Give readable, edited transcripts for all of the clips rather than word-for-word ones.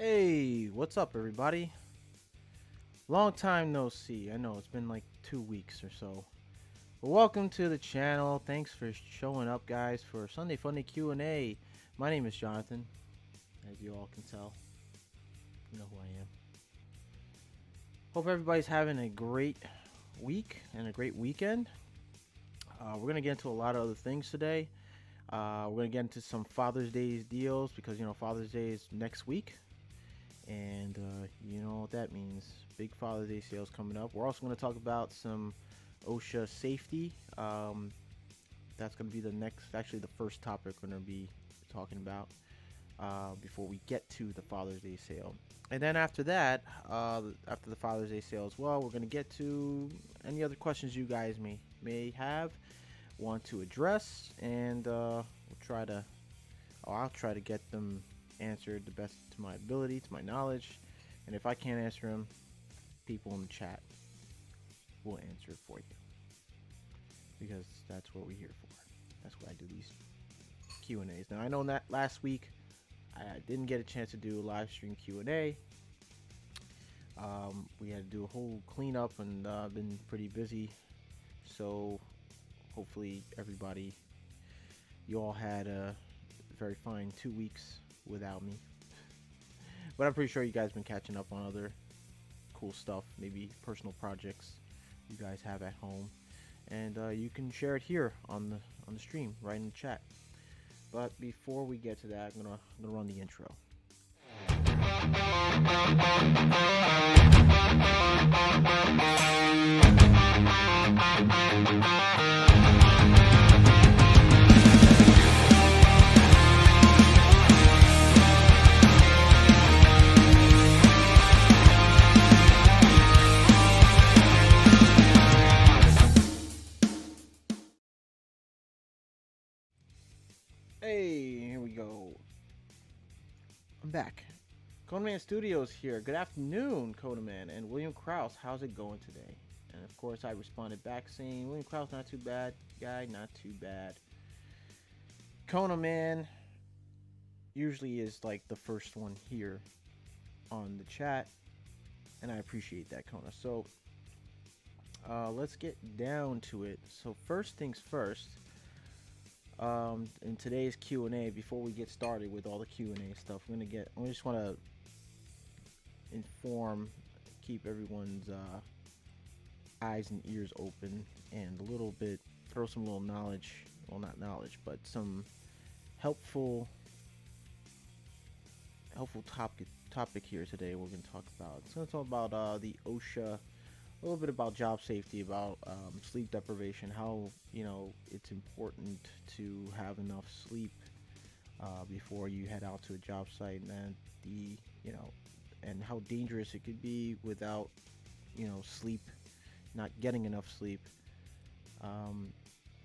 Hey, what's up, everybody? Long time no see. I know it's been like 2 weeks or so. But welcome to the channel. Thanks for showing up, guys, for Sunday Funday Q&A. My name is Jonathan, as you all can tell. You know who I am. Hope everybody's having a great week and a great weekend. We're gonna get into a lot of other things today. We're gonna get into some Father's Day deals because Father's Day is next week. And you know what that means. Big Father's Day sales coming up. We're also going to talk about some OSHA safety. That's going to be the first topic we're going to be talking about before we get to the Father's Day sale. And then after that, after the Father's Day sale as well, we're going to get to any other questions you guys may have, want to address, and I'll try to get them answered the best to my ability, to my knowledge. And if I can't answer them, people in the chat will answer it for you, because that's what we're here for. That's why I do these Q&As. Now I know that last week I didn't get a chance to do a live stream Q&A. We had to do a whole cleanup, and I've been pretty busy, so hopefully you all had a very fine 2 weeks without me. But I'm pretty sure you guys been catching up on other cool stuff, maybe personal projects you guys have at home, and you can share it here on the stream, right in the chat. But before we get to that, I'm gonna run the intro. Hey, here we go. I'm back. Codeman Studios here. Good afternoon, Codeman and William Krause. How's it going today? And of course, I responded back saying, William Krause, not too bad. Guy, not too bad. Codeman usually is like the first one here on the chat, and I appreciate that, Kona. So let's get down to it. So first things first. In today's Q&A, before we get started with all the Q&A stuff, I just want to keep everyone's eyes and ears open, and throw some little knowledge, well, not knowledge, but some helpful topic here today. We're going to talk about. It's going to talk about the OSHA. A little bit about job safety, about sleep deprivation, how it's important to have enough sleep before you head out to a job site, and then and how dangerous it could be without sleep, not getting enough sleep. So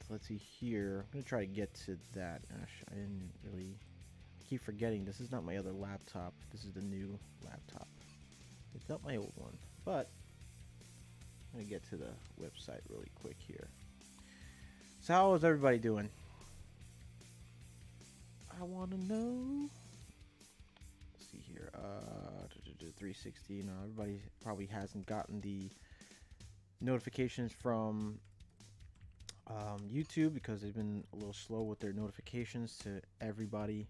let's see here. I'm gonna try to get to that. I didn't really keep forgetting. This is not my other laptop. This is the new laptop. It's not my old one, but I'm gonna get to the website really quick here. So how is everybody doing? I want to know. Let's see here. 360. No, everybody probably hasn't gotten the notifications from YouTube, because they've been a little slow with their notifications to everybody.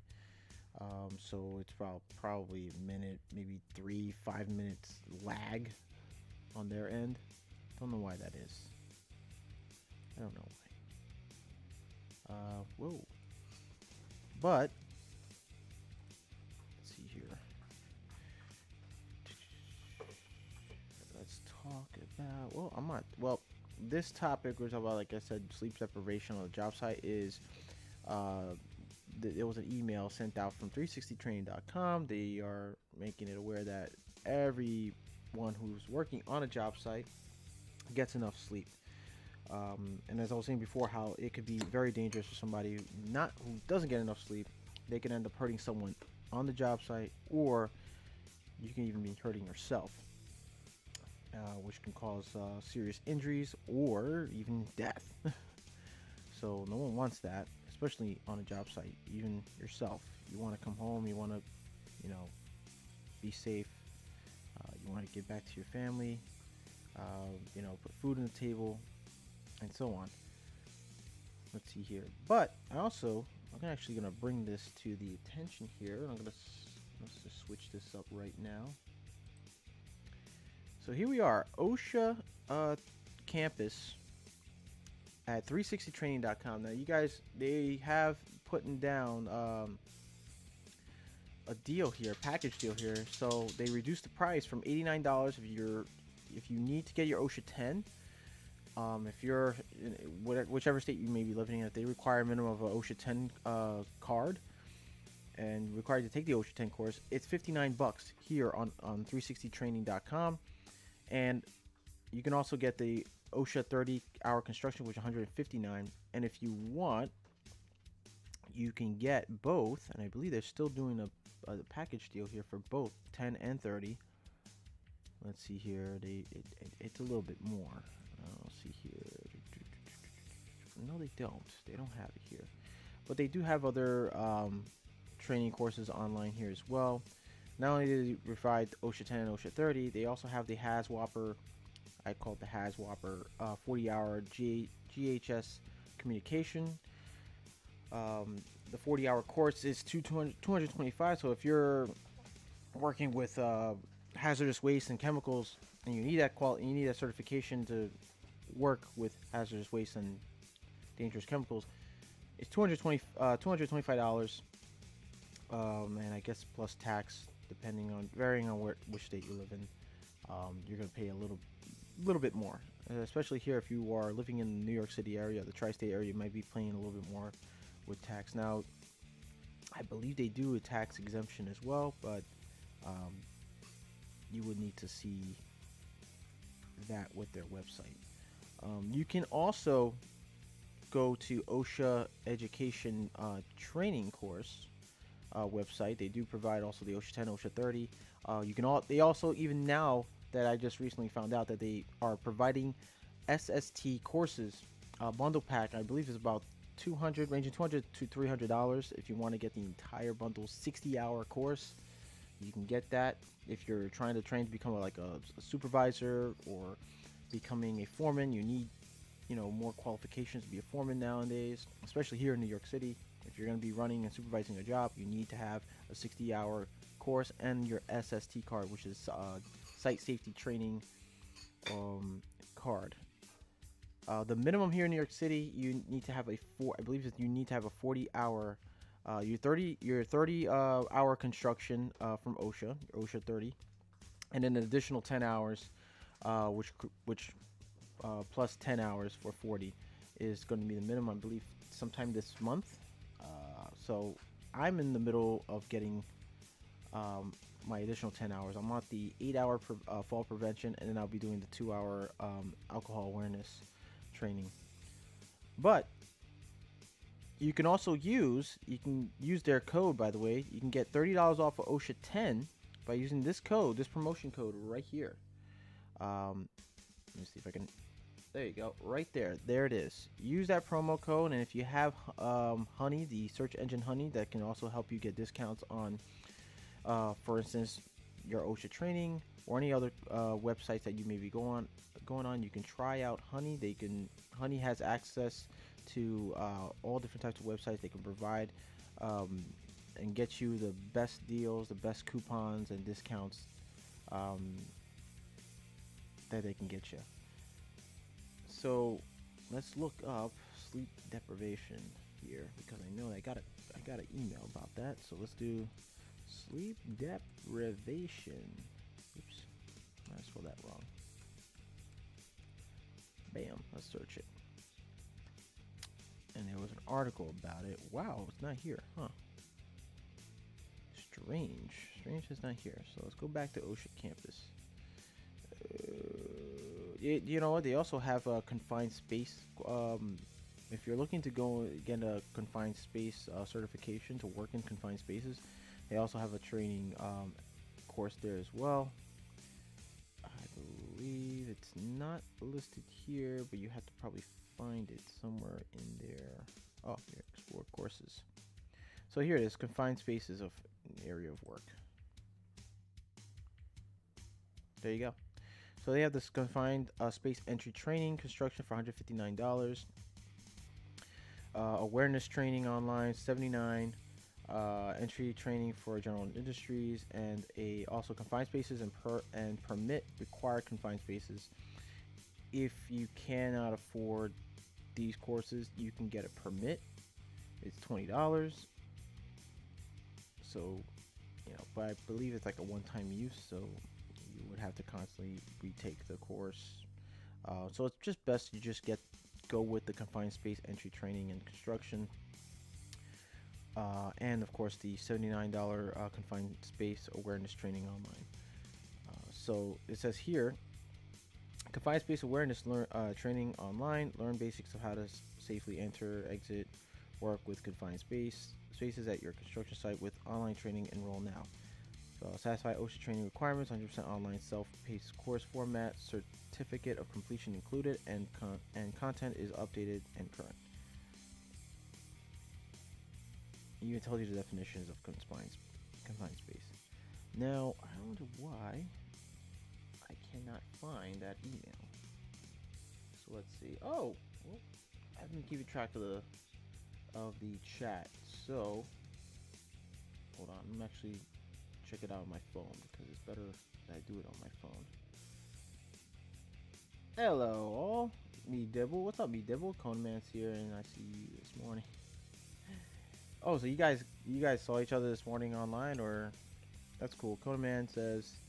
So it's probably a minute, maybe 3-5 minutes lag on their end. Don't know why that is. I don't know why. Whoa. But let's see here. Let's talk about. This topic we're talking about, like I said, sleep deprivation on the job site is. There was an email sent out from 360training.com. They are making it aware that everyone who's working on a job site gets enough sleep, and as I was saying before, how it could be very dangerous for somebody who doesn't get enough sleep. They can end up hurting someone on the job site, or you can even be hurting yourself, which can cause serious injuries or even death. So no one wants that, especially on a job site. Even yourself, you want to come home, you want to be safe. You want to give back to your family. You know, put food on the table, and so on. Let's see here. But I'm actually gonna bring this to the attention here. Let's just switch this up right now. So here we are, OSHA campus at 360training.com. Now you guys, they have putting down a deal here, package deal here. So they reduced the price from $89 if you need to get your OSHA 10. If you're in whichever state you may be living in, if they require a minimum of an OSHA 10 card and required to take the OSHA 10 course, it's $59 here on 360training.com. And you can also get the OSHA 30-hour construction, which is $159. And if you want, you can get both. And I believe they're still doing a package deal here for both 10 and 30. Let's see here. It's a little bit more. Let's see here. No, they don't. They don't have it here. But they do have other training courses online here as well. Not only do they provide OSHA 10 and OSHA 30, they also have the HAZWOPER, I call it the HAZWOPER 40-hour GHS communication. The 40-hour course is $225. So if you're working with hazardous waste and chemicals, and you need that certification to work with hazardous waste and dangerous chemicals, it's $225. And I guess plus tax, varying on which state you live in, you're gonna pay a little bit more. Especially here, if you are living in the New York City area, the tri-state area, you might be paying a little bit more with tax. Now, I believe they do a tax exemption as well, but you would need to see that with their website. You can also go to OSHA Education Training Course website. They do provide also the OSHA 10, OSHA 30. They also, even now that I just recently found out, that they are providing SST courses bundle pack. I believe is about ranging $200 to $300 if you want to get the entire bundle 60-hour course. You can get that if you're trying to train to become a supervisor or becoming a foreman. You need, more qualifications to be a foreman nowadays, especially here in New York City. If you're going to be running and supervising a job, you need to have a 60-hour course and your SST card, which is Site Safety Training card. The minimum here in New York City, you need to have you need to have a 40-hour, your 30 hour construction from OSHA, your OSHA 30, and then an additional 10 hours, which plus 10 hours for 40 is going to be the minimum, I believe, sometime this month. So I'm in the middle of getting my additional 10 hours. I'm on the 8-hour fall prevention, and then I'll be doing the 2-hour alcohol awareness training. But you can also use their code, by the way. You can get $30 off of OSHA 10 by using this promotion code right here. Let me see if I can. There you go, right there. There it is. Use that promo code, and if you have Honey, the search engine Honey, that can also help you get discounts on, for instance, your OSHA training or any other websites that you may be going on. You can try out Honey. Honey has access to all different types of websites. They can provide and get you the best deals, the best coupons and discounts that they can get you. So let's look up sleep deprivation here, because I know I got an email about that. So let's do sleep deprivation. Oops, I spelled that wrong. Bam, let's search it. And there was an article about it. Wow, it's not here, huh? Strange is not here. So let's go back to OSHA campus. You know what? They also have a confined space. If you're looking to go get a confined space certification to work in confined spaces, they also have a training course there as well. I believe it's not listed here, but you have to probably find it somewhere in there. Oh, here, explore courses. So here it is, confined spaces of area of work. There you go. So they have this confined space entry training construction for $159. Awareness training online, $79. Entry training for general industries, and also confined spaces and permit required confined spaces. If you cannot afford these courses, you can get a permit. It's $20. So, but I believe it's like a one-time use, so you would have to constantly retake the course. So it's just best you just go with the confined space entry training and construction. And of course the $79 confined space awareness training online. So it says here, confined space awareness training online. Learn basics of how to safely enter, exit, work with confined spaces at your construction site with online training. Enroll now. Satisfy OSHA training requirements. 100% online self-paced course format. Certificate of completion included, and content is updated and current. It even tells you the definitions of confined space. Now, I wonder why I cannot find that email. So let's see. Oh, well, I've been keeping track of the chat. So, hold on. I'm actually check it out on my phone because it's better that I do it on my phone. Hello, all. Me Dibble. What's up, Me Dibble? Coneman's here, and I see you this morning. Oh, so you guys saw each other this morning online, or that's cool. Coneman says,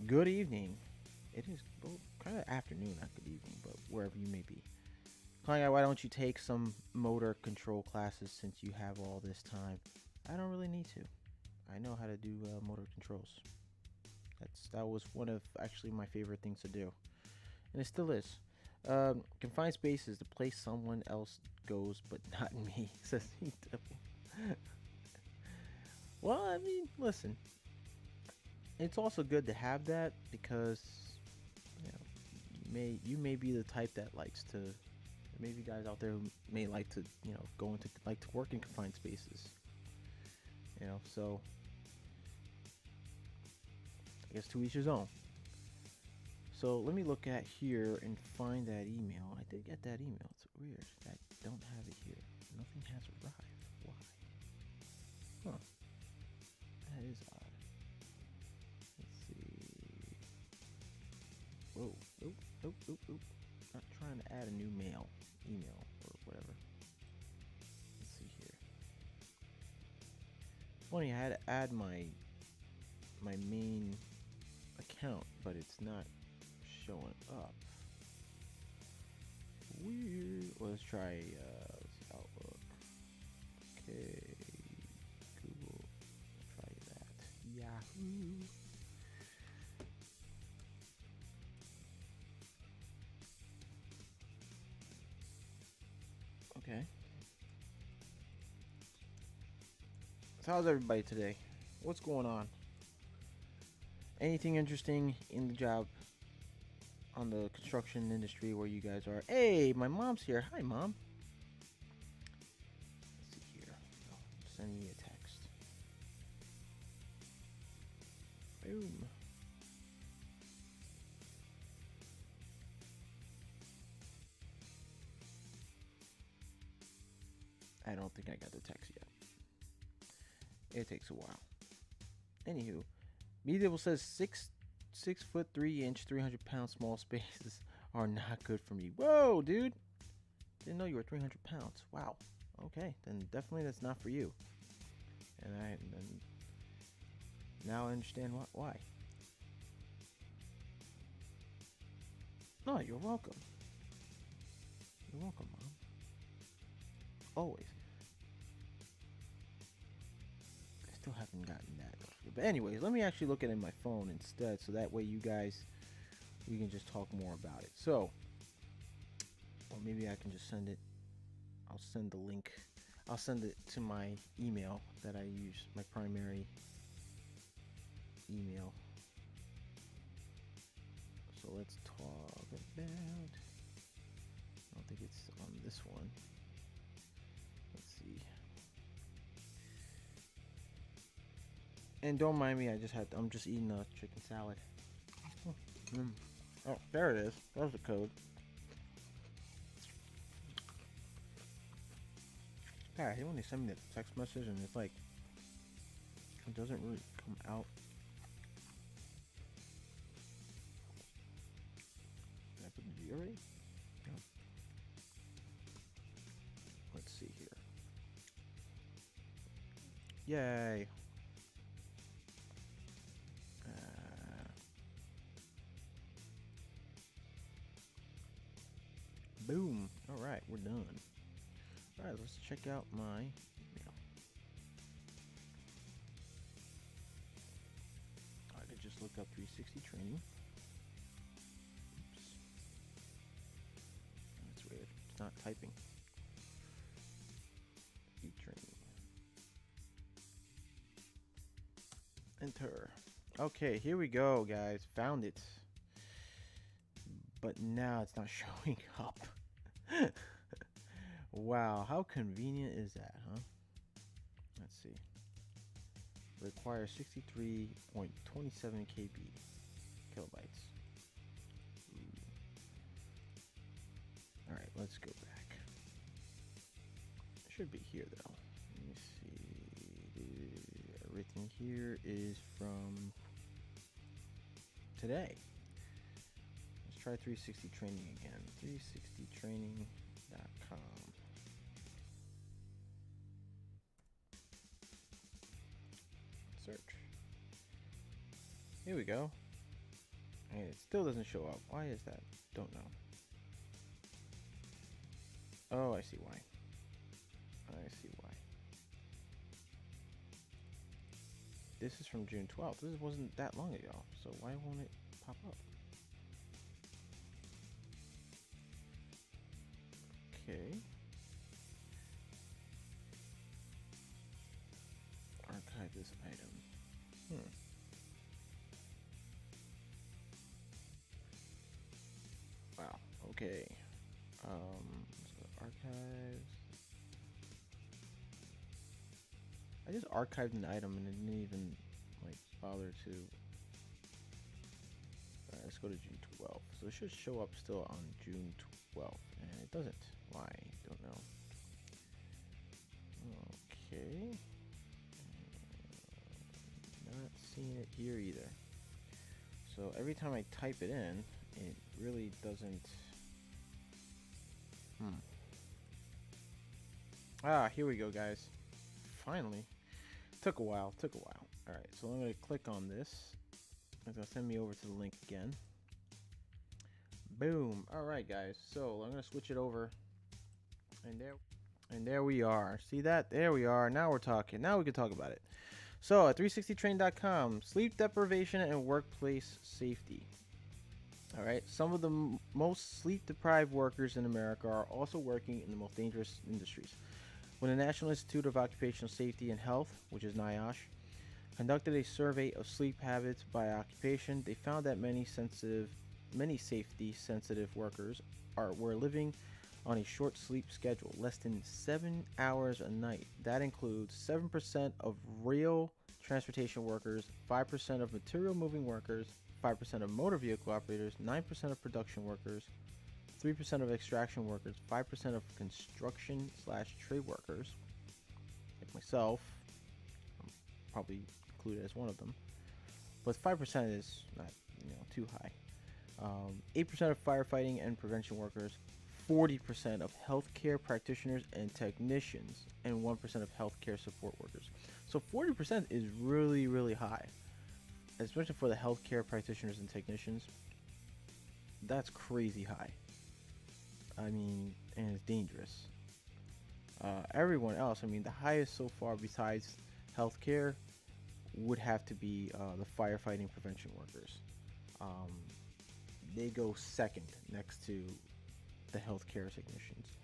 "Good evening." It is kind of afternoon, not good evening, but wherever you may be. Clanky, why don't you take some motor control classes since you have all this time? I don't really need to. I know how to do motor controls. That was one of actually my favorite things to do, and it still is. Confined space is the place someone else goes, but not me, says he. Well, I mean, listen. It's also good to have that because you may be the type that likes to. Maybe guys out there who may like to like to work in confined spaces. So I guess to each his own. So let me look at here and find that email. I did get that email. It's weird. I don't have it here. Nothing has arrived. Why? Huh. That is odd. Let's see. Whoa. Nope. Not trying to add a new email or whatever. Let's see here. Funny, I had to add my main account, but it's not showing up. Weird. Well, let's try Outlook. Okay, Google. Try that. Yahoo. Okay. So how's everybody today? What's going on? Anything interesting in the job on the construction industry where you guys are? Hey, my mom's here. Hi, Mom. Let's see here. Send me a text. Boom. I don't think I got the text yet. It takes a while. Anywho, Medieval says 6'3" 300-pound small spaces are not good for me. Whoa, dude! Didn't know you were 300 pounds. Wow. Okay, then definitely that's not for you. And now I understand why. No, you're welcome. You're welcome, Mom. Always. I still haven't gotten that. But anyways, let me actually look at it in my phone instead, so that way you guys, we can just talk more about it. So, or maybe I can just send it. I'll send the link. I'll send it to my email that I use, my primary email. So let's talk about, I don't think it's on this one. Let's see. And don't mind me, I'm just eating a chicken salad. Oh, there it is. There's the code. Yeah, he only sent me the text message and it's like, it doesn't really come out. Did I put the G already? No. Let's see here. Yay. Boom. Alright, we're done. Alright, let's check out my email. I could just look up 360 training. Oops. That's weird. It's not typing. E-training. Enter. Okay, here we go, guys. Found it. But now it's not showing up. Wow, how convenient is that, huh? Let's see. Requires 63.27 KB kilobytes. Alright, let's go back. It should be here though. Let me see. Everything here is from today. Let's try 360 training again. 360training.com. Search. Here we go. And it still doesn't show up. Why is that? Don't know. Oh, I see why. I see why. This is from June 12th. This wasn't that long ago. So why won't it pop up? Okay. Archive this item. Wow. Okay. Let's go to archives. I just archived an item and it didn't even like bother to. Alright, let's go to June 12th. So it should show up still on June 12th, and it doesn't. Why? Don't know. Okay. Not seeing it here either. So every time I type it in, it really doesn't. Ah, here we go, guys. Finally. Took a while. Alright, so I'm going to click on this. It's going to send me over to the link again. Boom. Alright, guys. So I'm going to switch it over. And there we are. See that? There we are. Now we're talking. Now we can talk about it. So at 360train.com, sleep deprivation and workplace safety. All right. Some of the most sleep deprived workers in America are also working in the most dangerous industries. When the National Institute of Occupational Safety and Health, which is NIOSH, conducted a survey of sleep habits by occupation, they found that many safety sensitive workers were living on a short sleep schedule, less than 7 hours a night. That includes 7% of rail transportation workers, 5% of material moving workers, 5% of motor vehicle operators, 9% of production workers, 3% of extraction workers, 5% of construction/trade workers, like myself. I'm probably included as one of them, but 5% is not, too high. 8% of firefighting and prevention workers, 40% of healthcare practitioners and technicians, and 1% of healthcare support workers. So 40% is really, really high, especially for the healthcare practitioners and technicians. That's crazy high. I mean, and it's dangerous. Everyone else, I mean, the highest so far besides healthcare would have to be the firefighting prevention workers. They go second next to the healthcare technicians.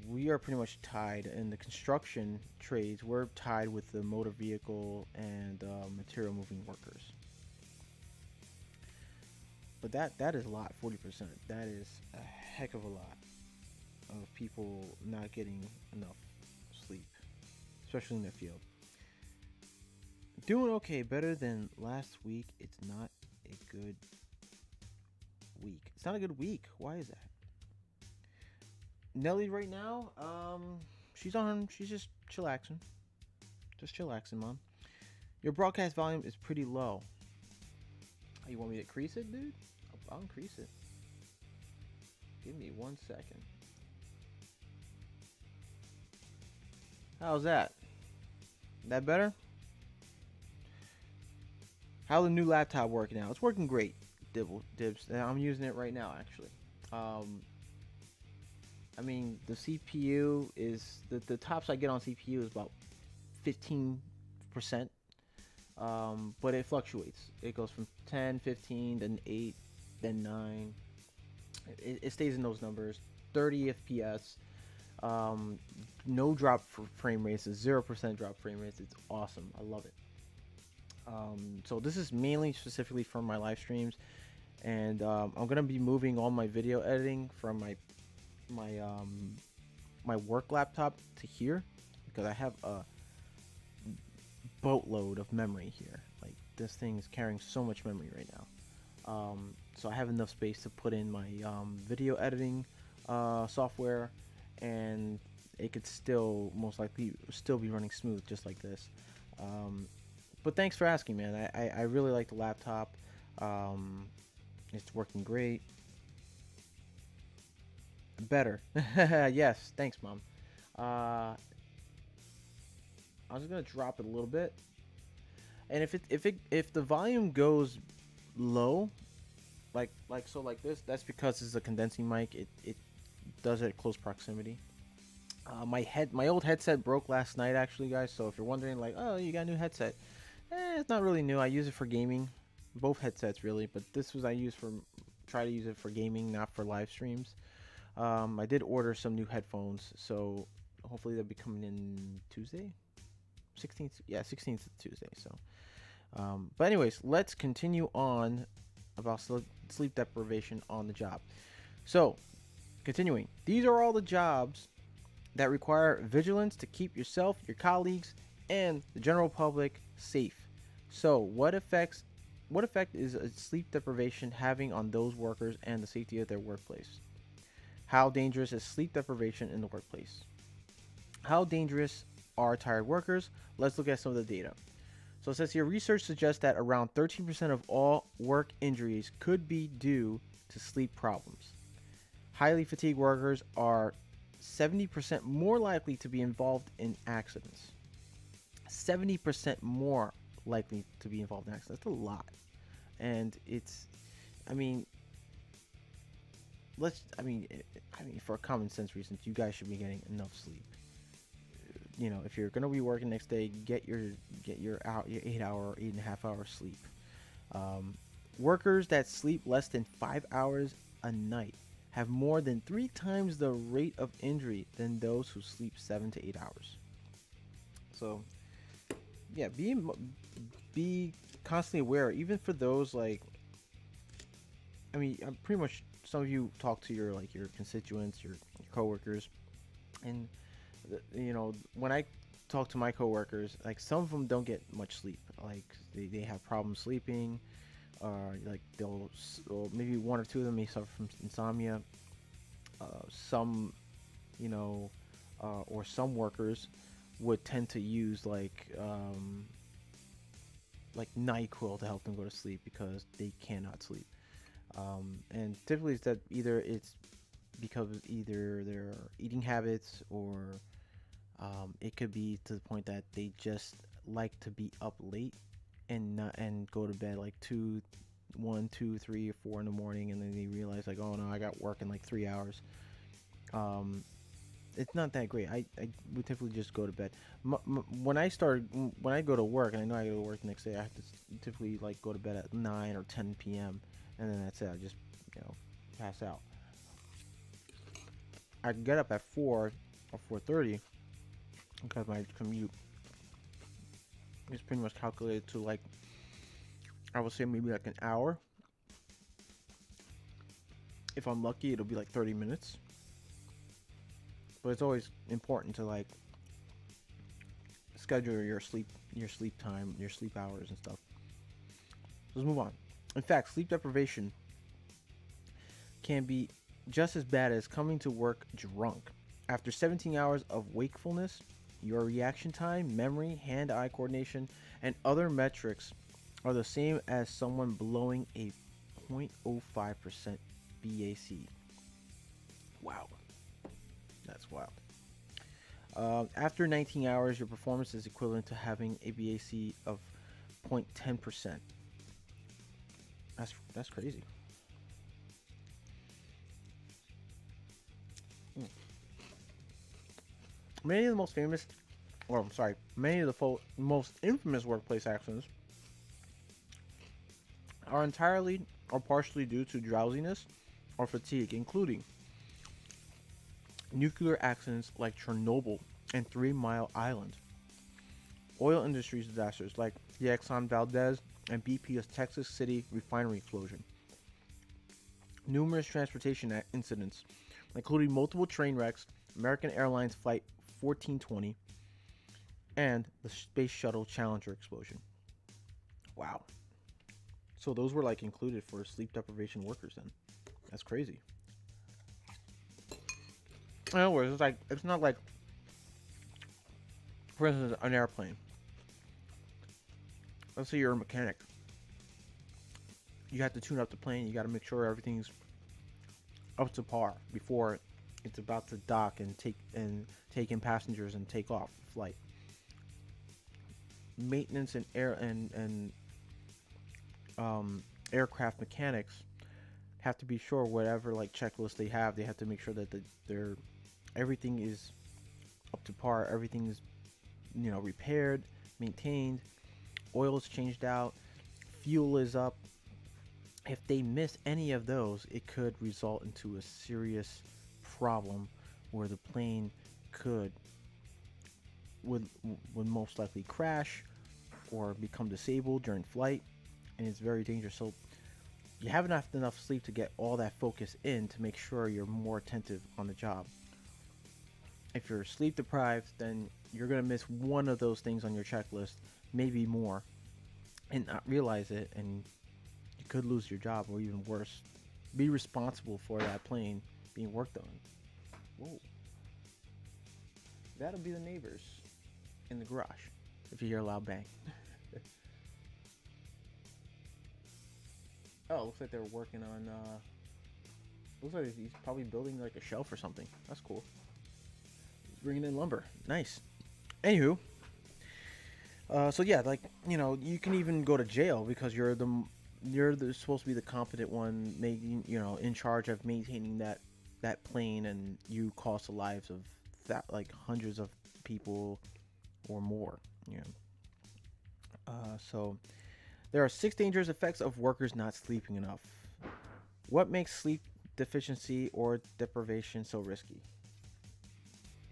We are pretty much tied in the construction trades. We're tied with the motor vehicle and material moving workers. But that is a lot, 40%. That is a heck of a lot of people not getting enough sleep, especially in the field. Doing okay, better than last week. It's not a good week. It's not a good week. Why is that? Nelly right now, she's just chillaxing. Just chillaxing, mom. Your broadcast volume is pretty low. Oh, you want me to increase it, dude? I'll increase it. Give me 1 second. How's that? That better? How's the new laptop working out? It's working great, Dibs. I'm using it right now, actually. Um, I mean, the CPU is the tops I get on CPU is about 15%. But it fluctuates. It goes from 10, 15, then 8, then 9. It stays in those numbers. 30 FPS. No drop for frame rates. 0% drop frame rates. It's awesome. I love it. So this is mainly specifically for my live streams, and I'm gonna be moving all my video editing from my work laptop to here because I have a boatload of memory here. Like, this thing is carrying so much memory right now. So I have enough space to put in my video editing software, and it could still most likely still be running smooth just like this. But thanks for asking, man. I really like the laptop. It's working great. Better. Yes, thanks, mom. I was gonna drop it a little bit, and if the volume goes low, like this, that's because it's a condensing mic. It does it at close proximity. My old headset broke last night, actually, guys. So if you're wondering, like, oh, you got a new headset, it's not really new. I use it for gaming, both headsets really, but this was try to use it for gaming, not for live streams. I did order some new headphones, so hopefully they'll be coming in Tuesday, 16th. Yeah, 16th Tuesday. So, but anyways, let's continue on about sleep deprivation on the job. So, continuing, these are all the jobs that require vigilance to keep yourself, your colleagues, and the general public safe. So, what effect is sleep deprivation having on those workers and the safety of their workplace? How dangerous is sleep deprivation in the workplace? How dangerous are tired workers? Let's look at some of the data. So it says here, research suggests that around 13% of all work injuries could be due to sleep problems. Highly fatigued workers are 70% more likely to be involved in accidents. 70% more likely to be involved in accidents. That's a lot. And it's, I mean, for common sense reasons, you guys should be getting enough sleep. You know, if you're gonna be working next day, get your 8.5 hour sleep. Workers that sleep less than 5 hours a night have more than 3 times the rate of injury than those who sleep 7 to 8 hours. So, yeah, be constantly aware, even for those, like, I mean, pretty much some of you talk to your constituents, your coworkers, and when I talk to my coworkers, like, some of them don't get much sleep. Like, they have problems sleeping, or like or maybe one or two of them may suffer from insomnia. Some, or some workers would tend to use like NyQuil to help them go to sleep because they cannot sleep. And typically it's because of either their eating habits, or it could be to the point that they just like to be up late and go to bed like 1, 2, 3, or 4 in the morning, and then they realize, like, oh no, I got work in like 3 hours. It's not that great. I would typically just go to bed. When I go to work, and I know I go to work the next day, I have to typically like go to bed at 9 or 10 p.m. and then that's it. I just pass out. I can get up at 4 or 4:30 because my commute is pretty much calculated to, like, I would say maybe like an hour. If I'm lucky, it'll be like 30 minutes. But it's always important to, like, schedule your sleep time, your sleep hours and stuff. Let's move on. In fact, sleep deprivation can be just as bad as coming to work drunk. After 17 hours of wakefulness, your reaction time, memory, hand-eye coordination, and other metrics are the same as someone blowing a 0.05% BAC. Wow. That's wild. After 19 hours, your performance is equivalent to having a BAC of 0.10%. That's crazy. Many of the most famous, or I'm sorry, many of the most infamous workplace accidents are entirely or partially due to drowsiness or fatigue, including nuclear accidents like Chernobyl and 3 Mile Island, oil industry disasters like the Exxon Valdez and BP's Texas City refinery explosion, numerous transportation incidents, including multiple train wrecks, American Airlines Flight 1420, and the Space Shuttle Challenger explosion. Wow. So those were like included for sleep deprivation workers then. That's crazy. In other words, it's not like, for instance, an airplane. Let's say you're a mechanic. You have to tune up the plane. You got to make sure everything's up to par before it's about to dock and take in passengers and take off flight. Maintenance and aircraft mechanics have to be sure whatever like checklist they have to make sure that everything is up to par, everything is repaired, maintained, oil is changed out, fuel is up. If they miss any of those, it could result into a serious problem where the plane would most likely crash or become disabled during flight, and it's very dangerous. So you have enough sleep to get all that focus in to make sure you're more attentive on the job. If you're sleep deprived, then you're going to miss one of those things on your checklist, maybe more, and not realize it, and you could lose your job, or even worse, be responsible for that plane being worked on. Whoa. That'll be the neighbors in the garage if you hear a loud bang. Oh, looks like they're working on, looks like he's probably building like a shelf or something. That's cool. He's bringing in lumber. Nice. Anywho, so yeah, like, you can even go to jail because you're supposed to be the competent one, making, in charge of maintaining that plane, and you cost the lives of that, like, hundreds of people or more. So there are 6 dangerous effects of workers not sleeping enough. What makes sleep deficiency or deprivation so risky?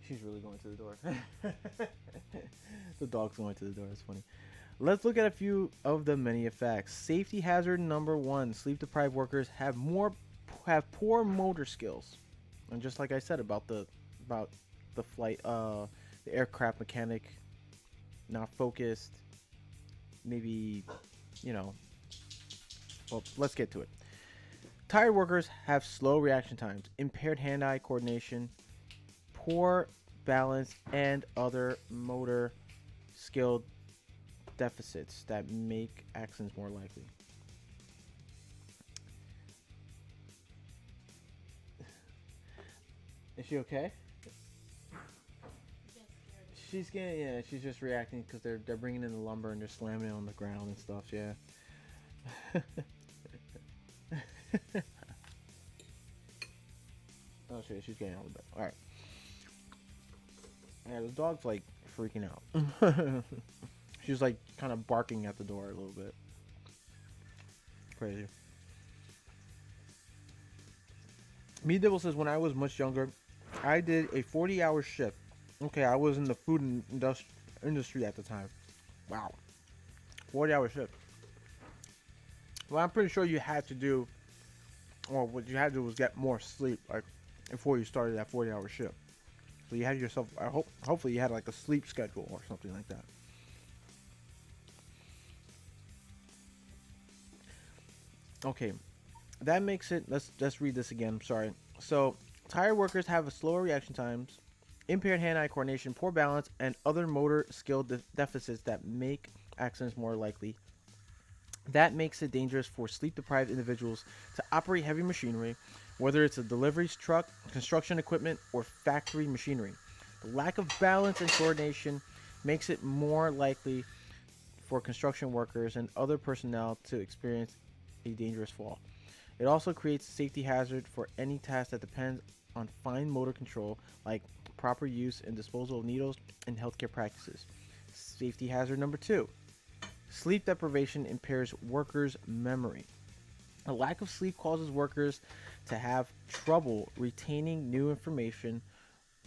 She's really going to the door. The dog's going to the door. That's funny. Let's look at a few of the many effects. Safety hazard number 1: sleep deprived workers have poor motor skills. And just like I said about the flight, the aircraft mechanic, not focused, maybe, well, let's get to it. Tired workers have slow reaction times, impaired hand-eye coordination, poor balance, and other motor skill deficits that make accidents more likely. Is she okay? She's getting, yeah, she's just reacting because they're bringing in the lumber and they're slamming it on the ground and stuff. Yeah. Oh shit, she's getting out of bed. All right. Yeah, the dog's like freaking out. She's like kind of barking at the door a little bit. Crazy. Me Dibble says, when I was much younger, I did a 40-hour shift. Okay, I was in the food industry at the time. Wow. 40-hour shift. Well, I'm pretty sure you had to do, or what you had to do was get more sleep, like, before you started that 40-hour shift. So you had yourself. Hopefully you had like a sleep schedule or something like that. Okay, that makes it. Let's read this again. I'm sorry. So tired workers have a slower reaction times, impaired hand-eye coordination, poor balance, and other motor skill deficits that make accidents more likely. That makes it dangerous for sleep-deprived individuals to operate heavy machinery, whether it's a delivery truck, construction equipment, or factory machinery. The lack of balance and coordination makes it more likely for construction workers and other personnel to experience a dangerous fall. It also creates a safety hazard for any task that depends on fine motor control, like proper use and disposal of needles and healthcare practices. Safety hazard number 2. Sleep deprivation impairs workers' memory. A lack of sleep causes workers to have trouble retaining new information,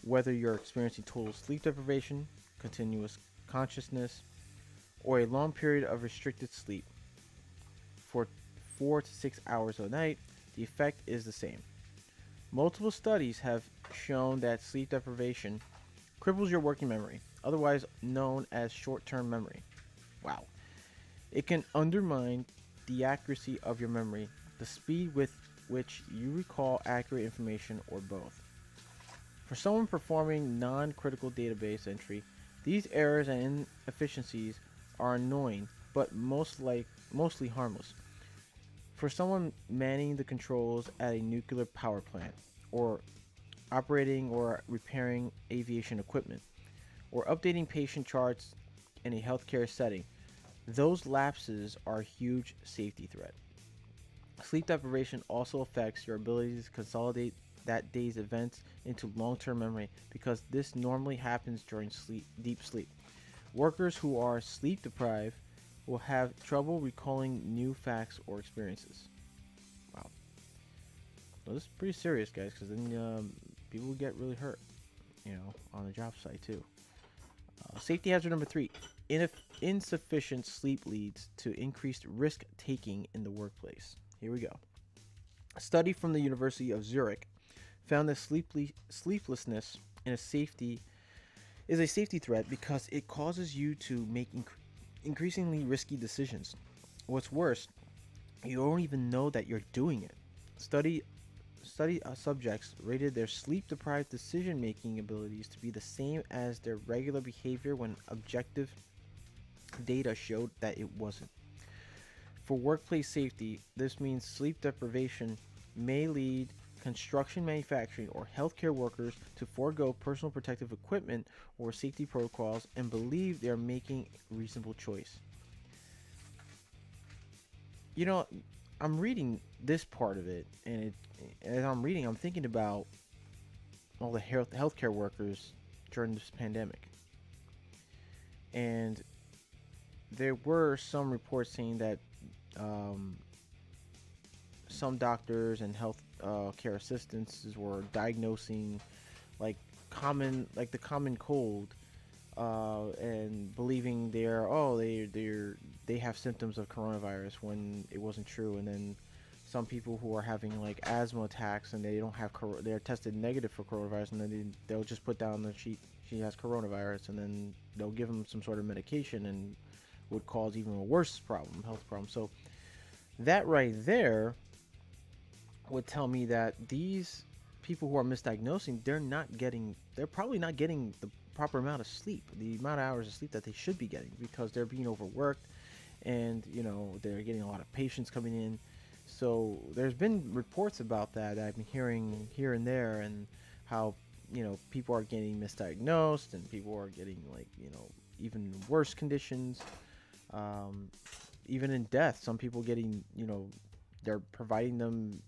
whether you're experiencing total sleep deprivation, continuous consciousness, or a long period of restricted sleep. For 4 to 6 hours a night, the effect is the same. Multiple studies have shown that sleep deprivation cripples your working memory, otherwise known as short-term memory. Wow. It can undermine the accuracy of your memory, the speed with which you recall accurate information, or both. For someone performing non-critical database entry, these errors and inefficiencies are annoying, but mostly harmless. For someone manning the controls at a nuclear power plant, or operating or repairing aviation equipment, or updating patient charts in a healthcare setting, those lapses are a huge safety threat. Sleep deprivation also affects your ability to consolidate that day's events into long-term memory, because this normally happens during deep sleep. Workers who are sleep deprived will have trouble recalling new facts or experiences. Wow. Well, this is pretty serious, guys, because then people will get really hurt, on the job site too. Safety hazard number 3. Insufficient sleep leads to increased risk taking in the workplace. Here we go. A study from the University of Zurich found that sleeplessness is a safety threat because it causes you to make increasingly risky decisions. What's worse, you don't even know that you're doing it. Study subjects rated their sleep-deprived decision-making abilities to be the same as their regular behavior when objective data showed that it wasn't. For workplace safety, this means sleep deprivation may lead construction, manufacturing, or healthcare workers to forego personal protective equipment or safety protocols and believe they are making a reasonable choice. I'm reading this part of it, and as I'm reading, I'm thinking about all the healthcare workers during this pandemic. And there were some reports saying that some doctors and health care assistants were diagnosing the common cold, and believing they have symptoms of coronavirus when it wasn't true. And then some people who are having like asthma attacks and they don't have they're tested negative for coronavirus, and then they'll just put down the sheet she has coronavirus, and then they'll give them some sort of medication and would cause even a worse health problem. So that right there would tell me that these people who are misdiagnosing, they're probably not getting the proper amount of sleep, the amount of hours of sleep that they should be getting, because they're being overworked, and they're getting a lot of patients coming in. So there's been reports about that I've been hearing here and there, and how people are getting misdiagnosed, and people are getting even worse conditions, even in death. Some people getting they're providing them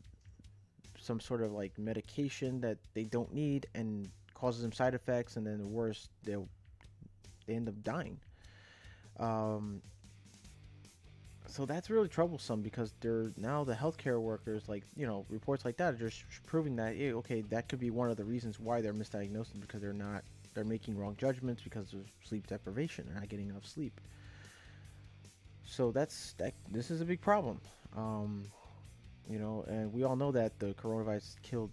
some sort of medication that they don't need and causes them side effects, and then the worst, they end up dying. So that's really troublesome, because now the healthcare workers, reports like that are just proving that that could be one of the reasons why they're misdiagnosed, because they're making wrong judgments because of sleep deprivation. They're not getting enough sleep. So this is a big problem. And we all know that the coronavirus killed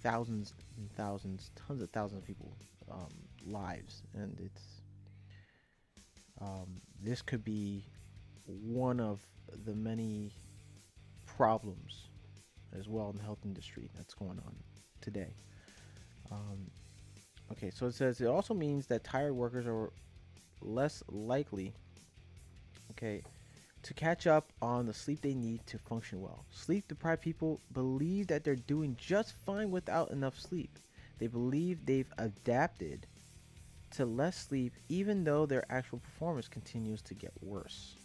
thousands and thousands, tons of thousands of people lives, and this could be one of the many problems as well in the health industry that's going on today. Um, okay, so it says it also means that tired workers are less likely, okay, to catch up on the sleep they need to function well. Sleep deprived people believe that they're doing just fine without enough sleep. They believe they've adapted to less sleep even though their actual performance continues to get worse.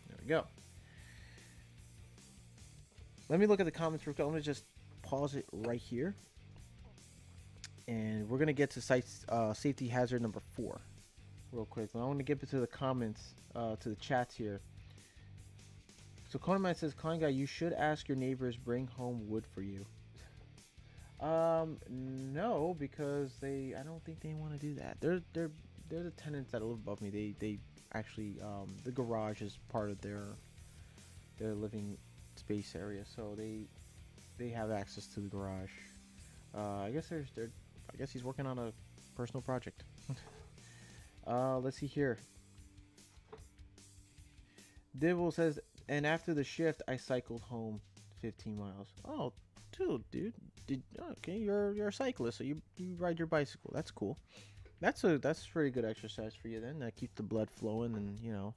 There we go. Let me look at the comments real quick. I'm going to just pause it right here. And we're going to get to safety hazard number 4 real quick. I want to get to the comments, to the chats here. So Conan says, Con Guy, you should ask your neighbors bring home wood for you. No, because I don't think they want to do that. They're the tenants that live above me. They actually, the garage is part of their living space area, so they have access to the garage. I guess I guess he's working on a personal project. Let's see here. Dibble says, and after the shift, I cycled home 15 miles. Oh, dude. Okay, you're a cyclist, so you ride your bicycle. That's cool. That's pretty good exercise for you then. That keeps the blood flowing and, you know,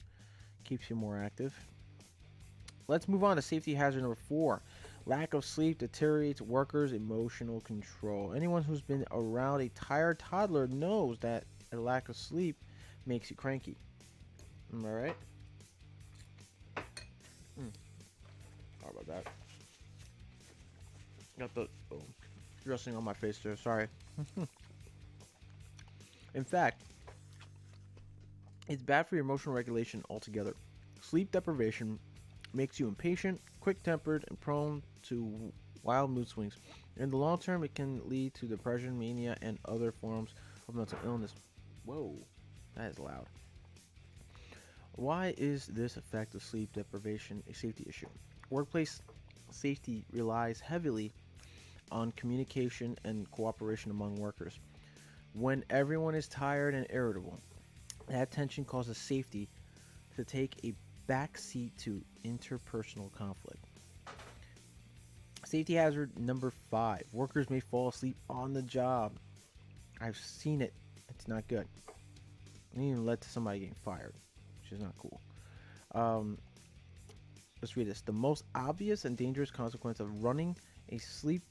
keeps you more active. Let's move on to safety hazard number 4. Lack of sleep deteriorates workers' emotional control. Anyone who's been around a tired toddler knows that a lack of sleep makes you cranky. Am I right? How about that? Got the dressing on my face there. Sorry. In fact, it's bad for your emotional regulation altogether. Sleep deprivation makes you impatient, quick-tempered, and prone to wild mood swings. In the long term, it can lead to depression, mania, and other forms of mental illness. Whoa, that is loud. Why is this effect of sleep deprivation a safety issue? Workplace safety relies heavily on communication and cooperation among workers. When everyone is tired and irritable, that tension causes safety to take a backseat to interpersonal conflict. Safety hazard number 5. Workers may fall asleep on the job. I've seen it. It's not good. It even led to somebody getting fired, which is not cool. Let's read this. The most obvious and dangerous consequence of running a sleep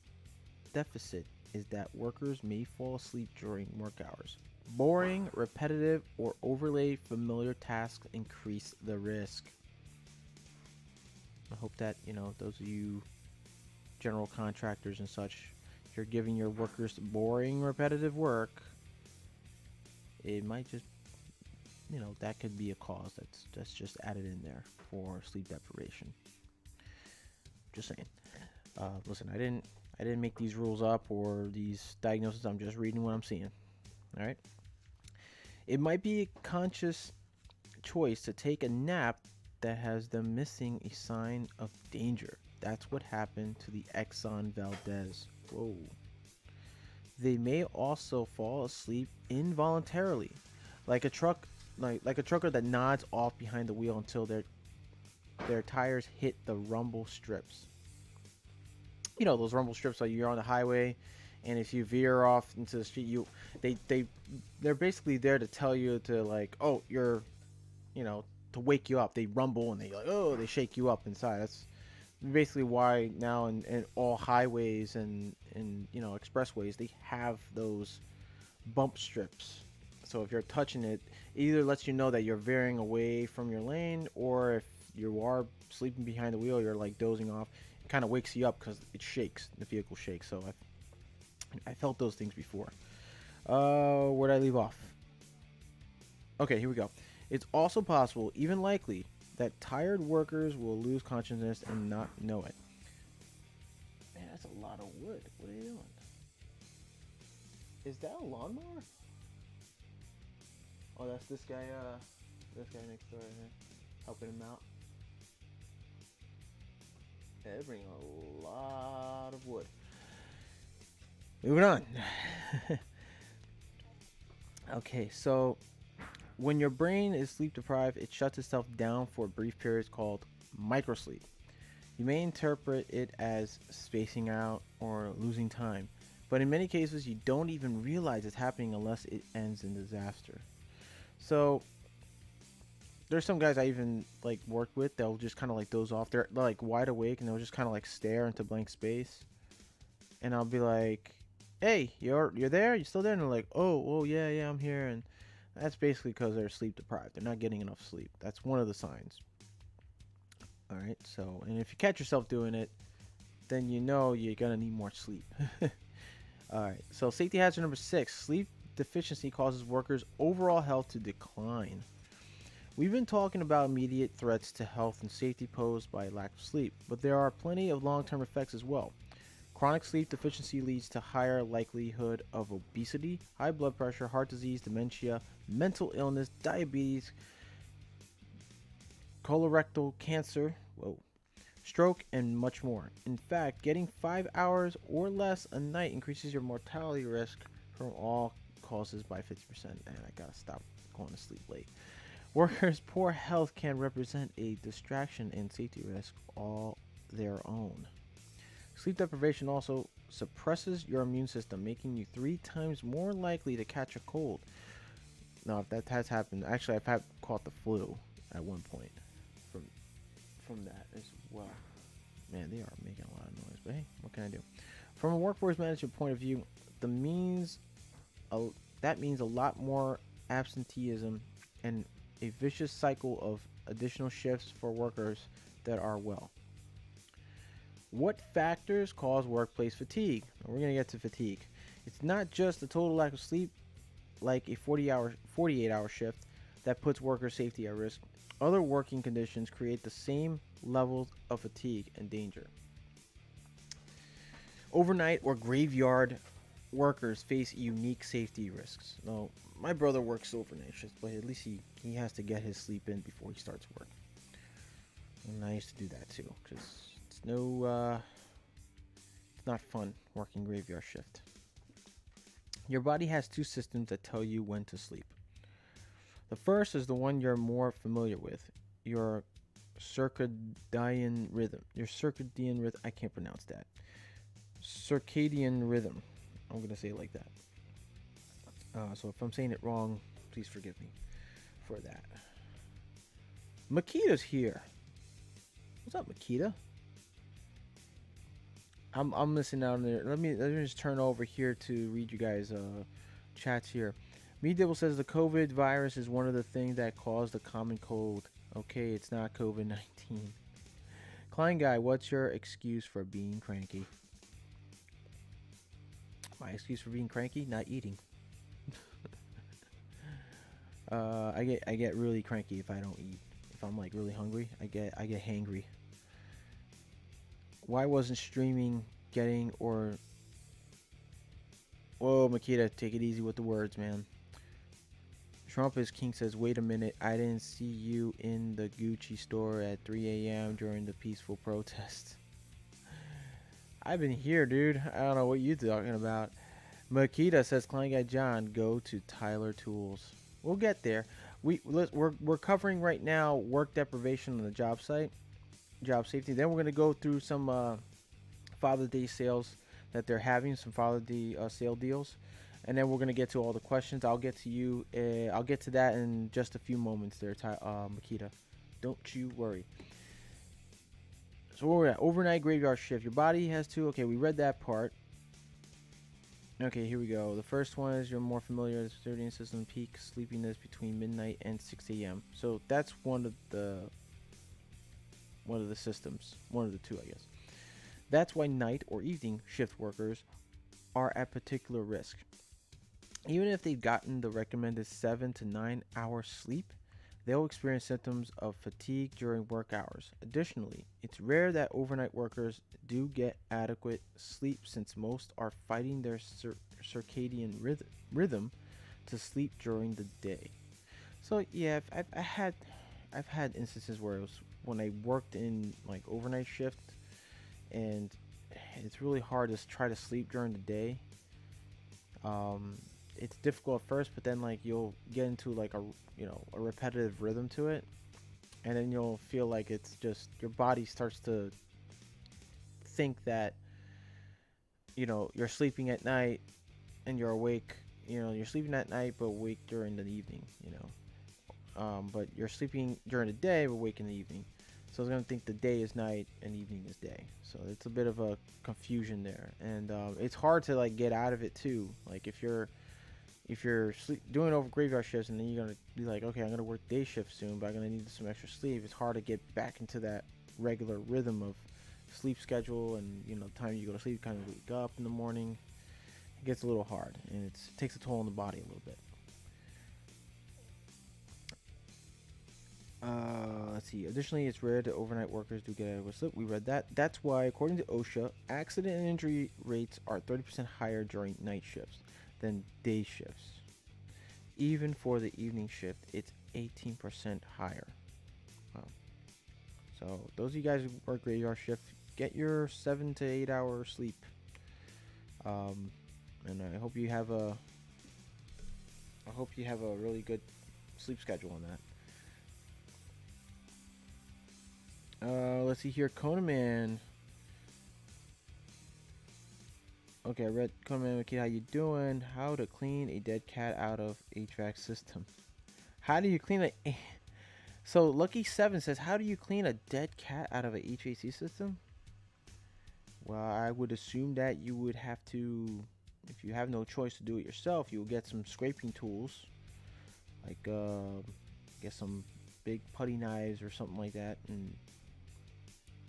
deficit is that workers may fall asleep during work hours. Boring, repetitive, or overly familiar tasks increase the risk. I hope that, you know, those of you general contractors and such, if you're giving your workers boring, repetitive work, it might just, you know, that could be a cause that's just added in there for sleep deprivation. Just saying. Listen, I didn't make these rules up or these diagnoses. I'm just reading what I'm seeing. All right. It might be a conscious choice to take a nap that has them missing a sign of danger. That's what happened to the Exxon Valdez. Whoa. They may also fall asleep involuntarily, like a trucker that nods off behind the wheel until their tires hit the rumble strips. You know those rumble strips, like you're on the highway, and if you veer off into the street, they're basically there to tell you to, like, oh, you're, you know, to wake you up. They rumble and they shake you up inside. That's basically why now in all highways and you know, expressways, they have those bump strips. So if you're touching it, it either lets you know that you're veering away from your lane, or if you are sleeping behind the wheel, you're like dozing off, it kind of wakes you up because it shakes. The vehicle shakes. So I felt those things before. Where'd I leave off? Okay, here we go. It's also possible, even likely, that tired workers will lose consciousness and not know it. Man, that's a lot of wood. What are you doing? Is that a lawnmower? Oh, that's this guy next door right here, helping him out. Yeah, they bring a lot of wood. Moving on. Okay, so when your brain is sleep deprived, it shuts itself down for brief periods called microsleep. You may interpret it as spacing out or losing time, but in many cases, you don't even realize it's happening unless it ends in disaster. So, there's some guys I even like work with. They'll just kind of like doze off. They're like wide awake and they'll just kind of like stare into blank space. And I'll be like, "Hey, you're there? You still there?" And they're like, "Oh, yeah, I'm here." And that's basically because they're sleep deprived. They're not getting enough sleep. That's one of the signs. All right. So, and if you catch yourself doing it, then you know you're gonna need more sleep. All right. So, safety hazard number 6: sleep deficiency causes workers' overall health to decline. We've been talking about immediate threats to health and safety posed by lack of sleep, but there are plenty of long-term effects as well. Chronic sleep deficiency leads to higher likelihood of obesity, high blood pressure, heart disease, dementia, mental illness, diabetes, colorectal cancer, stroke, and much more. In fact, getting 5 hours or less a night increases your mortality risk from all causes by 50%. And I gotta stop going to sleep late. Workers' poor health can represent a distraction and safety risk all their own. Sleep deprivation also suppresses your immune system, making you 3 times more likely to catch a cold. Now, if that has happened, actually, I've caught the flu at one point from that as well. Man, they are making a lot of noise, but hey, what can I do? From a workforce management point of view, that means a lot more absenteeism and a vicious cycle of additional shifts for workers that are well. What factors cause workplace fatigue? We're going to get to fatigue. It's not just the total lack of sleep, like a 48-hour shift, that puts worker safety at risk. Other working conditions create the same levels of fatigue and danger. Overnight or graveyard workers face unique safety risks. Now, my brother works overnight shifts, but at least he has to get his sleep in before he starts work. And I used to do that too, because it's not fun working graveyard shift. Your body has 2 systems that tell you when to sleep. The first is the one you're more familiar with, your circadian rhythm. I can't pronounce that. Circadian rhythm. I'm going to say it like that. So if I'm saying it wrong, please forgive me for that. Makita's here. What's up, Makita? I'm missing out on there. Let me just turn over here to read you guys chats here. Me Dibble says the COVID virus is one of the things that caused the common cold. Okay, it's not COVID-19. Klein Guy, what's your excuse for being cranky? My excuse for being cranky? Not eating. I get really cranky if I don't eat. If I'm like really hungry, I get hangry. Why wasn't streaming getting or... Whoa, Makita, take it easy with the words, man. Trump is King says, wait a minute, I didn't see you in the Gucci store at 3 a.m. during the peaceful protest. I've been here, dude. I don't know what you're talking about. Makita says, Klein Guy John, go to Tyler Tools. We'll get there. We're covering right now work deprivation on the job site, job safety. Then we're gonna go through some Father's Day sales that they're having, some Father's Day sale deals, and then we're gonna get to all the questions. I'll get to you. I'll get to that in just a few moments. There, Makita. Don't you worry. So where we're at, overnight graveyard shift. Your body has to. Okay, we read that part. Okay, here we go. The first one is you're more familiar with the circadian system peak sleepiness between midnight and 6 a.m. So that's one of the systems, one of the 2, I guess. That's why night or evening shift workers are at particular risk. Even if they've gotten the recommended 7 to 9 hour sleep, they'll experience symptoms of fatigue during work hours. Additionally, it's rare that overnight workers do get adequate sleep since most are fighting their circadian rhythm to sleep during the day. So yeah, I've had instances where it was when I worked in like overnight shift, and it's really hard to try to sleep during the day Um, it's difficult at first, but then like you'll get into like a repetitive rhythm to it, and then you'll feel like it's just your body starts to think that you're sleeping at night and you're awake. You're sleeping at night but awake during the evening. But you're sleeping during the day but awake in the evening. So it's gonna think the day is night and evening is day. So it's a bit of a confusion there, and it's hard to like get out of it too. Like if you're doing over graveyard shifts and then you're gonna be like, okay, I'm gonna work day shift soon, but I'm gonna need some extra sleep. It's hard to get back into that regular rhythm of sleep schedule, and the time you go to sleep, kind of wake up in the morning. It gets a little hard, and it takes a toll on the body a little bit. Let's see. Additionally, it's rare that overnight workers do get adequate sleep. We read that. That's why, according to OSHA, accident and injury rates are 30% higher during night shifts than day shifts. Even for the evening shift, it's 18% higher. Wow. So those of you guys who work graveyard shift, get your 7 to 8 hour sleep. And I hope you have a really good sleep schedule on that. Let's see here, Conan. Okay, I read Conan. Okay, how you doing? How to clean a dead cat out of HVAC system? How do you clean a? So Lucky7 says, how do you clean a dead cat out of a HVAC system? Well, I would assume that you would have to, if you have no choice to do it yourself, you will get some scraping tools, like get some big putty knives or something like that, and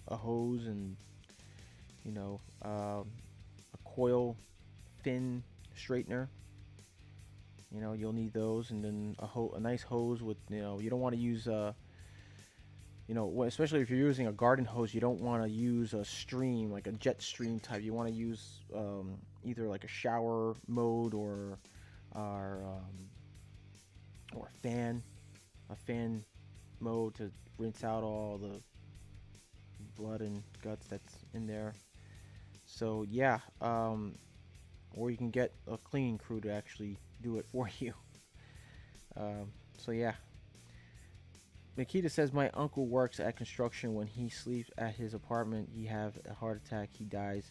a hose, and a coil fin straightener. You'll need those, and then a nice hose with, you don't want to use especially if you're using a garden hose, you don't want to use a stream, like a jet stream type. You want to use either like a shower mode or a fan mode to rinse out all the blood and guts that's in there. So yeah, or you can get a cleaning crew to actually do it for you. So yeah. Makita says, my uncle works at construction. When he sleeps at his apartment, he have a heart attack. He dies.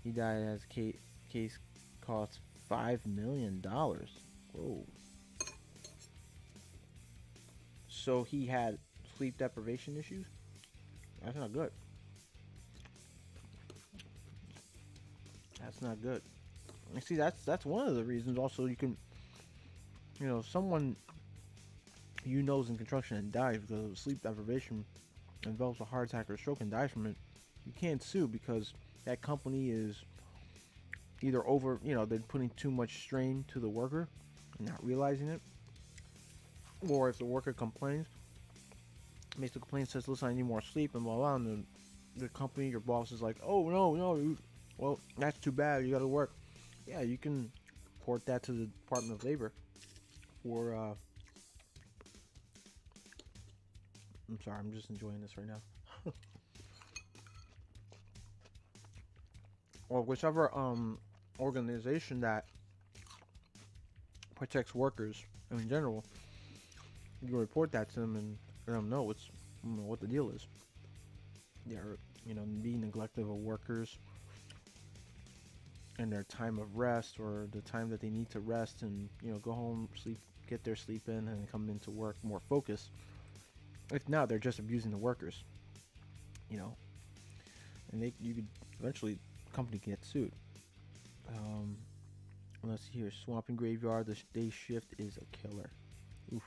He died as case costs $5 million. Whoa. So he had sleep deprivation issues? That's not good. That's not good. You see, that's one of the reasons also you can, someone knows in construction and dies because of sleep deprivation, develops a heart attack or a stroke and dies from it. You can't sue because that company is either they're putting too much strain to the worker and not realizing it, or if the worker complains, makes the complaint, says, listen, I need more sleep, and blah blah, and the company, your boss, is like, oh no, well, that's too bad, you gotta work. Yeah, you can report that to the Department of Labor for I'm sorry, I'm just enjoying this right now. Or whichever organization that protects workers in general, you can report that to them and let them know what the deal is. They're being neglectful of workers and their time of rest, or the time that they need to rest and go home, sleep, get their sleep in, and come into work more focused. If not, they're just abusing the workers, and you could eventually, the company can get sued. Let's see here, swamping graveyard, the day shift is a killer. Oof.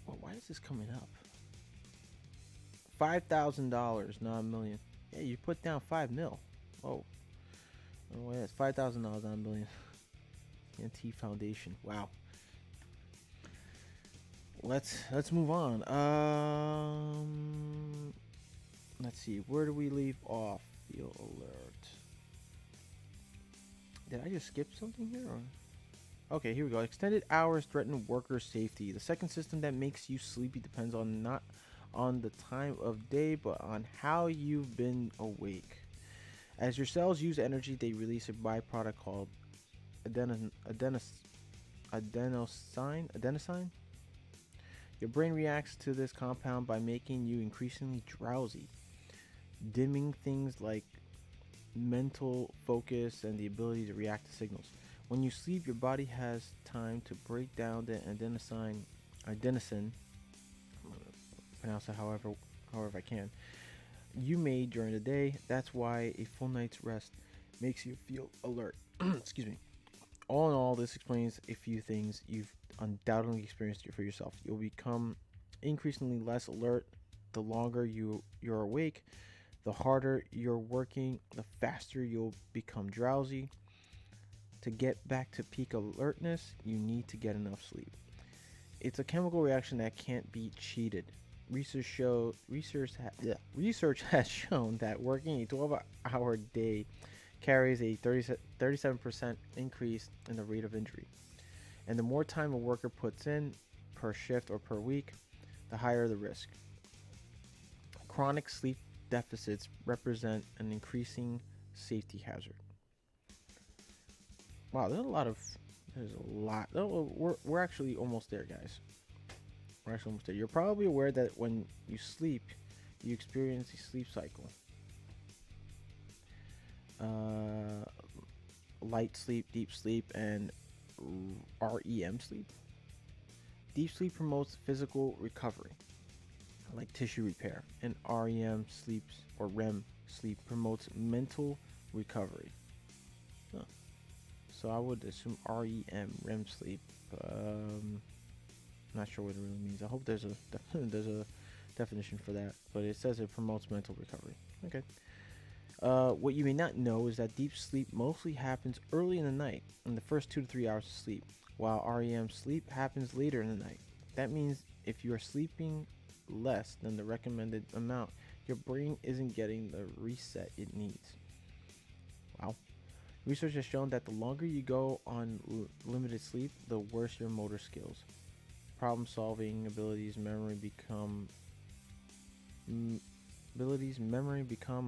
Well, why is this coming up? $5,000, not $1 million. Yeah, you put down $5 mil. Oh, oh yeah, it's $5,000, not $1 million. NT Foundation. Wow. Let's move on. Let's see. Where do we leave off? Field alert. Did I just skip something here? Or? Okay, here we go. Extended hours threaten worker safety. The second system that makes you sleepy depends on on the time of day, but on how you've been awake. As your cells use energy, they release a byproduct called adeno- adenos- adenosine. Your brain reacts to this compound by making you increasingly drowsy, dimming things like mental focus and the ability to react to signals. When you sleep, your body has time to break down the adenosine, pronounce it however I can, you made during the day. That's why a full night's rest makes you feel alert. Excuse me. All in all, this explains a few things you've undoubtedly experienced for yourself. You'll become increasingly less alert the longer you're awake, the harder you're working, the faster you'll become drowsy. To get back to peak alertness, you need to get enough sleep. It's a chemical reaction that can't be cheated. Research has shown that working a 12-hour day carries a 37% increase in the rate of injury. And the more time a worker puts in per shift or per week, the higher the risk. Chronic sleep deficits represent an increasing safety hazard. Wow, there's a lot. Oh, we're actually almost there, guys. We're actually almost there. You're probably aware that when you sleep, you experience a sleep cycle. Light sleep, deep sleep, and REM sleep. Deep sleep promotes physical recovery, like tissue repair, and REM sleep promotes mental recovery. Huh. So I would assume REM sleep. Not sure what it really means. I hope there's a definition for that, but it says it promotes mental recovery. Okay. What you may not know is that deep sleep mostly happens early in the night, in the first 2 to 3 hours of sleep, while REM sleep happens later in the night. That means if you are sleeping less than the recommended amount, your brain isn't getting the reset it needs. Wow. Research has shown that the longer you go on limited sleep, the worse your motor skills. Problem solving abilities, memory become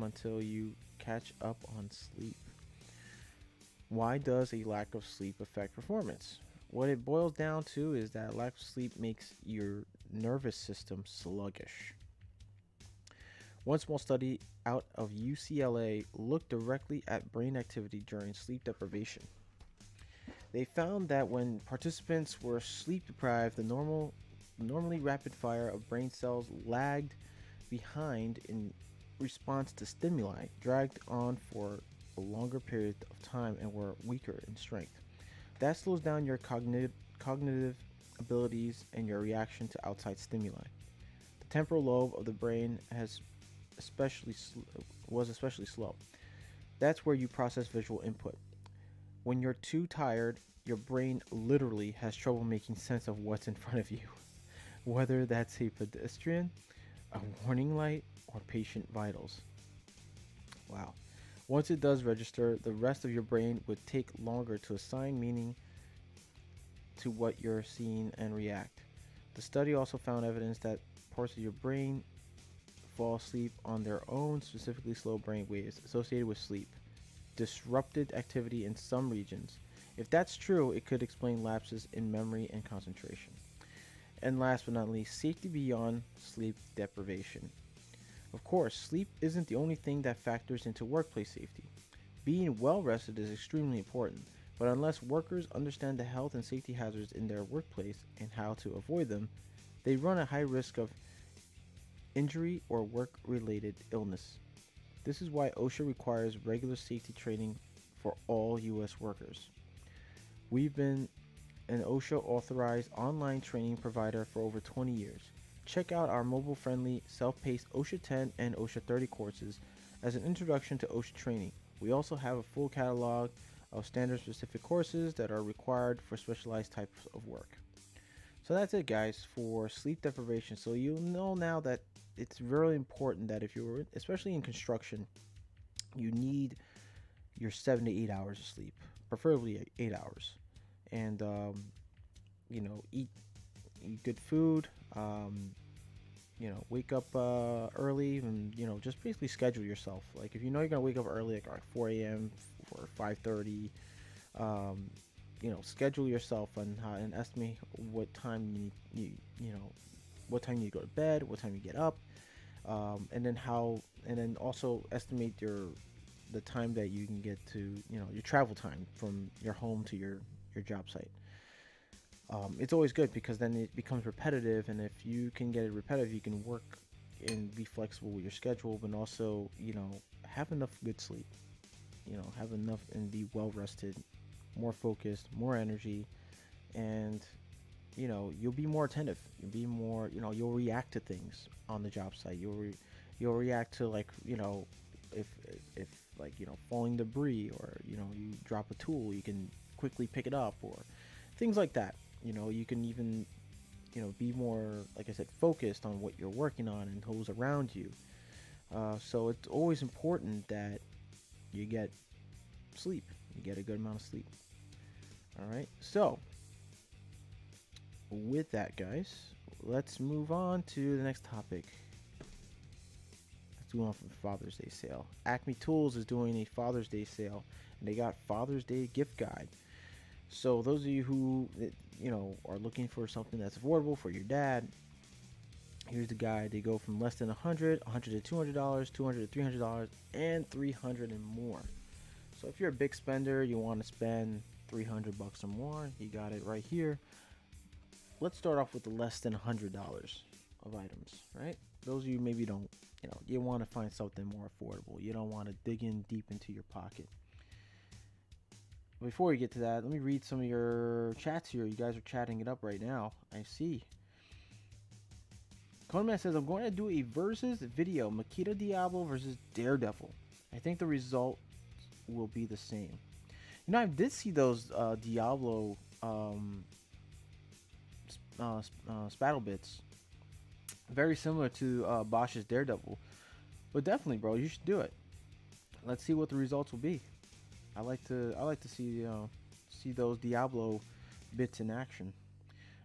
until you catch up on sleep. Why does a lack of sleep affect performance? What it boils down to is that lack of sleep makes your nervous system sluggish. One small study out of UCLA looked directly at brain activity during sleep deprivation. They found that when participants were sleep deprived, the normally rapid fire of brain cells lagged behind in response to stimuli, dragged on for a longer period of time, and were weaker in strength. That slows down your cognitive abilities and your reaction to outside stimuli. The temporal lobe of the brain was especially slow. That's where you process visual input. When you're too tired, your brain literally has trouble making sense of what's in front of you, whether that's a pedestrian, a warning light, or patient vitals. Wow. Once it does register, the rest of your brain would take longer to assign meaning to what you're seeing and react. The study also found evidence that parts of your brain fall asleep on their own, specifically slow brain waves associated with sleep, disrupted activity in some regions. If that's true, it could explain lapses in memory and concentration. And last but not least, safety beyond sleep deprivation. Of course, sleep isn't the only thing that factors into workplace safety. Being well rested is extremely important, but unless workers understand the health and safety hazards in their workplace and how to avoid them, they run a high risk of injury or work-related illness. This is why OSHA requires regular safety training for all U.S. workers. We've been an OSHA authorized online training provider for over 20 years. Check out our mobile-friendly, self-paced OSHA 10 and OSHA 30 courses as an introduction to OSHA training. We also have a full catalog of standard-specific courses that are required for specialized types of work. So that's it, guys, for sleep deprivation. So you know now that it's very important that if you're, especially in construction, you need your 7 to 8 hours of sleep, preferably 8 hours, and eat good food. wake up early, and just basically schedule yourself. Like if you know you're gonna wake up early, like 4 a.m. or 5:30, schedule yourself and estimate what time what time you go to bed, what time you get up, and then also estimate the time that you can get to your travel time from your home to your job site. It's always good because then it becomes repetitive, and if you can get it repetitive, you can work and be flexible with your schedule, but also have enough good sleep, have enough and be well rested, more focused, more energy, and you'll be more attentive. You'll be more, you'll react to things on the job site. You'll react to like if if like falling debris, or you drop a tool, you can quickly pick it up, or things like that. You can even be more, like I said, focused on what you're working on and who's around you. So it's always important that you get sleep. You get a good amount of sleep. All right. So with that, guys, let's move on to the next topic. Let's do one from Father's Day sale. Acme Tools is doing a Father's Day sale, and they got Father's Day gift guide. So those of you who are looking for something that's affordable for your dad, here's the guide. They go from less than $100 to $200, $200 to $300, and $300 and more. So if you're a big spender, you want to spend $300 or more, you got it right here. Let's start off with the less than $100 of items, right? Those of you maybe don't, you want to find something more affordable. You don't want to dig in deep into your pocket. Before we get to that, let me read some of your chats here. You guys are chatting it up right now. I see. Coleman says, I'm going to do a versus video. Makita Diablo versus Daredevil. I think the result will be the same. I did see those Diablo spattle bits. Very similar to Bosch's Daredevil. But definitely, bro, you should do it. Let's see what the results will be. I like to see those Diablo bits in action.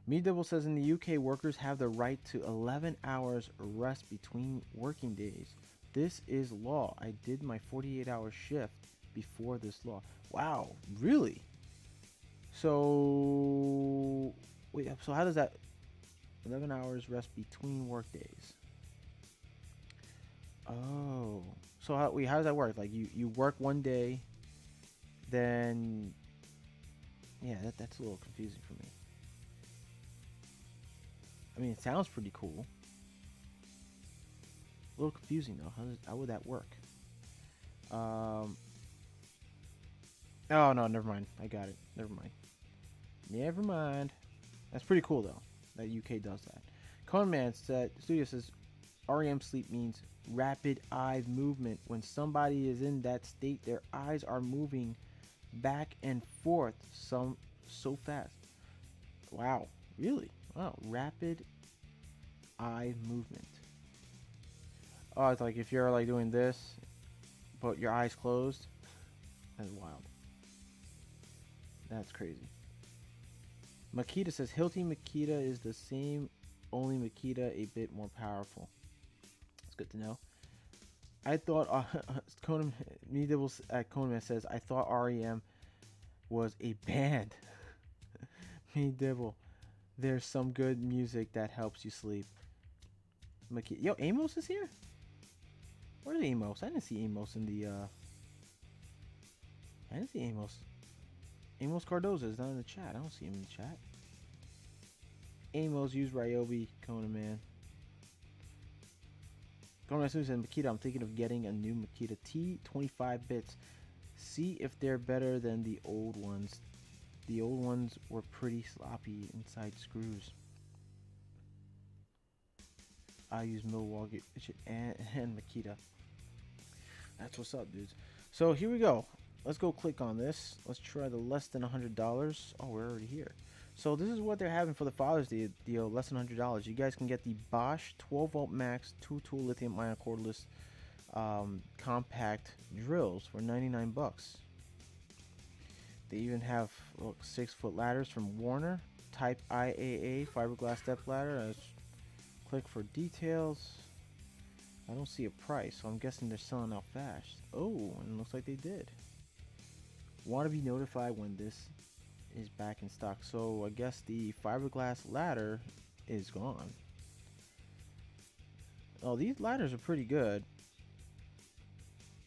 Me Double says in the UK, workers have the right to 11 hours rest between working days. This is law. I did my 48-hour shift before this law. Wow, really? So wait, so how does that 11 hours rest between work days? Oh, so how does that work? Like you work one day, then yeah, that's a little confusing for me. I mean, it sounds pretty cool. A little confusing though. How would that work? Oh no, never mind. I got it. Never mind. That's pretty cool though that UK does that. Conman said, Studio says, REM sleep means rapid eye movement. When somebody is in that state, their eyes are moving back and forth so fast. Wow, really? Wow, rapid eye movement. Oh, it's like if you're like doing this, but your eyes closed. That's wild. That's crazy. Makita says Hilti Makita is the same, only Makita a bit more powerful. It's good to know. I thought Conan Conan says I thought REM was a band. Me Devil. There's some good music that helps you sleep. Makita. Yo, Amos is here? Where's Amos? I didn't see Amos in the I didn't see Amos. Amos Cardoza is not in the chat. I don't see him in the chat. Amos, use Ryobi, Conan man. Conan says Makita, I'm thinking of getting a new Makita T, 25 bits. See if they're better than the old ones. The old ones were pretty sloppy inside screws. I use Milwaukee and Makita. That's what's up, dudes. So here we go. Let's go click on this. Let's try the less than $100. Oh, we're already here. So this is what they're having for the Father's Day deal, less than $100. You guys can get the Bosch 12 volt max 2-tool lithium ion cordless compact drills for 99 bucks. They even have 6-foot ladders from Warner, type IAA fiberglass step ladder. That's Click for details. I don't see a price, so I'm guessing they're selling out fast. Oh, and it looks like they did. Want to be notified when this is back in stock. So I guess the fiberglass ladder is gone. Oh, these ladders are pretty good.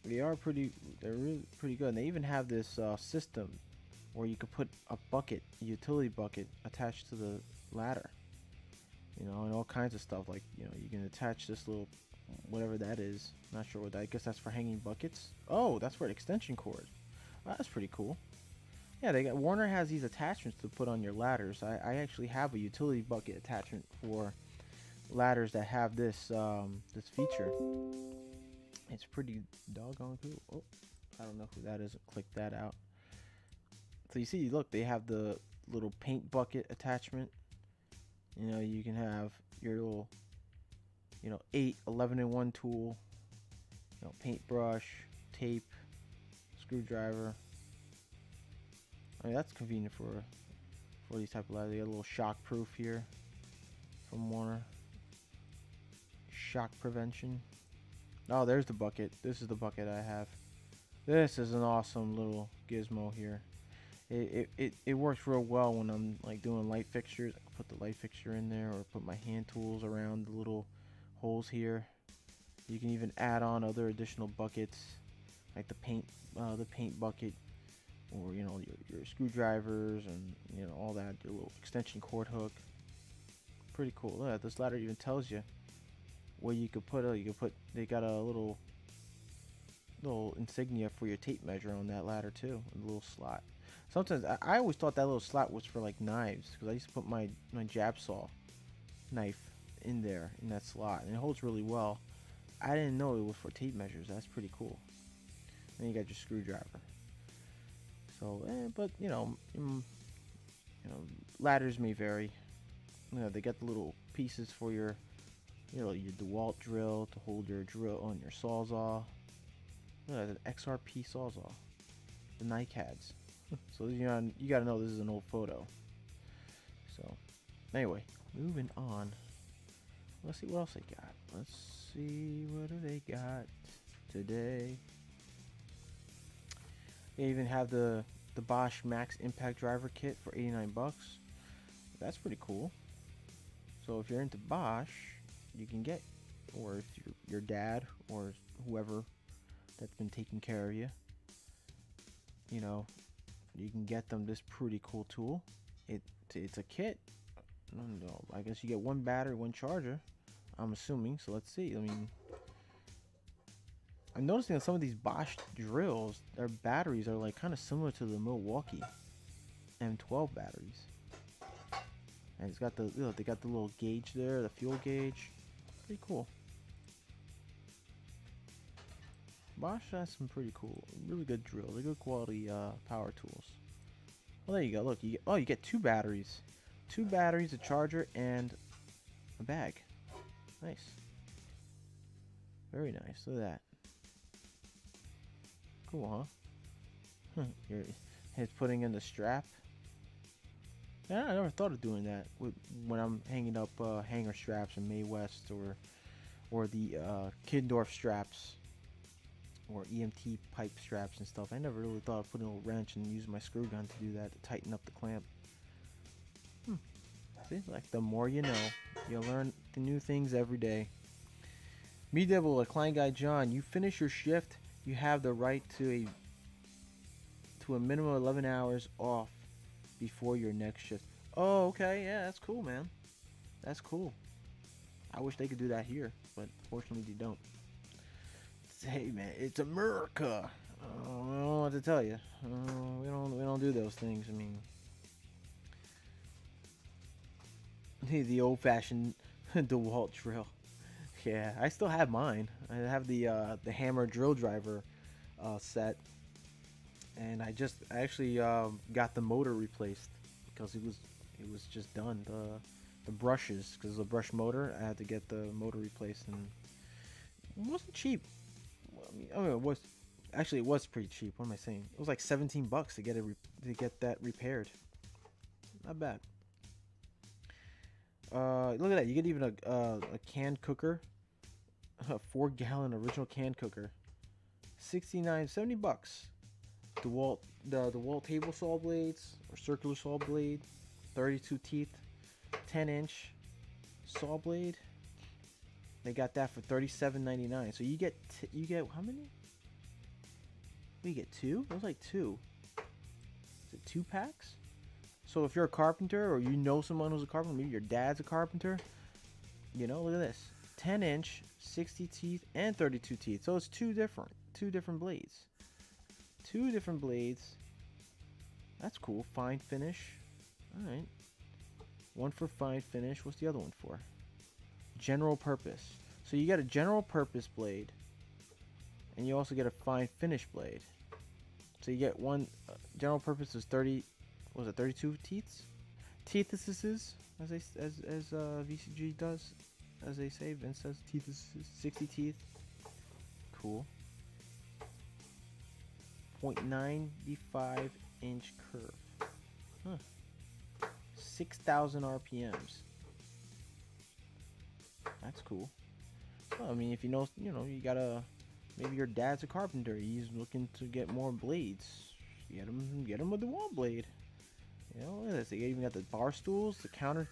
They're really pretty good. And they even have this system where you could put a bucket, a utility bucket, attached to the ladder. You know, and all kinds of stuff. Like, you know, you can attach this little, whatever that is. Not sure what that. I guess that's for hanging buckets. Oh, that's for an extension cord. Oh, that's pretty cool. Yeah, Warner has these attachments to put on your ladders. I actually have a utility bucket attachment for ladders that have this this feature. It's pretty doggone cool. Oh, I don't know who that is. Click that out. So you see, look, they have the little paint bucket attachment. You know, you can have your little, you know, 11-in-1 tool, you know, paintbrush, tape, screwdriver. I mean, that's convenient for these type of ladders. They got a little shock proof here from Warner. Shock prevention. Oh, there's the bucket. This is the bucket I have. This is an awesome little gizmo here. It works real well when I'm like doing light fixtures. I can put the light fixture in there, or put my hand tools around the little holes here. You can even add on other additional buckets, like the paint bucket, or you know, your screwdrivers, and you know, all that. Your little extension cord hook. Pretty cool. Look at this ladder. Even tells you where you could put. They got a little insignia for your tape measure on that ladder too. A little slot. Sometimes I always thought that little slot was for like knives, because I used to put my jab saw knife in there in that slot, and it holds really well. I didn't know it was for tape measures. That's pretty cool. Then you got your screwdriver. So, but you know, ladders may vary. You know, they got the little pieces for your, you know, your DeWalt drill to hold your drill on your Sawzall. Look at an XRP Sawzall. The NiCads. So you know, you gotta know this is an old photo. So, anyway, moving on. Let's see what else they got. Let's see, what do they got today? They even have the Bosch Max Impact Driver Kit for 89 bucks. That's pretty cool. So if you're into Bosch, you can get, or if your dad or whoever that's been taking care of you, you know, you can get them this pretty cool tool. It's a kit. No, I guess you get one battery, one charger, I'm assuming. So let's see. I mean, I'm noticing that some of these Bosch drills, their batteries are like kind of similar to the Milwaukee M12 batteries. And it's got the, you know, they got the little gauge there, the fuel gauge. Pretty cool. Bosch has some pretty cool, really good drills. They're good quality power tools. Well, there you go. Look, you get two batteries, a charger, and a bag. Nice. Very nice. Look at that. Cool, huh? It's putting in the strap. Yeah, I never thought of doing that when I'm hanging up hanger straps in Mae West, or the Kindorf straps, or EMT pipe straps and stuff. I never really thought of putting a little wrench and using my screw gun to do that, to tighten up the clamp. See, like, the more you know. You learn the new things every day. Me Devil, a Klein Guy John, you finish your shift, you have the right to a minimum of 11 hours off before your next shift. Oh, okay, yeah, that's cool, man. That's cool. I wish they could do that here, but fortunately they don't. Hey, man, it's America. I don't know what to tell you. We don't do those things. I mean, the old-fashioned DeWalt drill. Yeah, I still have mine. I have the hammer drill driver set, and I actually got the motor replaced because it was just done. The brushes, because the brush motor, I had to get the motor replaced, and it wasn't cheap. I mean, it was pretty cheap. What am I saying? It was like 17 bucks to get that repaired. Not bad. Look at that. You get even a canned cooker, a 4-gallon original can cooker, $70. The Walt table saw blades or circular saw blade, 32 teeth, 10-inch saw blade. They got that for $37.99. So you get how many? We get 2. It was like 2. Is it 2 packs? So if you're a carpenter, or you know someone who's a carpenter, maybe your dad's a carpenter, you know, look at this. 10-inch, 60 teeth, and 32 teeth. So it's two different blades. 2 different blades. That's cool. Fine finish. Alright. One for fine finish. What's the other one for? General purpose. So you get a general purpose blade, and you also get a fine finish blade. So you get one general purpose is 30. Was it 32 teeths? Teethuses, as VCG does, as they say. Vince says teethuses, 60 teeth. Cool. 0.95 inch curve. Huh. 6,000 RPMs. That's cool. Well, I mean, if you know, you gotta. Maybe your dad's a carpenter. He's looking to get more blades. Get him with the wall blade. You know, look at this. They even got the bar stools, the counter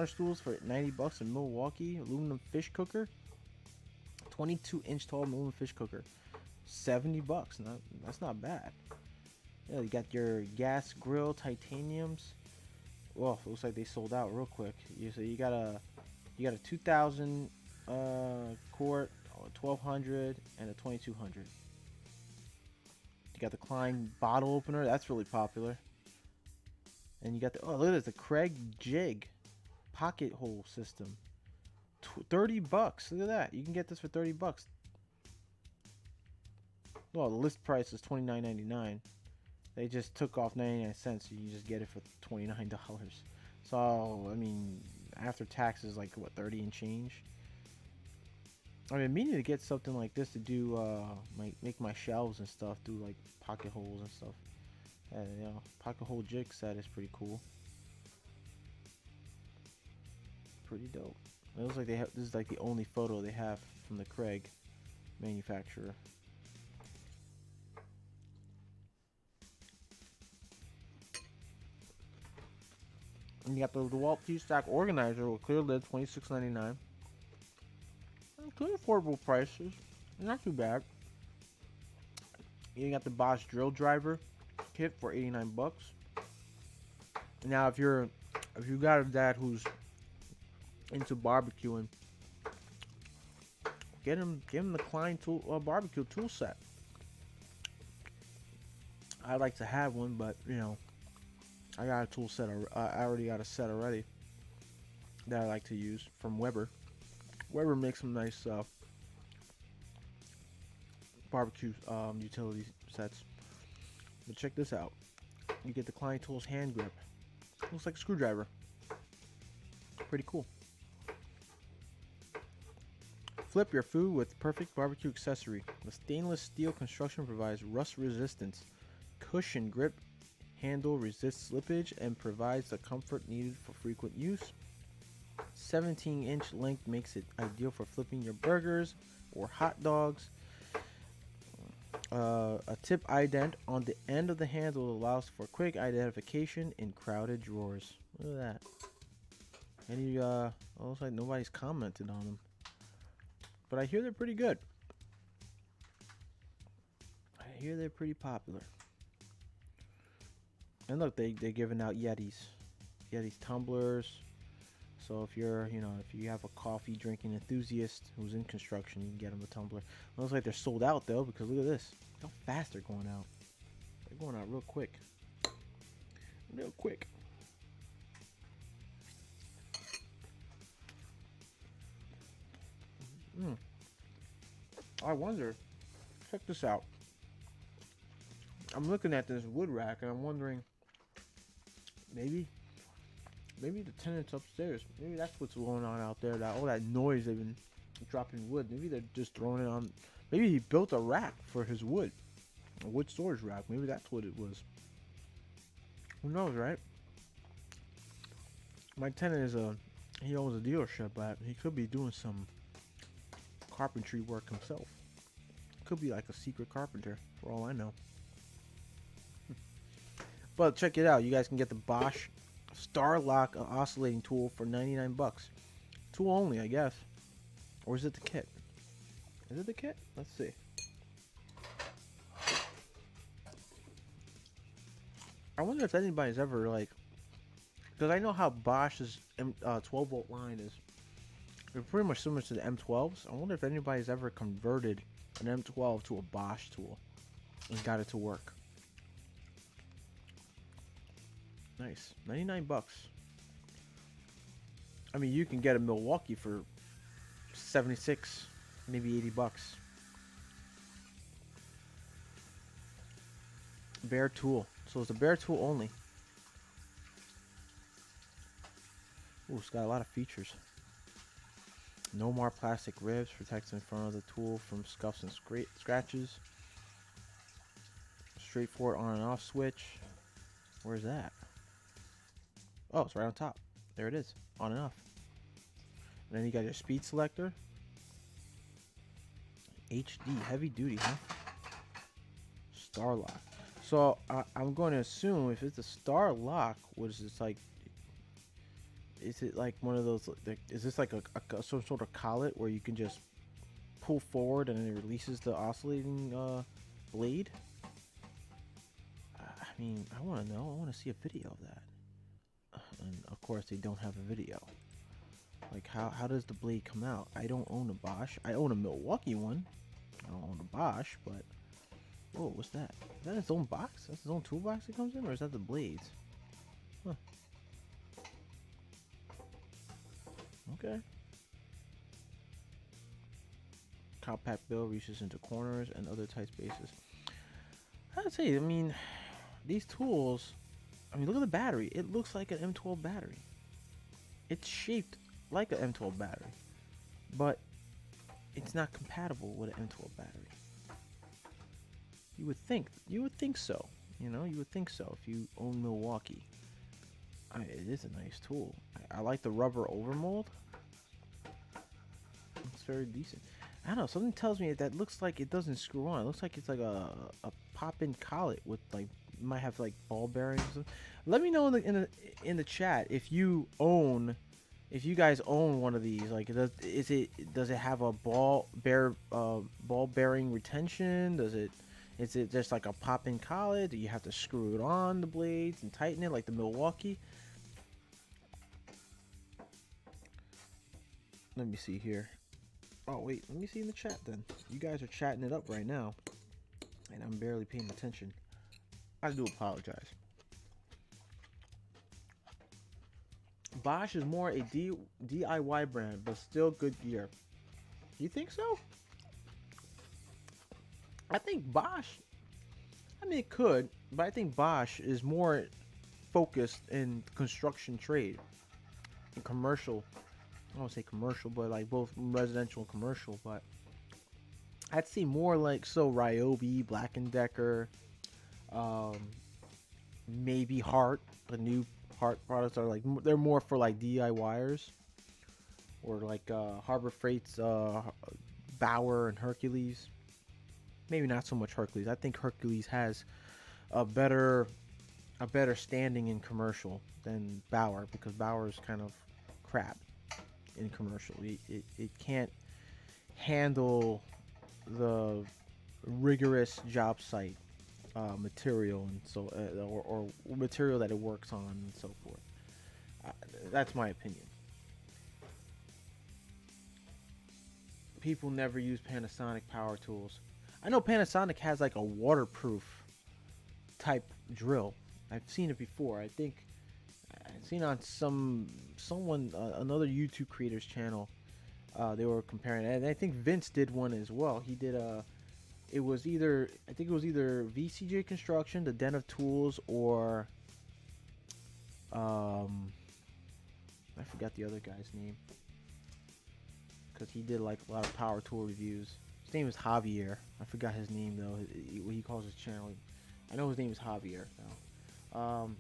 stools for $90 in Milwaukee. Aluminum fish cooker, 22-inch tall aluminum fish cooker, $70. That's not bad. Yeah, you got your gas grill titaniums. Well, looks like they sold out real quick. So you got a 2,000 quart, 1,200, and a 2,200. You got the Klein bottle opener. That's really popular. And you got the, look at this, the Craig jig pocket hole system. $30. Look at that. You can get this for $30. Well, the list price is $29.99. They just took off 99 cents, so you just get it for $29. So, I mean, after taxes, like, what, 30 and change? I mean, meaning to get something like this to do, make my shelves and stuff, do, like, pocket holes and stuff. And, you know, pocket hole jig set is pretty cool. Pretty dope. It looks like they have, this is like the only photo they have from the Craig manufacturer. And you got the DeWalt T-Stack organizer with clear lid, $26.99. Good affordable prices. Not too bad. You got the Bosch drill driver kit for $89. Now, if you got a dad who's into barbecuing, give him the Klein Bbq Tool Set. I'd like to have one, but you know, I got a tool set. I already got a set already that I like to use from Weber. Weber makes some nice barbecue utility sets. But check this out. You get the Klein Tools hand grip. Looks like a screwdriver. Pretty cool. Flip your food with perfect barbecue accessory. The stainless steel construction provides rust resistance, cushion grip, handle resists slippage, and provides the comfort needed for frequent use. 17-inch length makes it ideal for flipping your burgers or hot dogs. A tip ident on the end of the handle allows for quick identification in crowded drawers. Look at that. Any looks like nobody's commented on them, but I hear they're pretty good. I hear they're pretty popular. And look, they're giving out Yetis tumblers. So if you're, if you have a coffee drinking enthusiast who's in construction, you can get them a tumbler. Looks like they're sold out though, because look at this. How fast they're going out. They're going out real quick. Real quick. I wonder, check this out. I'm looking at this wood rack and I'm wondering, maybe the tenants upstairs, maybe that's what's going on out there. That all that noise they've been dropping wood. Maybe they're just throwing it on. Maybe he built a rack for his wood, a wood storage rack. Maybe that's what it was. Who knows, right? My tenant is a he owns a dealership, but he could be doing some carpentry work himself. Could be like a secret carpenter, for all I know. But check it out. You guys can get the Bosch Starlock oscillating tool for 99 bucks. Tool only, I guess. Or is it the kit? Is it the kit? Let's see. I wonder if anybody's ever, like, because I know how Bosch's 12 volt line is. They're pretty much similar to the M12s. I wonder if anybody's ever converted an M12 to a Bosch tool and got it to work. Nice. 99 bucks. I mean, you can get a Milwaukee for 76, maybe 80 bucks. Bare tool. So it's a bare tool only. Ooh, it's got a lot of features. No more plastic ribs. Protects in front of the tool from scuffs and scratches. Straightforward on and off switch. Where's that? Oh, it's right on top. There it is. On and off. And then you got your speed selector. HD. Heavy duty, huh? Starlock. So I'm going to assume if it's a Starlock, what is this like? Is it like one of those? Like, is this like some sort of collet where you can just pull forward and it releases the oscillating blade? I mean, I want to know. I want to see a video of that. And of course, they don't have a video. Like, how does the blade come out? I don't own a Bosch. I own a Milwaukee one. I don't own a Bosch, but oh, what's that? Is that its own box? That's its own toolbox it comes in, or is that the blades? Huh. Okay. Compact build reaches into corners and other tight spaces. I'd say, I mean, these tools, I mean, look at the battery. It looks like an M12 battery. It's shaped like an M12 battery, but it's not compatible with an M12 battery. You would think so. You know, you would think so if you own Milwaukee. I mean, it is a nice tool. I like the rubber overmold. It's very decent. I don't know. Something tells me that looks like it doesn't screw on. It looks like it's like a pop-in collet with like might have like ball bearings. Let me know in the chat if you guys own one of these. Like, does it have a ball bearing retention? Is it just like a pop-in collet? Do you have to screw it on the blades and tighten it like the Milwaukee? Let me see here. Oh wait, let me see in the chat then. You guys are chatting it up right now, and I'm barely paying attention. I do apologize. Bosch is more a DIY brand, but still good gear. You think so? I think Bosch, I mean, it could, but I think Bosch is more focused in construction trade and commercial. I don't say commercial, but like both residential and commercial. But I'd see more like Ryobi, Black & Decker, maybe Hart. The new Hart products are like, they're more for like DIYers, or like Harbor Freight's Bauer and Hercules. Maybe not so much Hercules. I think Hercules has a better standing in commercial than Bauer, because Bauer is kind of crap in commercial. It can't handle the rigorous job site material, and so or material that it works on and so forth. That's my opinion. People never use Panasonic power tools. I know Panasonic has like a waterproof type drill. I've seen it before. I think I've seen on someone another YouTube creator's channel. They were comparing it, and I think Vince did one as well. He did it was either VCJ Construction, the Den of Tools, or I forgot the other guy's name, because he did like a lot of power tool reviews. His name is Javier. I forgot his name though. What he calls his channel. I know his name is Javier now.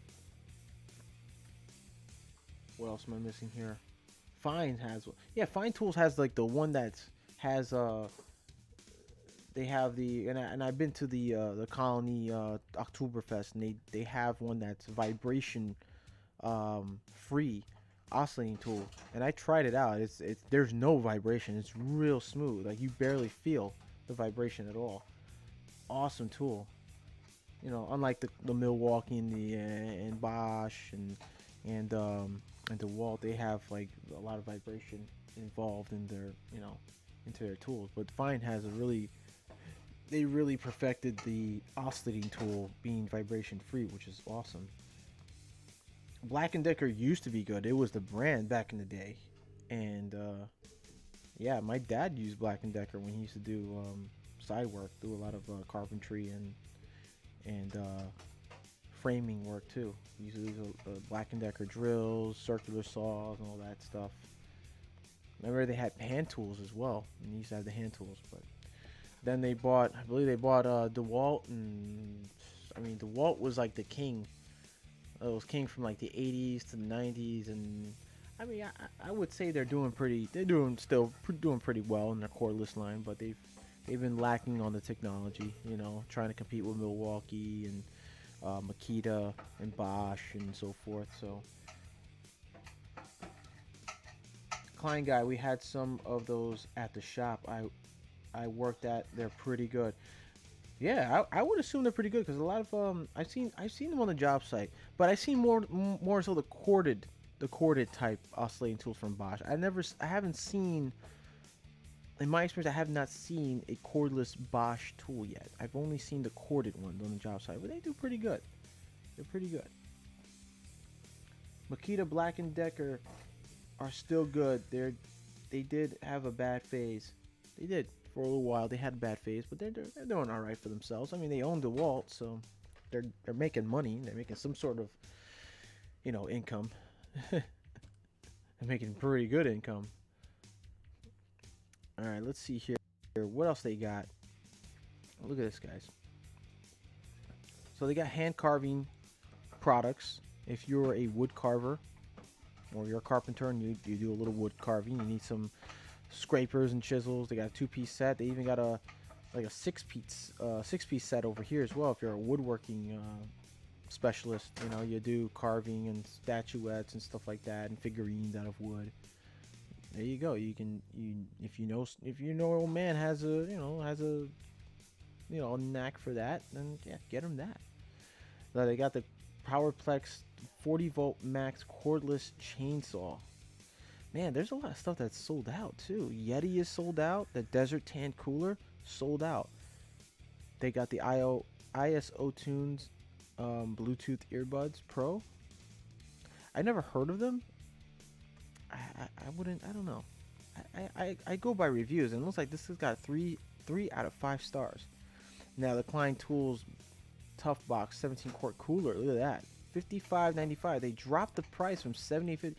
What else am I missing here? Fine has one. Yeah, Fine Tools has like the one that has they have the and I've been to the Colony Oktoberfest, and they have one that's vibration free oscillating tool, and I tried it out. It's there's no vibration. It's real smooth. Like you barely feel the vibration at all. Awesome tool. You know, unlike the Milwaukee and the and Bosch and DeWalt, they have like a lot of vibration involved in their, you know, into their tools. But Fine has a really, they really perfected the oscillating tool being vibration free, which is awesome. Black & Decker used to be good. It was the brand back in the day, and yeah, my dad used Black & Decker when he used to do side work, do a lot of carpentry and framing work too. He used to use Black & Decker drills, circular saws, and all that stuff. Remember they had hand tools as well, and he used to have the hand tools. But then they bought, I believe they bought DeWalt, and I mean DeWalt was like the king. It was king from like the 80s to the 90s, and I mean I would say they're doing pretty well in their cordless line, but they've been lacking on the technology, you know, trying to compete with Milwaukee and Makita and Bosch and so forth. So Klein guy, we had some of those at the shop I worked at. They're pretty good. Yeah, I would assume they're pretty good, because a lot of I've seen them on the job site, but I've seen more so the corded type oscillating tools from Bosch. I haven't seen, in my experience, I have not seen a cordless Bosch tool yet. I've only seen the corded ones on the job site, but they do pretty good. They're pretty good. Makita, Black & Decker are still good. They did have a bad phase. They did. For a little while, they had a bad phase, but they're doing all right for themselves. I mean, they own DeWalt, so they're making money. They're making some sort of, you know, income. They're making pretty good income. All right, let's see here. What else they got? Look at this, guys. So they got hand carving products. If you're a wood carver or you're a carpenter and you do a little wood carving, you need some scrapers and chisels. They got a 2-piece set. They even got a 6-piece set over here as well. If you're a woodworking specialist, you know, you do carving and statuettes and stuff like that, and figurines out of wood. There you go. If you know old man has a knack for that, then yeah, get him that. They got the PowerPlex 40-volt max cordless chainsaw. Man, there's a lot of stuff that's sold out too. Yeti is sold out. The Desert Tan cooler sold out. They got the ISO Tunes Bluetooth earbuds Pro. I never heard of them. I don't know. I go by reviews, and it looks like this has got 3 out of 5 stars. Now the Klein Tools Tough Box 17 quart cooler. Look at that. $55.95. They dropped the price from $70.50.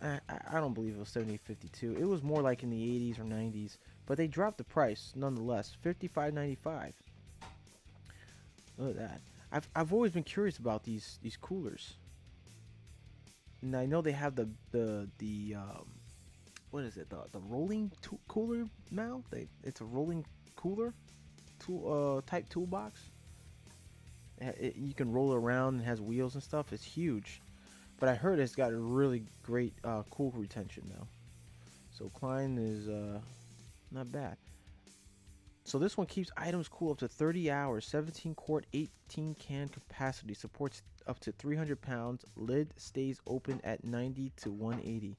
I don't believe it was $70.52. It was more like in the 80s or 90s, but they dropped the price nonetheless. $55.95. Look at that. I've always been curious about these coolers, and I know they have the what is it, the rolling cooler now. It's a rolling cooler type toolbox. You can roll it around and has wheels and stuff. It's huge. But I heard it's got a really great cool retention now. So Klein is not bad. So this one keeps items cool up to 30 hours. 17 quart, 18 can capacity. Supports up to 300 pounds. Lid stays open at 90 to 180.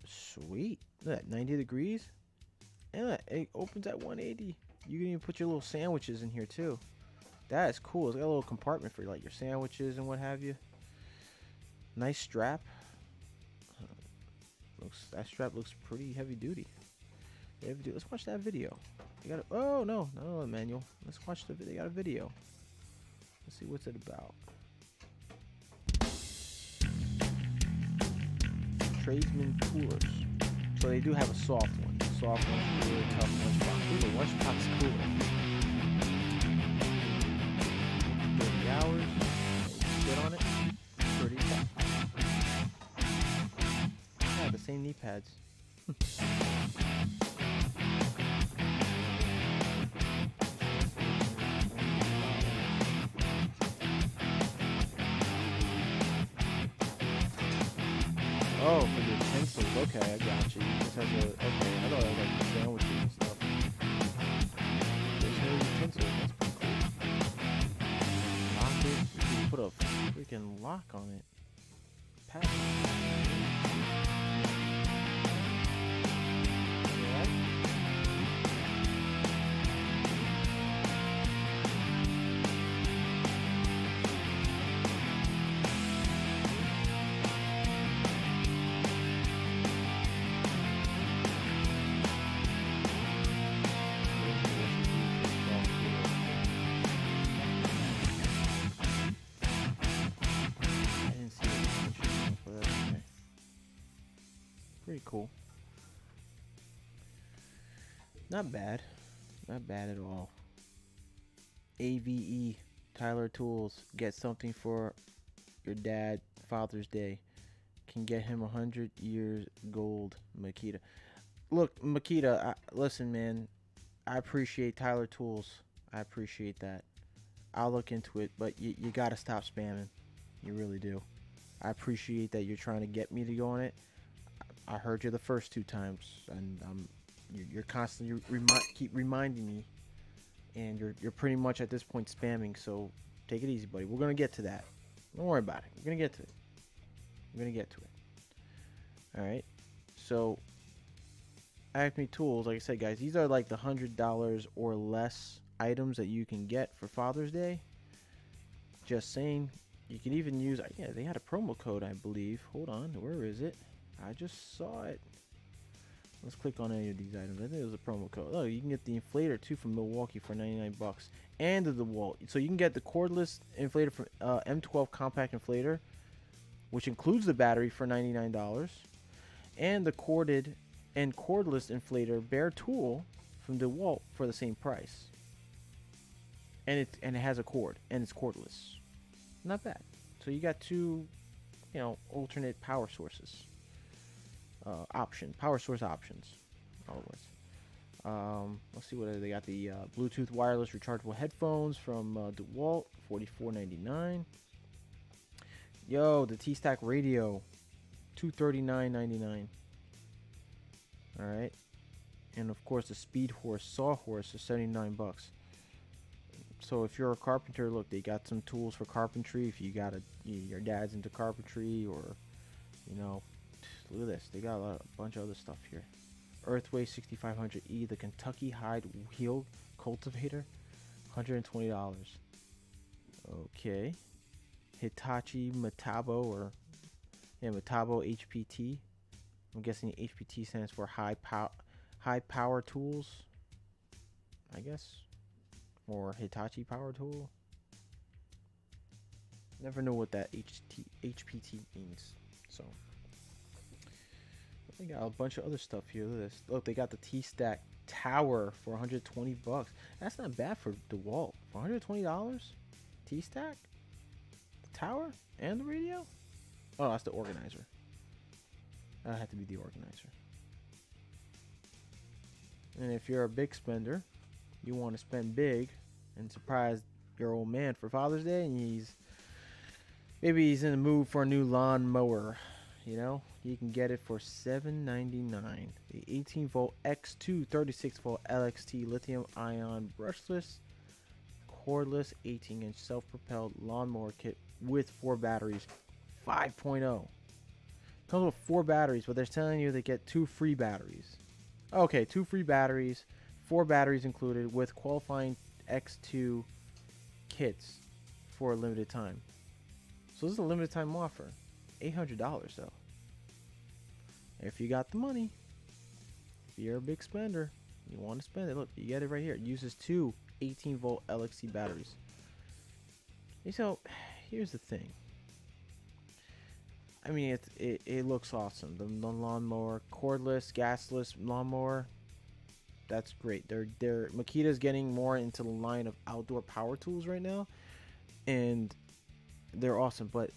Sweet. Look at that, 90 degrees. And it opens at 180. You can even put your little sandwiches in here too. That is cool. It's got a little compartment for like your sandwiches and what have you. Nice strap. That strap looks pretty heavy duty. Let's watch that video. You got oh no, manual. Let's watch the video. They got a video. Let's see what's it about. Tradesman coolers. So they do have a soft one. The soft one's really tough. Ooh, the lunchbox cooler. 30 hours. Sit on it. Pretty tough. Yeah, the same knee pads. Oh, for the utensils. Okay, I got you. This has a, okay, I thought it was like sandwiches and stuff. There's no utensils. That's pretty cool. Lock it. You can put a freaking lock on it. Pass. Pretty cool. Not bad. Not bad at all. AVE Tyler Tools. Get something for your dad Father's Day. Can get him 100 years gold. Makita. Look, Makita, listen, man. I appreciate Tyler Tools. I appreciate that. I'll look into it, but you gotta stop spamming. You really do. I appreciate that you're trying to get me to go on it. I heard you the first 2 times, and you're constantly keep reminding me, and you're pretty much at this point spamming. So take it easy, buddy. We're gonna get to that. Don't worry about it. We're gonna get to it. We're gonna get to it. All right. So Acme Tools, like I said, guys, these are like the $100 or less items that you can get for Father's Day. Just saying. You can even use, yeah, they had a promo code, I believe. Hold on, where is it? I just saw it. Let's click on any of these items. I think it was a promo code. Oh, you can get the inflator too from Milwaukee for 99 bucks, and the DeWalt. So you can get the cordless inflator from M12 compact inflator, which includes the battery for $99, and the corded and cordless inflator bare tool from DeWalt for the same price. And it has a cord, and it's cordless. Not bad. So you got 2, alternate power sources. Power source options. Always. Let's see what they got. The Bluetooth wireless rechargeable headphones from DeWalt, $44.99. Yo, the T-Stack radio, $239.99. All right, and of course the Speed Horse Sawhorse is 79 bucks. So if you're a carpenter, look, they got some tools for carpentry. If you got your dad's into carpentry, or look at this. They got a bunch of other stuff here. Earthway 6500E, the Kentucky Hide Wheel Cultivator, $120. Okay. Hitachi Metabo, Metabo HPT. I'm guessing HPT stands for high power tools, I guess, or Hitachi power tool. Never know what that HPT means. So they got a bunch of other stuff here. Look at this. Look, they got the T-Stack Tower for 120 bucks. That's not bad for DeWalt. For $120? T-Stack? The tower and the radio? Oh, that's the organizer. That had to be the organizer. And if you're a big spender, you want to spend big and surprise your old man for Father's Day, and maybe he's in the mood for a new lawn mower. You can get it for $7.99. The 18-volt X2 36-volt LXT lithium-ion brushless, cordless 18-inch self-propelled lawnmower kit with 4 batteries, 5.0. Comes with 4 batteries, but they're telling you they get 2 free batteries. Okay, 2 free batteries, 4 batteries included with qualifying X2 kits for a limited time. So this is a limited time offer. $800 though. If you got the money, if you're a big spender, you want to spend it, look, you get it right here. It uses 2 18-volt LXT batteries. So here's the thing. I mean, it looks awesome. The lawnmower, cordless, gasless lawnmower, that's great. Makita's getting more into the line of outdoor power tools right now, and they're awesome. But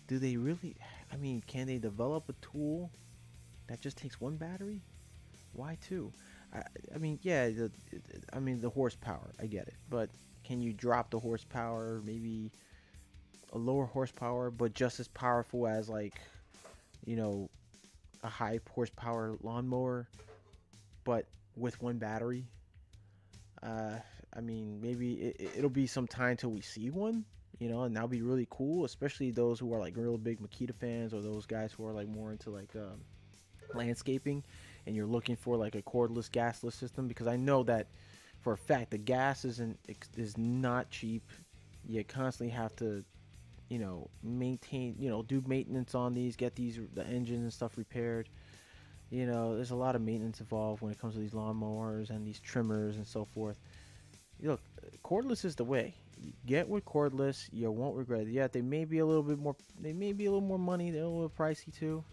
do they really? I mean, can they develop a tool that just takes one battery? Why two? I mean, yeah, I mean the horsepower, I get it, but can you drop the horsepower, maybe a lower horsepower, but just as powerful as, like, you know, a high horsepower lawnmower, but with one battery? I mean, maybe it'll be some time till we see one, and that'll be really cool, especially those who are like real big Makita fans, or those guys who are like more into like landscaping, and you're looking for like a cordless gasless system, because I know that for a fact the gas is not cheap. You constantly have to maintain, do maintenance on these, get the engines and stuff repaired. There's a lot of maintenance involved when it comes to these lawnmowers and these trimmers and so forth. Look, cordless is the way. Get with cordless, you won't regret it. Yeah, they may be a little more money, they're a little pricey too,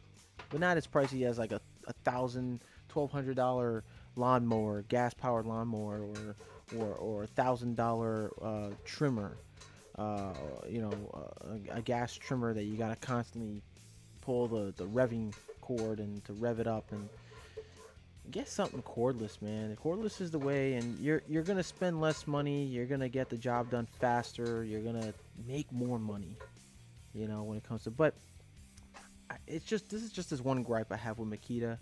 but not as pricey as like a $1,200 lawnmower, gas powered lawnmower, or $1,000 trimmer. A gas trimmer that you gotta constantly pull the revving cord and to rev it up. And get something cordless, man. Cordless is the way, and you're gonna spend less money, you're gonna get the job done faster, you're gonna make more money, when it comes to. But this is just this one gripe I have with Makita,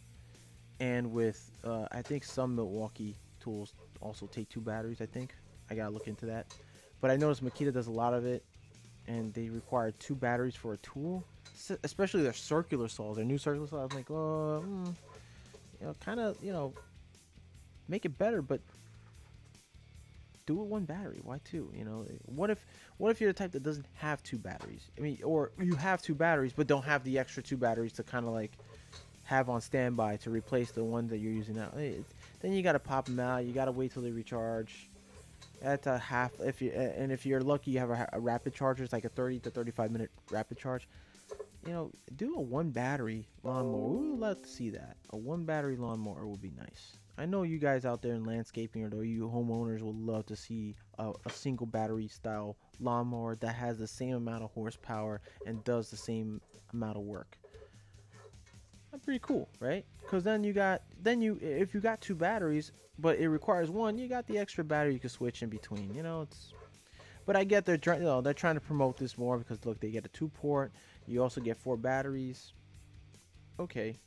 and with I think some Milwaukee tools also take 2 batteries. I think I gotta look into that, but I noticed Makita does a lot of it, and they require 2 batteries for a tool, especially their circular saws, their new circular saws. I was like, oh, kind of, make it better, but do it 1 battery. Why 2? What if you're the type that doesn't have 2 batteries? I mean, or you have 2 batteries but don't have the extra 2 batteries to kind of like have on standby to replace the ones that you're using now. Then you got to pop them out. You got to wait till they recharge. At a half, if you're lucky, you have a rapid charger. It's like a 30 to 35 minute rapid charge. Do a 1 battery lawnmower. We would love to see that. A 1 battery lawnmower would be nice. I know you guys out there in landscaping, or you homeowners, would love to see a single battery style lawnmower that has the same amount of horsepower and does the same amount of work. That's pretty cool, right? Because then if you got 2 batteries, but it requires 1, you got the extra battery you can switch in between. But I get they're trying to promote this more, because look, they get a 2-port. You also get 4 batteries. Okay,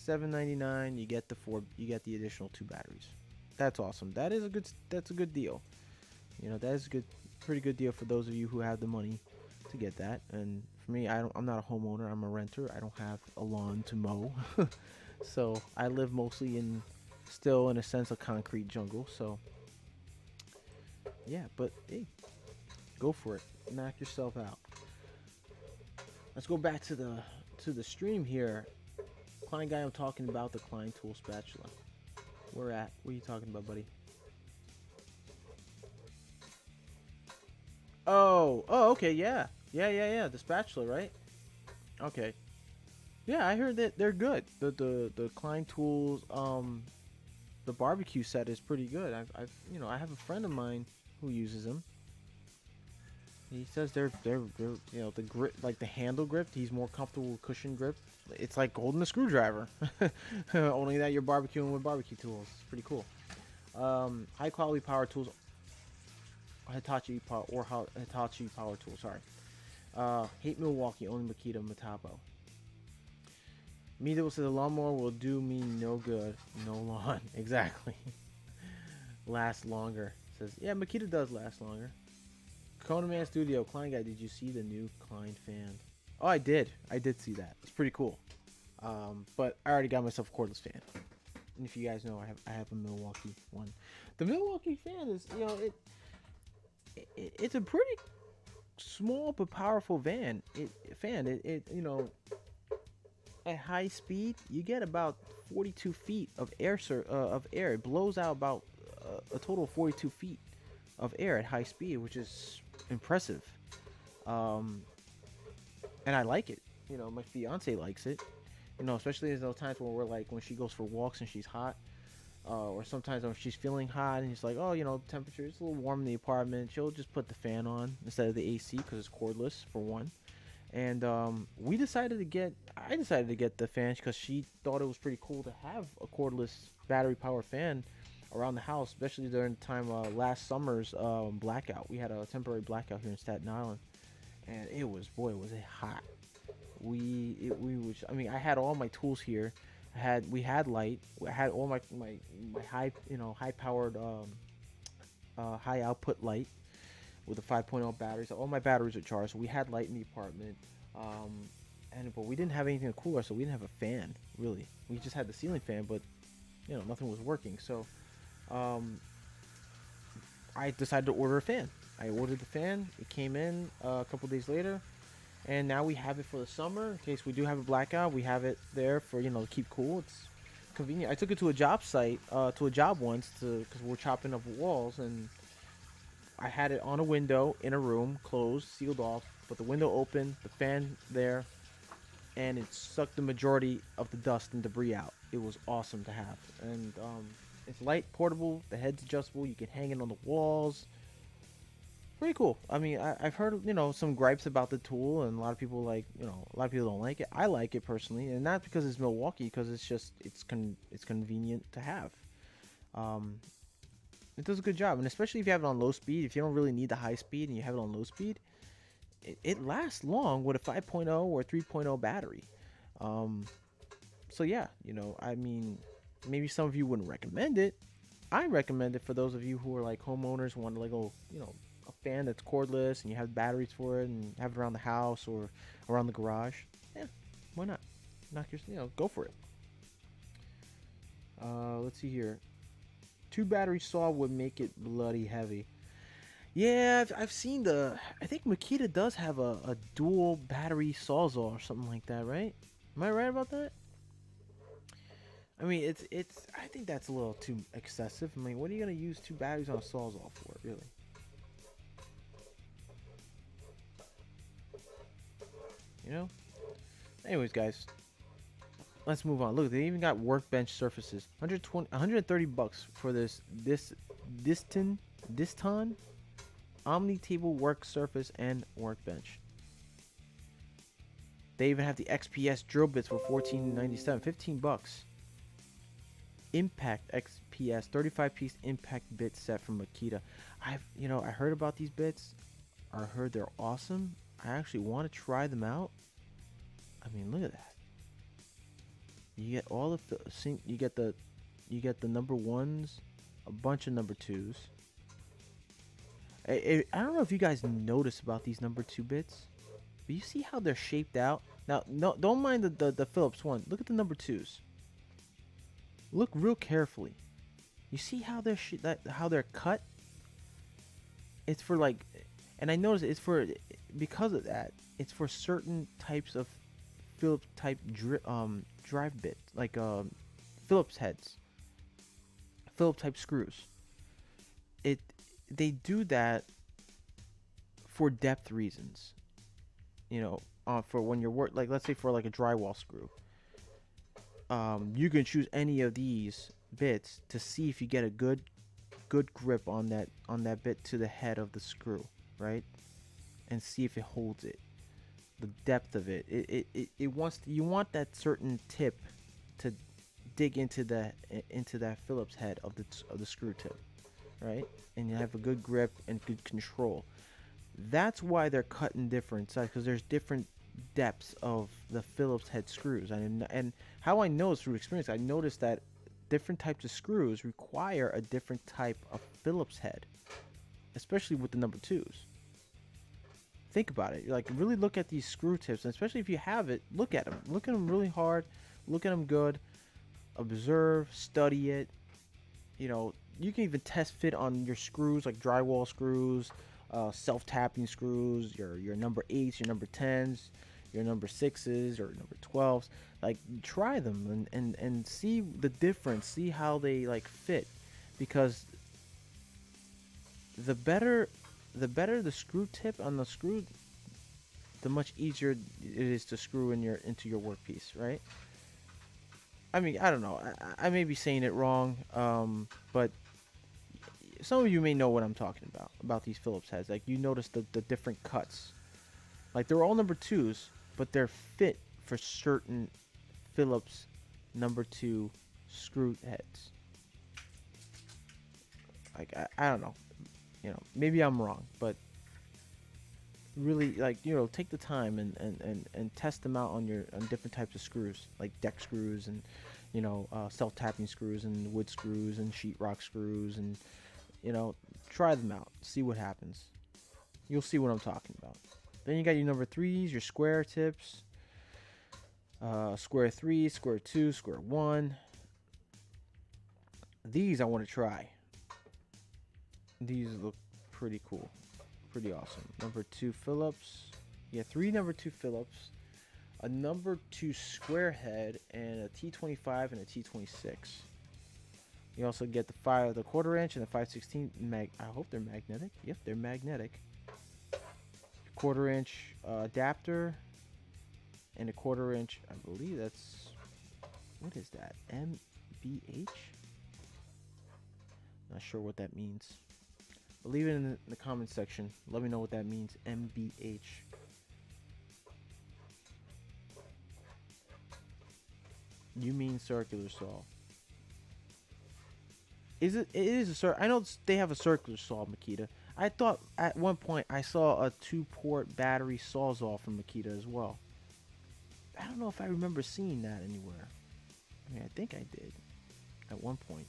$7.99. You get the additional 2 batteries. That's awesome. That's a good deal. That is pretty good deal for those of you who have the money to get that. And for me, I'm not a homeowner. I'm a renter. I don't have a lawn to mow, so I live mostly still in a sense, a concrete jungle. So yeah, but hey, go for it. Knock yourself out. Let's go back to the stream here. Klein guy, I'm talking about the Klein tool spatula. What are you talking about, buddy? Oh, okay, yeah. The spatula, right? Okay. Yeah, I heard that they're good. The Klein tools, the barbecue set is pretty good. I have a friend of mine who uses them. He says they're the grip, like the handle grip, he's more comfortable with cushion grip. It's like holding a screwdriver, only that you're barbecuing with barbecue tools. It's pretty cool. High quality power tools, Hitachi power tools. Sorry. Hate Milwaukee, only Makita Matapo. Meadle says the lawnmower will do me no good, no lawn. Exactly. Last longer. Says yeah, Makita does last longer. Kona Man Studio, Klein guy, did you see the new Klein fan? Oh, I did see that. It's pretty cool. But I already got myself a cordless fan. And if you guys know, I have a Milwaukee one. The Milwaukee fan is, it's a pretty small but powerful fan. At high speed, you get about 42 feet of air. It blows out about a total of 42 feet of air at high speed, which is impressive. And I like it. My fiance likes it. Especially in those times when she goes for walks and she's hot, or sometimes when she's feeling hot and it's like, temperature, it's a little warm in the apartment, she'll just put the fan on instead of the AC, because it's cordless for one. And we decided to get. I decided to get the fan because she thought it was pretty cool to have a cordless battery power fan around the house, especially during the time last summer's blackout. We had a temporary blackout here in Staten Island, and it was, boy, was it hot. We was, I mean, I had all my tools here. We had light. I had all my high, high powered high output light with a 5.0 batteries. All my batteries are charged, so we had light in the apartment. But we didn't have anything to cool us, so we didn't have a fan really. We just had the ceiling fan, but nothing was working. So I decided to order a fan. I ordered the fan. It came in a couple days later, and now we have it for the summer. In case we do have a blackout, we have it there for to keep cool. It's convenient. I took it to a job site, to a job once, because we're chopping up walls, and I had it on a window in a room, closed, sealed off, but the window open, the fan there, and it sucked the majority of the dust and debris out. It was awesome to have, and it's light, portable, the head's adjustable, you can hang it on the walls. Pretty cool. I mean, I've heard some gripes about the tool, and a lot of people a lot of people don't like it. I like it personally, and not because it's Milwaukee, because it's convenient to have. It does a good job, and especially if you have it on low speed. If you don't really need the high speed and you have it on low speed, it lasts long with a 5.0 or 3.0 battery. So yeah, I mean, maybe some of you wouldn't recommend it. I recommend it for those of you who are like homeowners who want to a fan that's cordless and you have batteries for it and have it around the house or around the garage. Yeah, why not? Go for it. Let's see here. 2 battery saw would make it bloody heavy. Yeah, I've seen I think Makita does have a dual battery sawzall or something like that, right? Am I right about that? I mean, I think that's a little too excessive. I mean, what are you gonna use 2 batteries on a sawzall for, really? Anyways, guys, let's move on. Look, they even got workbench surfaces. 130 bucks for this Diston Omni table work surface and workbench. They even have the XPS Drill Bits for $14.97, 15 bucks. Impact XPS 35-piece impact bit set from Makita. I heard about these bits. I heard they're awesome. I actually want to try them out. I mean, look at that. You get all of the you get the number 1s, a bunch of number 2s. I don't know if you guys notice about these number 2 bits, but you see how they're shaped out. Now, no, don't mind the Phillips one. Look at the number 2s. Look real carefully. You see how they're cut? It's for and I noticed because of that. It's for certain types of Phillips type drive bit, like Phillips heads, Phillips type screws. They do that for depth reasons. For when you're let's say for like a drywall screw. You can choose any of these bits to see if you get a good grip on that bit to the head of the screw, right? And see if it holds it. The depth of it. You want that certain tip to dig into that Phillips head of the screw tip, right? And you have a good grip and good control. That's why they're cut in different sizes, because there's different depths of the Phillips head screws. And how I know is through experience. I noticed that different types of screws require a different type of Phillips head, especially with the number 2s. Think about it. Really look at these screw tips, and especially if you have it, look at them. Look at them really hard. Look at them good. Observe, study it. You can even test fit on your screws, like drywall screws, self-tapping screws, your number 8s, your number 10s, your number 6s, or number 12s. Try them and see the difference. See how they fit, because the better the screw tip on the screw, the much easier it is to screw into your workpiece, right? I mean, I don't know. I may be saying it wrong, but some of you may know what I'm talking about these Phillips heads. You notice the different cuts. Like they're all number 2s, but they're fit for certain Phillips number 2 screw heads. Like I don't know, maybe I'm wrong, but really, like, take the time and test them out on different types of screws, like deck screws and self-tapping screws and wood screws and sheetrock screws, and try them out, see what happens. You'll see what I'm talking about. Then you got your number 3s, your square tips, square 3, square 2, square 1. These I want to try. These look pretty cool, pretty awesome. Number 2 Phillips, 3 number 2 Phillips, a number 2 square head, and a T25 and a T26. You also get the 1/4 inch and the 5/16 mag. I hope they're magnetic. Yep, they're magnetic. 1/4 inch adapter, and a 1/4 inch. I believe that's, what is that? MBH. Not sure what that means. But leave it in the comment section. Let me know what that means. MBH. You mean circular saw? Is it? It is a circular. I know they have a circular saw, Makita. I thought at one point I saw a 2-port battery sawzall from Makita as well. I don't know if I remember seeing that anywhere. I mean, I think I did at one point.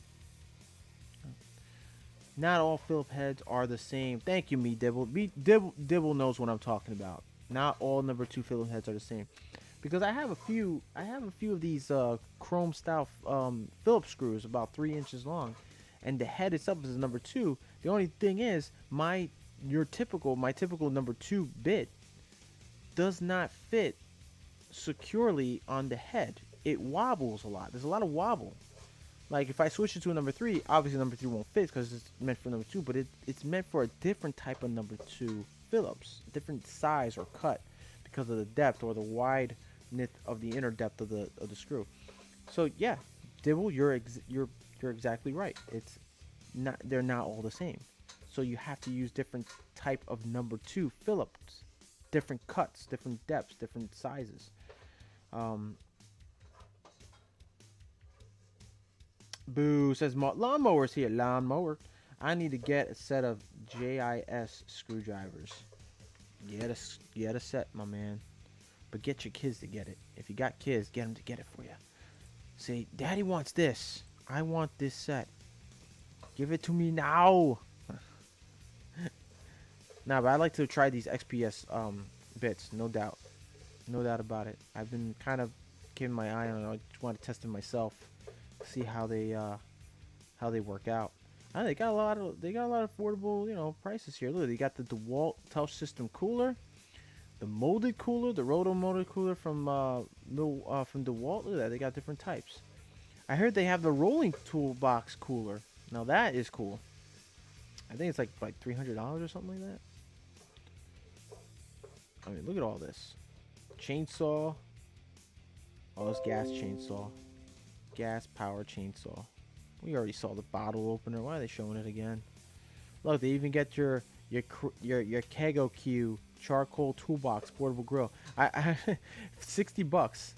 Not all Phillip heads are the same. Thank you, Dibble. Dibble knows what I'm talking about. Not all number 2 Phillip heads are the same, because I have a few of these chrome style Phillips screws about 3 inches long, and the head itself is a number 2. The only thing is, my typical number 2 bit does not fit securely on the head. It wobbles a lot. There's a lot of wobble. Like if I switch it to a number 3, obviously number 3 won't fit because it's meant for number 2, but it's meant for a different type of number 2 Phillips, different size or cut because of the depth or the wideness of the inner depth of the screw. So yeah, Dibble, you're exactly right. It's not, they're not all the same. So you have to use different type of number 2 Phillips, different cuts, different depths, different sizes. Boo says lawnmower's here. Lawnmower. I need to get a set of JIS screwdrivers. Get a set, my man. But get your kids to get it. If you got kids, get them to get it for you. Say, Daddy wants this. I want this set. Give it to me now. Nah, but I'd like to try these XPS bits, no doubt. No doubt about it. I've been kind of keeping my eye on it. I just want to test them myself. See how they work out. They got a lot of affordable prices here. Look, they got the DeWalt Touch System cooler, the molded cooler, the roto molded cooler from DeWalt. Look at that, they got different types. I heard they have the rolling toolbox cooler. Now that is cool. I think it's like $300 or something like that. I mean, look at all this chainsaw. Oh, it's gas chainsaw. Gas power chainsaw. We already saw the bottle opener. Why are they showing it again? Look, they even get your Kego Q charcoal toolbox portable grill. I $60.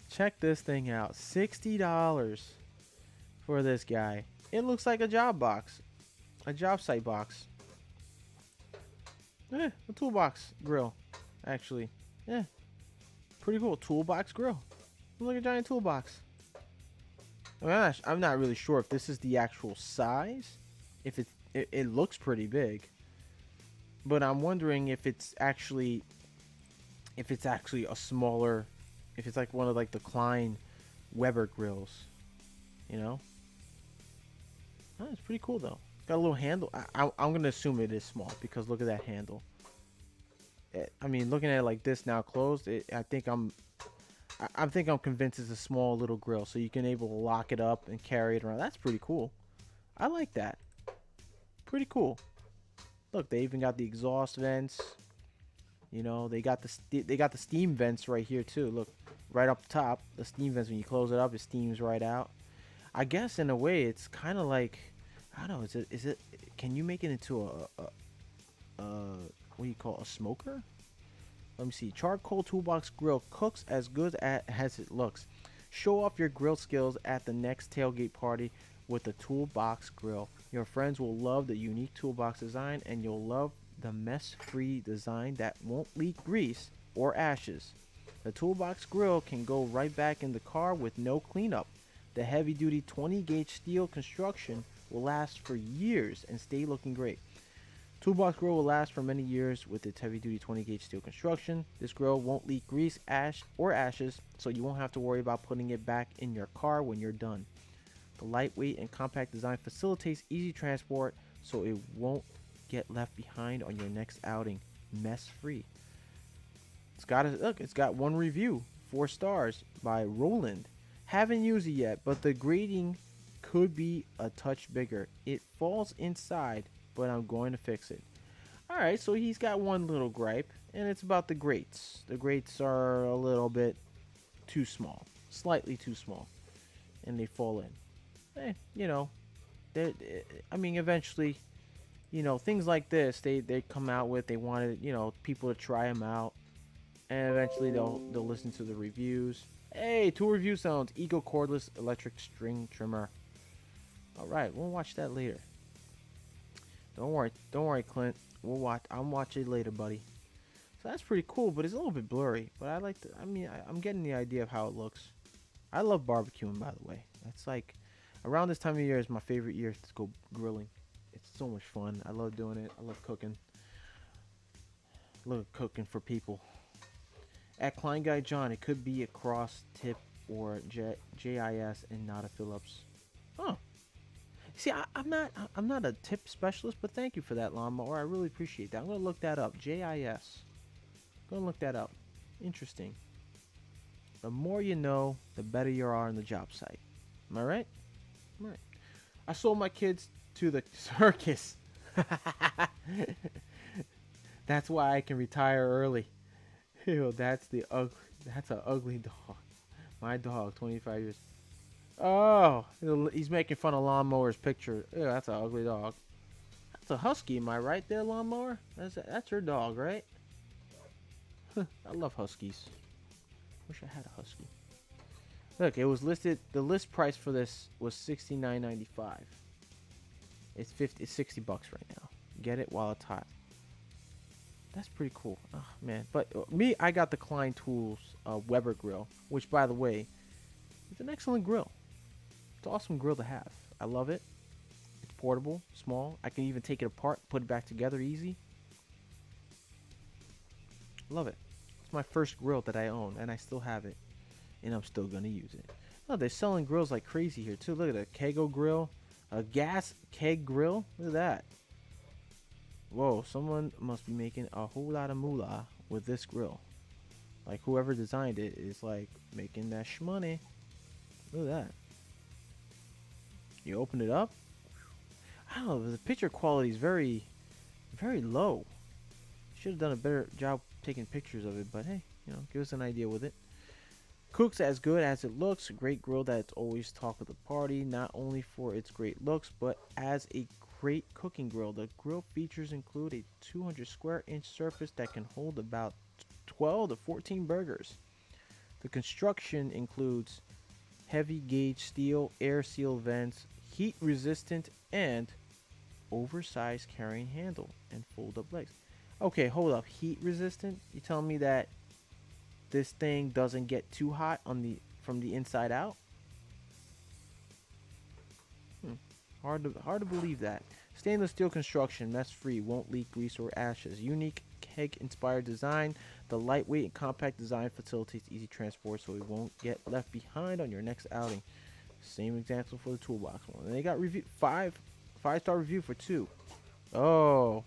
Check this thing out. $60 for this guy. It looks like a job box, a job site box. A toolbox grill, actually. Yeah, pretty cool. Toolbox grill. Looks like a giant toolbox. I'm not really sure if this is the actual size. If it looks pretty big, but I'm wondering if it's actually a smaller, if it's like one of like the Klein Weber grills, Oh, it's pretty cool though. Got a little handle. I'm gonna assume it is small because look at that handle. I mean, looking at it like this now closed, I think I'm convinced it's a small little grill, so you can able to lock it up and carry it around. That's pretty cool. I like that. Pretty cool. Look, they even got the exhaust vents. They got the steam vents right here too. Look, right up top, the steam vents. When you close it up, it steams right out. I guess in a way, it's kind of like, I don't know. Is it? Can you make it into a what do you call a smoker? Let me see. Charcoal toolbox grill cooks as good as it looks. Show off your grill skills at the next tailgate party with the toolbox grill. Your friends will love the unique toolbox design, and you'll love the mess-free design that won't leak grease or ashes. The toolbox grill can go right back in the car with no cleanup. The heavy-duty 20-gauge steel construction will last for years and stay looking great. Toolbox grill will last for many years with its heavy-duty 20-gauge steel construction. This grill won't leak grease, ash, or ashes, so you won't have to worry about putting it back in your car when you're done. The lightweight and compact design facilitates easy transport, so it won't get left behind on your next outing. Mess-free. It's got one review, 4 stars, by Roland. Haven't used it yet, but the grading could be a touch bigger. It falls inside, but I'm going to fix it. Alright, so he's got one little gripe, and it's about the grates. The grates are a little bit too small, slightly too small, and they fall in. Eventually, things like this, they come out with, they wanted, people to try them out, and eventually they'll listen to the reviews. Hey, 2 review sounds. Eco cordless electric string trimmer. Alright, we'll watch that later. Don't worry, Clint. I'll watch it later, buddy. So that's pretty cool, but it's a little bit blurry. But I'm getting the idea of how it looks. I love barbecuing, by the way. That's like, around this time of year is my favorite year to go grilling. It's so much fun. I love doing it. I love cooking. I love cooking for people. At Klein Guy John, it could be a cross tip or JIS and not a Phillips. Huh. See, I'm not a tip specialist, but thank you for that, lawnmower. I really appreciate that. I'm gonna look that up. JIS. Gonna look that up. Interesting. The more you know, the better you are on the job site. Am I right? All right. I sold my kids to the circus. That's why I can retire early. Ew, that's an ugly dog. My dog, 25 years. Oh, he's making fun of Lawnmower's picture. Ew, that's an ugly dog. That's a husky, am I right there, Lawnmower? That's your dog, right? I love huskies. Wish I had a husky. Look, it was listed. The list price for this was $69.95. It's $60 right now. Get it while it's hot. That's pretty cool. Oh, man. But I got the Klein Tools Weber grill, which, by the way, is an excellent grill. It's an awesome grill to have. I love it. It's portable, small. I can even take it apart, put it back together easy. Love it. It's my first grill that I own, and I still have it. And I'm still going to use it. Oh, they're selling grills like crazy here, too. Look at that Kego grill. A gas keg grill. Look at that. Whoa, someone must be making a whole lot of moolah with this grill. Like, whoever designed it is, like, making that shmoney. Look at that. You open it up. I don't know, the picture quality is very, very low. Should have done a better job taking pictures of it, but hey, give us an idea with it. Cooks as good as it looks. A great grill that's always talk of the party, not only for its great looks, but as a great cooking grill. The grill features include a 200 square inch surface that can hold about 12 to 14 burgers. The construction includes heavy gauge steel, air seal vents, heat resistant, and oversized carrying handle and fold up legs. Okay, hold up. Heat resistant? You telling me that this thing doesn't get too hot from the inside out? Hard to believe that. Stainless steel construction, mess free, won't leak grease or ashes. Unique keg inspired design. The lightweight and compact design facilitates easy transport, so it won't get left behind on your next outing. Same example for the toolbox one. And they got review 5-star review for 2. Oh,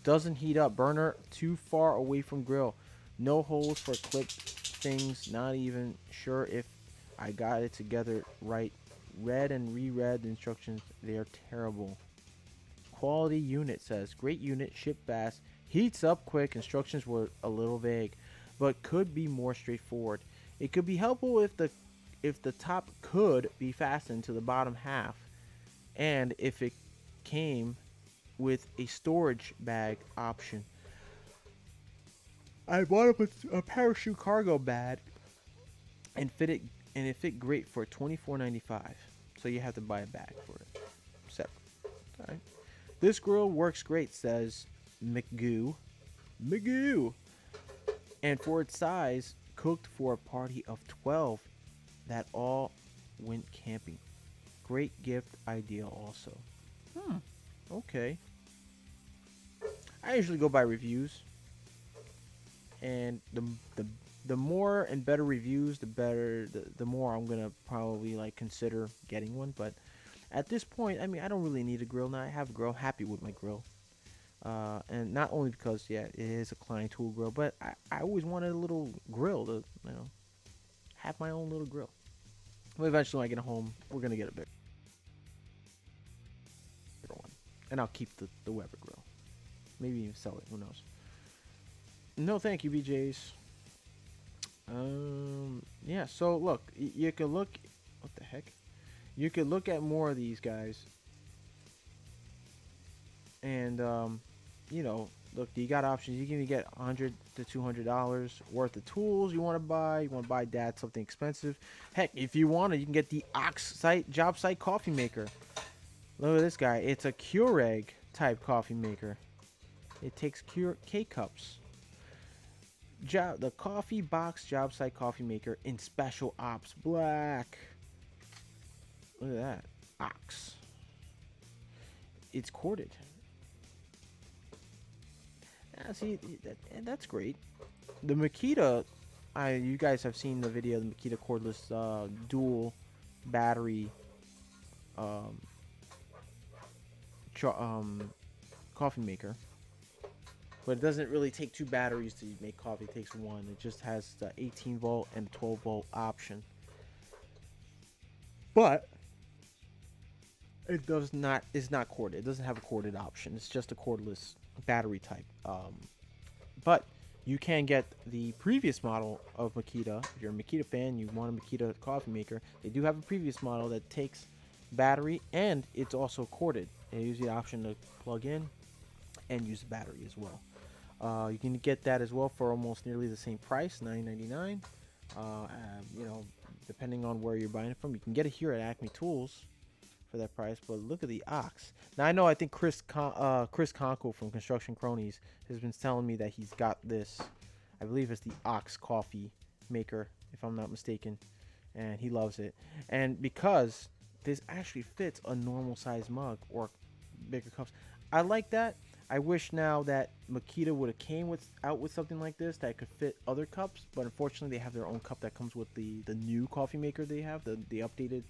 doesn't heat up. Burner too far away from grill. No holes for clip things. Not even sure if I got it together right. Read and reread the instructions. They are terrible. Quality unit says great unit, ship fast, heats up quick. Instructions were a little vague, but could be more straightforward. It could be helpful if the top could be fastened to the bottom half, and if it came with a storage bag option. I bought up a parachute cargo bag and it fit great for $24.95. So you have to buy a bag for it. Separate. All right. This grill works great, says McGoo. McGoo. And for its size, cooked for a party of 12 that all went camping. Great gift idea also. Okay. I usually go by reviews. And the more and better reviews, the better, the more I'm going to probably like consider getting one. But at this point, I mean, I don't really need a grill now. I have a grill. Happy with my grill. And not only because, yeah, it is a Klein tool grill, but I always wanted a little grill to, have my own little grill. Well, eventually when I get home, we're going to get a bigger one. And I'll keep the Weber grill. Maybe even sell it. Who knows? No, thank you, BJs. Yeah, so look, you could look, what the heck? You could look at more of these guys. And, look, you got options. You can even get $100 to $200 worth of tools you want to buy. You want to buy that, something expensive. Heck, if you want it, you can get the job site coffee maker. Look at this guy. It's a Keurig type coffee maker. It takes K-cups. The coffee box job site coffee maker in special ops black. Look at that. Ox. It's corded. See, that's great. The Makita, you guys have seen the video of the Makita cordless dual battery coffee maker. But it doesn't really take two batteries to make coffee. It takes one. It just has the 18 volt and 12 volt option. But it is not corded. It doesn't have a corded option. It's just a cordless battery type. But you can get the previous model of Makita. If you're a Makita fan, you want a Makita coffee maker, they do have a previous model that takes battery and it's also corded. They use the option to plug in and use the battery as well. You can get that as well for almost nearly the same price, $9.99. Depending on where you're buying it from, you can get it here at Acme Tools for that price. But look at the Ox. Now I think Chris Conco from Construction Cronies has been telling me that he's got this. I believe it's the Ox coffee maker, if I'm not mistaken, and he loves it. And because this actually fits a normal size mug or bigger cups, I like that. I wish now that Makita would have came out with something like this that could fit other cups, but unfortunately they have their own cup that comes with the new coffee maker they have, the updated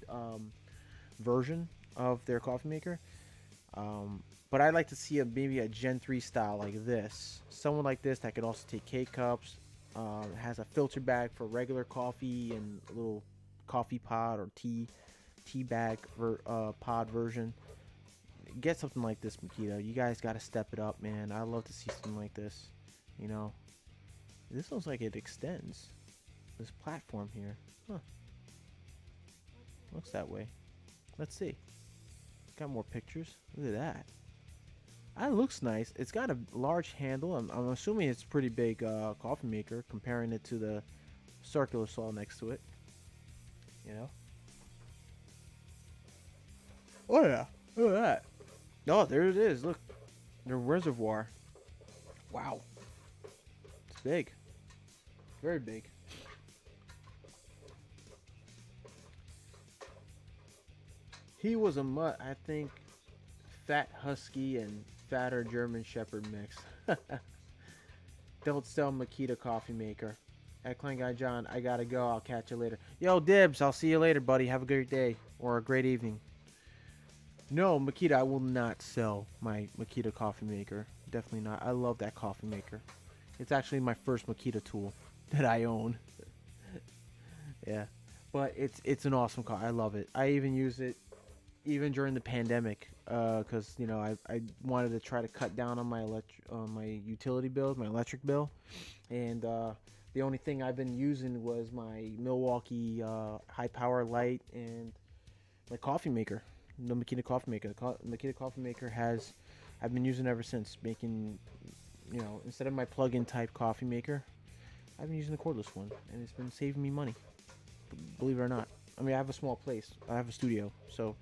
version of their coffee maker. But I'd like to see maybe a Gen 3 style like this. Someone like this that could also take K-cups, has a filter bag for regular coffee and a little coffee pod or tea bag pod version. Get something like this, Makita. You guys got to step it up, man. I'd love to see something like this. This looks like it extends. This platform here. Huh. Looks that way. Let's see. Got more pictures. Look at that. That looks nice. It's got a large handle. I'm assuming it's a pretty big coffee maker, comparing it to the circular saw next to it. Oh yeah. Look at that. Oh, there it is. Look. The reservoir. Wow. It's big. Very big. He was a mutt, I think, fat husky and fatter German Shepherd mix. Don't sell Makita coffee maker. At Klein Guy John, I gotta go. I'll catch you later. Yo, Dibs, I'll see you later, buddy. Have a great day or a great evening. No, Makita, I will not sell my Makita coffee maker. Definitely not. I love that coffee maker. It's actually my first Makita tool that I own. Yeah, but it's an awesome car. I love it. I even use it even during the pandemic because I wanted to try to cut down on my utility bills, my electric bill, and the only thing I've been using was my Milwaukee high power light and my coffee maker. The Makita coffee maker. The Makita coffee maker I've been using ever since, making you know, instead of my plug-in type coffee maker, I've been using the cordless one, and it's been saving me money. Believe it or not. I mean, I have a small place. I have a studio, so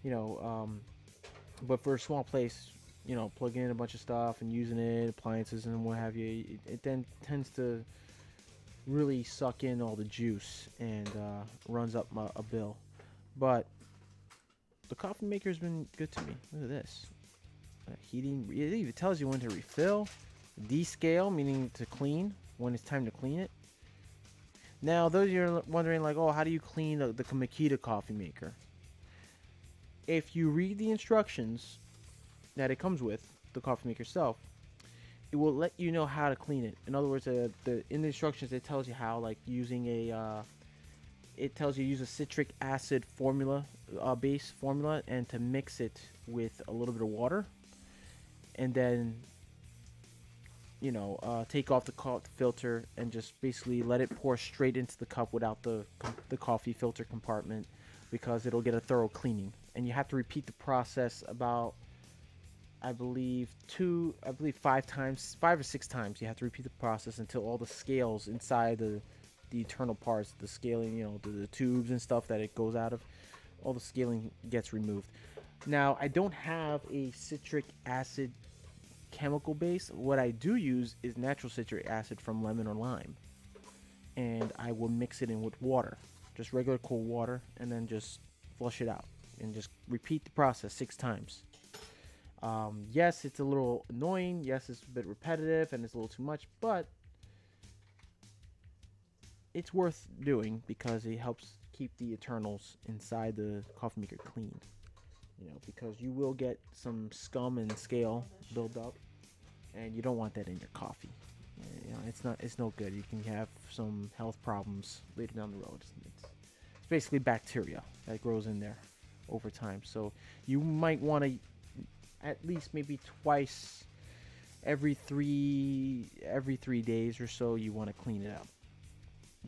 you know. But for a small place, you know, plugging in a bunch of stuff and using it, appliances and what have you, it then tends to really suck in all the juice and runs up a bill. But the coffee maker has been good to me. Look at this. Heating. It even tells you when to refill. Descale, meaning to clean, when it's time to clean it. Now, those you're wondering, like, oh, how do you clean the Makita coffee maker? If you read the instructions that it comes with, the coffee maker itself, it will let you know how to clean it. In other words, in the instructions, it tells you how, like using it tells you to use a citric acid formula, base formula, and to mix it with a little bit of water, and then, you know, take off the filter and just basically let it pour straight into the cup without the coffee filter compartment, because it'll get a thorough cleaning. And you have to repeat the process about, I believe 5 or 6 times. You have to repeat the process until all the scales inside the internal parts, the scaling, you know, the tubes and stuff that it goes out of, all the scaling gets removed. Now, I don't have a citric acid chemical base. What I do use is natural citric acid from lemon or lime, and I will mix it in with water, just regular cold water, and then just flush it out and just repeat the process 6 times. Yes, it's a little annoying. Yes, it's a bit repetitive and it's a little too much, but it's worth doing because it helps keep the internals inside the coffee maker clean. You know, because you will get some scum and scale build up, and you don't want that in your coffee. You know, it's no good. You can have some health problems later down the road. It's basically bacteria that grows in there over time. So you might want to at least maybe twice every 3 days or so, you want to clean it up.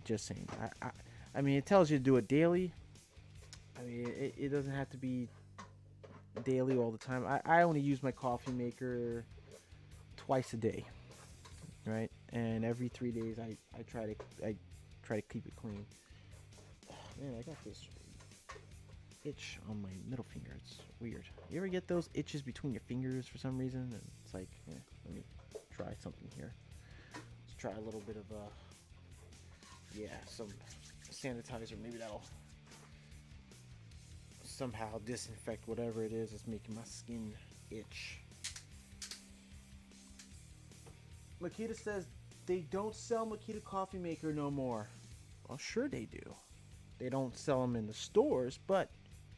Just saying. I mean, it tells you to do it daily. I mean, it doesn't have to be daily all the time. I only use my coffee maker twice a day, right? And every 3 days I try to keep it clean. Oh, man, I got this itch on my middle finger. It's weird. You ever get those itches between your fingers for some reason? And it's like, yeah, let me try something here. Let's try a little bit of some sanitizer. Maybe that'll somehow disinfect whatever it is that's making my skin itch. Makita says they don't sell Makita coffee maker no more. Well, sure they do. They don't sell them in the stores, but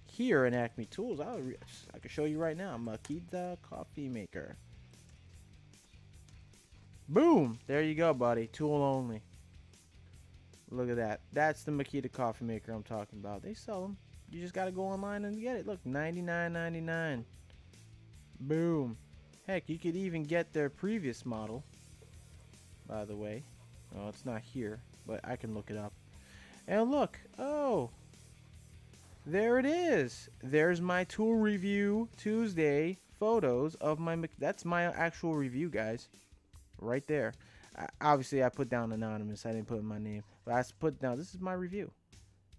here in Acme Tools, I can show you right now. Makita coffee maker. Boom! There you go, buddy. Tool only. Look at that. That's the Makita coffee maker I'm talking about. They sell them. You just gotta go online and get it. Look, $99.99. Boom. Heck, you could even get their previous model, by the way. Oh, it's not here, but I can look it up. And look, oh, there it is. There's my tool review Tuesday photos of my, that's my actual review, guys. Right there. Obviously, I put down anonymous. I didn't put my name. But I put down, this is my review.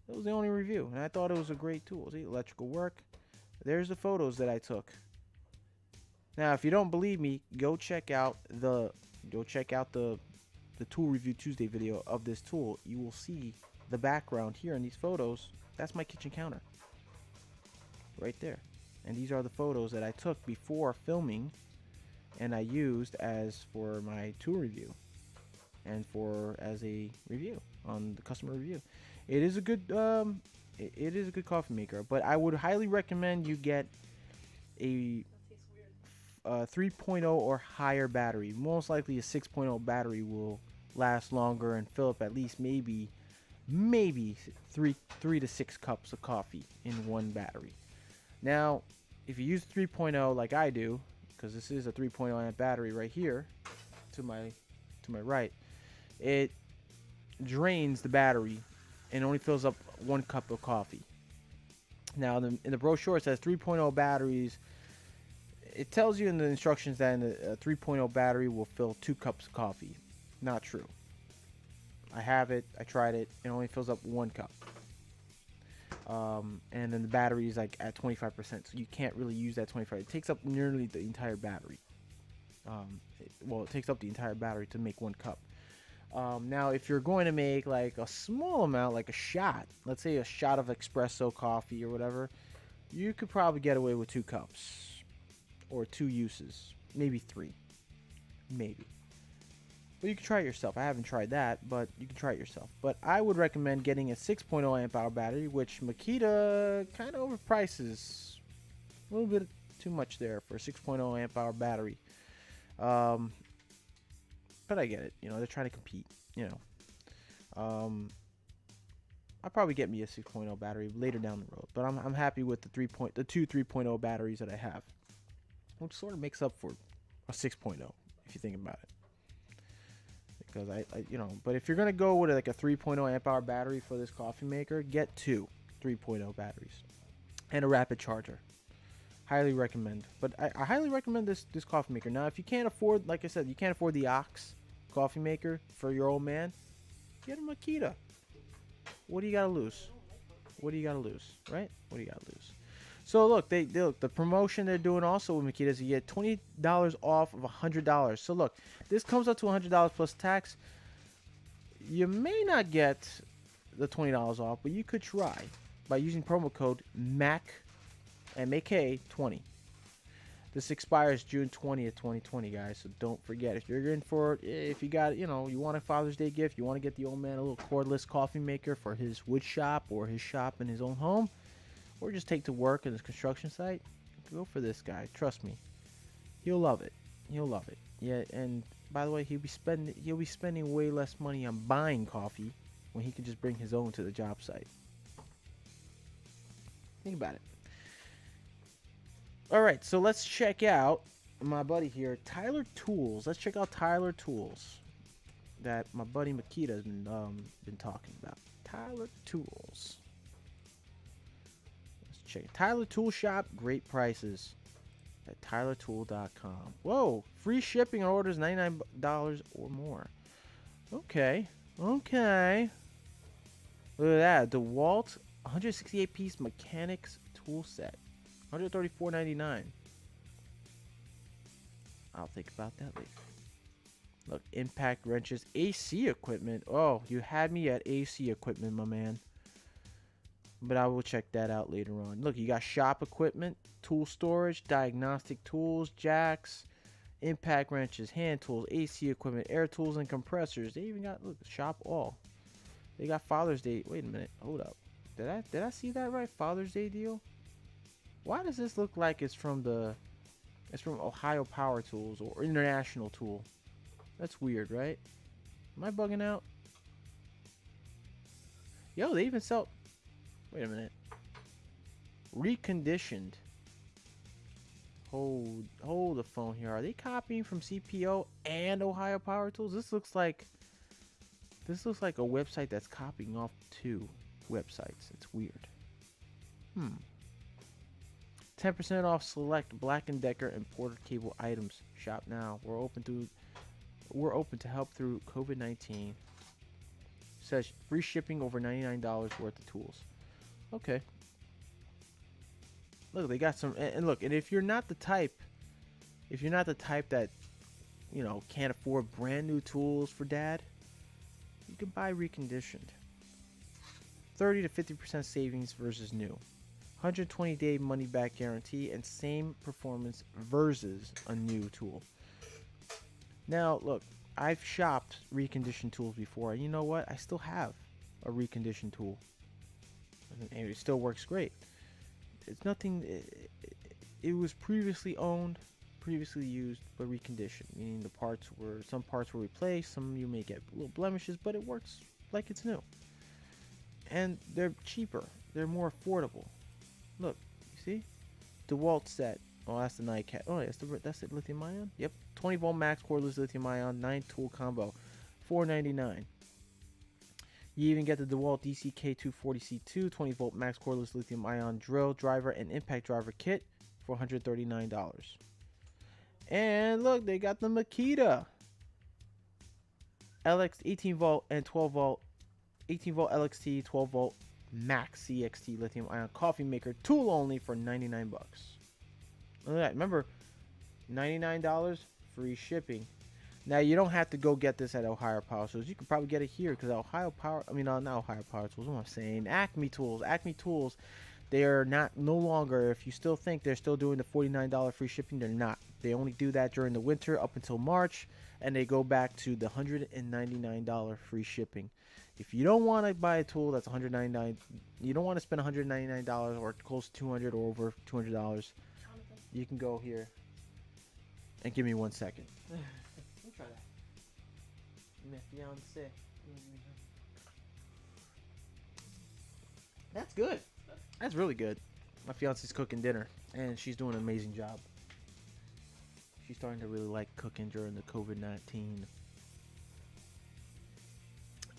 It was the only review. And I thought it was a great tool. See, electrical work. There's the photos that I took. Now, if you don't believe me, go check out the tool review Tuesday video of this tool. You will see the background here in these photos. That's my kitchen counter. Right there. And these are the photos that I took before filming and I used as for my tool review and as a review on the customer review. It is a good it is a good coffee maker, but I would highly recommend you get a 3.0 or higher battery. Most likely a 6.0 battery will last longer and fill up at least maybe 3 to 6 cups of coffee in one battery. Now, if you use 3.0 like I do, because this is a 3.0 amp battery right here to my right, it drains the battery and only fills up 1 cup of coffee. Now, in the brochure it says 3.0 batteries it tells you in the instructions that a 3.0 battery will fill 2 cups of coffee. Not true. I have it. I tried it. It only fills up 1 cup. And then the battery is like at 25%, so you can't really use that 25. It takes up nearly the entire battery. It takes up the entire battery to make 1 cup. Now, if you're going to make like a small amount, like a shot, let's say a shot of espresso coffee or whatever, you could probably get away with 2 cups or 2 uses, maybe 3, maybe. But you can try it yourself. I haven't tried that, but you can try it yourself. But I would recommend getting a 6.0 amp hour battery, which Makita kind of overprices. A little bit too much there for a 6.0 amp hour battery. But I get it. You know, they're trying to compete. You know, I'll probably get me a 6.0 battery later down the road. But I'm happy with the 2 3.0 batteries that I have, which sort of makes up for a 6.0 if you think about it. Because but if you're gonna go with like a 3.0 amp hour battery for this coffee maker, get 2 3.0 batteries and a rapid charger. Highly recommend. But I highly recommend this coffee maker. Now, if you can't afford, like I said, you can't afford the Ox coffee maker for your old man, get a Makita. What do you gotta lose? What do you gotta lose, right? What do you gotta lose? So look, the promotion they're doing also with Makita is you get $20 off of $100. So look, this comes up to $100 plus tax. You may not get the $20 off, but you could try by using promo code MAC MAK20. This expires June 20th, 2020, guys. So don't forget, if you're in for, if you got, you want a Father's Day gift, you want to get the old man a little cordless coffee maker for his wood shop or his shop in his own home, or just take to work at his construction site, go for this guy. Trust me, he'll love it. He'll love it. Yeah, and by the way, he'll be spending way less money on buying coffee when he can just bring his own to the job site. Think about it. All right, so let's check out my buddy here, Tyler Tools. Let's check out Tyler Tools that my buddy Makita has been talking about. Tyler Tools. Let's check it. Tyler Tool Shop, great prices at tylertool.com. Whoa, free shipping on orders $99 or more. Okay. Look at that. DeWalt 168-piece mechanics tool set. $134.99. I'll think about that later. Look, impact wrenches, AC equipment. Oh, you had me at AC equipment, my man. But I will check that out later on. Look, you got shop equipment, tool storage, diagnostic tools, jacks, impact wrenches, hand tools, AC equipment, air tools, and compressors. They even got, look, shop all. They got Father's Day. Wait a minute. Hold up. Did I see that right? Father's Day deal? Why does this look like it's from Ohio Power Tools or International Tool? That's weird, right? Am I bugging out? Yo, they even sell... Wait a minute. Reconditioned. Hold the phone here. Are they copying from CPO and Ohio Power Tools? This looks like a website that's copying off 2 websites. It's weird. 10% off select Black & Decker and Porter cable items. Shop now. We're open to help through COVID-19. Says free shipping over $99 worth of tools. Okay. Look, they got some, and look, and if you're not the type that, can't afford brand new tools for dad, you can buy reconditioned. 30 to 50% savings versus new. 120-day money-back guarantee and same performance versus a new tool. Now, look, I've shopped reconditioned tools before, and you know what? I still have a reconditioned tool. And it still works great. It's nothing... It was previously owned, previously used, but reconditioned. Meaning some parts were replaced, some you may get little blemishes, but it works like it's new. And they're cheaper. They're more affordable. Look, you see? DeWalt set. Oh, that's the NiCad. Oh, that's the lithium ion? Yep. 20 volt max cordless lithium ion, 9 tool combo. $4.99. You even get the DeWalt DCK240C2 20 volt max cordless lithium ion drill driver and impact driver kit for $139. And look, they got the Makita LX 18 volt and 12 volt, 18 volt LXT, 12 volt max CXT lithium ion coffee maker, tool only for 99 bucks. Look at that. Remember, $99 free shipping. Now you don't have to go get this at Ohio Power Tools. You could probably get it here because not Ohio Power Tools. What am I saying? Acme Tools. They are no longer. If you still think they're still doing the $49 free shipping, they're not. They only do that during the winter up until March, and they go back to the $199 free shipping. If you don't want to buy a tool that's $199, you don't want to spend $199 or close to $200 or over $200, you can go here and give me 1 second. Try that. My fiance. That's good. That's really good. My fiance's cooking dinner, and she's doing an amazing job. She's starting to really like cooking during the COVID-19.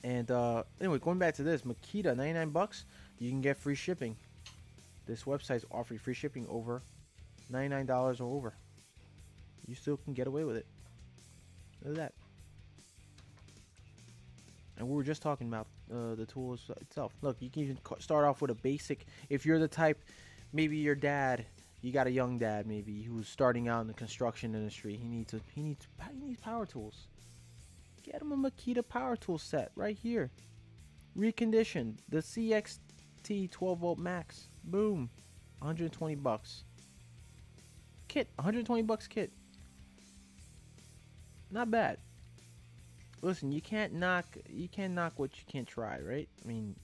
And anyway, going back to this, Makita, 99 bucks, you can get free shipping. This website's offering free shipping over $99 or over. You still can get away with it. Look at that. And we were just talking about the tool itself. Look, you can even start off with a basic. If you're the type, maybe your dad, you got a young dad maybe who's starting out in the construction industry. He needs power tools. Get him a Makita power tool set right here. Reconditioned, the CXT 12 volt max. Boom, 120 bucks. Kit, 120 bucks kit. Not bad. Listen, you can't knock what you can't try, right? I mean,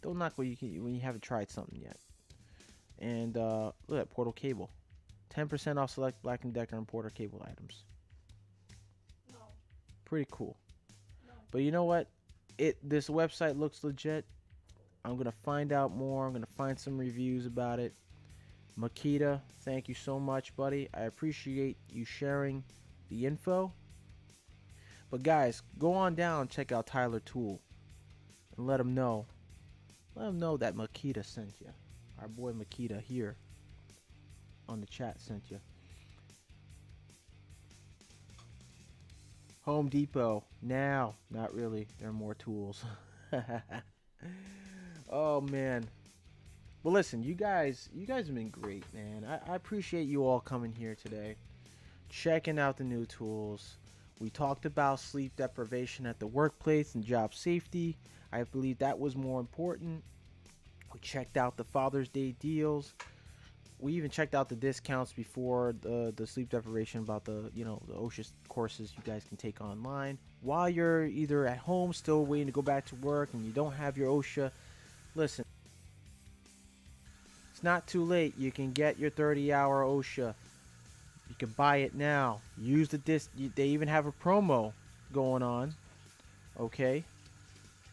don't knock what you can when you haven't tried something yet. And look at that Portal cable, 10% off select Black & Decker and Porter cable items. No. Pretty cool. No. But you know what? This website looks legit. I'm gonna find out more. I'm gonna find some reviews about it. Makita, thank you so much, buddy. I appreciate you sharing the info. But guys, go on down, check out Tyler Tool, and let him know that Makita sent you. Our boy Makita here on the chat sent you. Home Depot now, not really. There are more tools. Oh man. Well, listen, you guys have been great, man. I appreciate you all coming here today, checking out the new tools. We talked about sleep deprivation at the workplace and job safety. I believe that was more important. We checked out the Father's Day deals. We even checked out the discounts before the sleep deprivation about the OSHA courses you guys can take online while you're either at home still waiting to go back to work and you don't have your OSHA. Listen, it's not too late. You can get your 30-hour OSHA. You can buy it now. Use the disc. They even have a promo going on. Okay,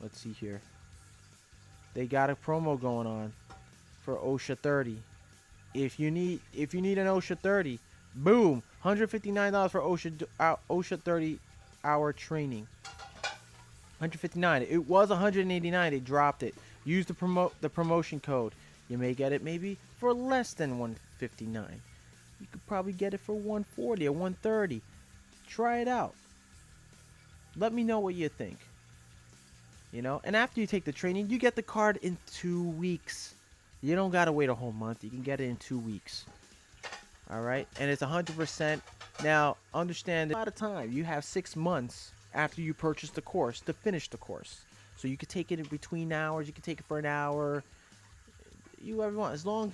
let's see here. They got a promo going on for OSHA 30. If you need an OSHA 30, boom, $159 for OSHA 30 hour training. $159. It was $189. They dropped it. Use the promotion code. You may get it maybe for less than $159. You could probably get it for $140 or $130. Try it out. Let me know what you think. And after you take the training, you get the card in 2 weeks. You don't gotta wait a whole month. You can get it in 2 weeks. All right, and it's 100%. Now, understand that a lot of time. You have 6 months after you purchase the course to finish the course. So you could take it in between hours. You could take it for an hour. You ever want, as long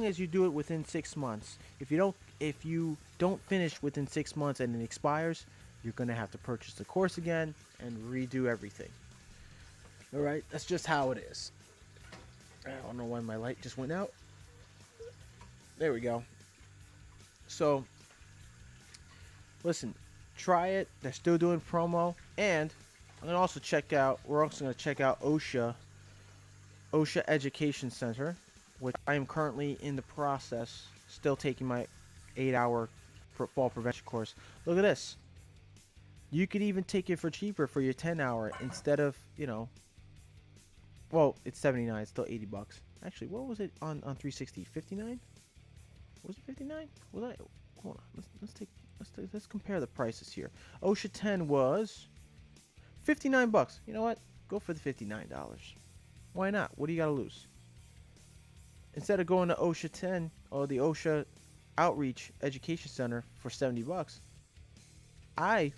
as you do it within 6 months. If you don't finish within 6 months and it expires, you're gonna have to purchase the course again and redo everything. All right, that's just how it is. I don't know why my light just went out. There we go. So, listen, try it. They're still doing promo, and I'm gonna also check out. We're also gonna check out OSHA Education Center, which I am currently in the process, still taking my 8-hour fall prevention course. Look at this. You could even take it for cheaper for your 10-hour instead of well, it's $79. It's still $80. Actually, what was it on 360? $59? Was it $59? hold on. Let's compare the prices here. OSHA 10 was 59 bucks. You know what? Go for the $59. Why not? What do you got to lose? Instead of going to OSHA 10 or the OSHA Outreach Education Center for 70 bucks, I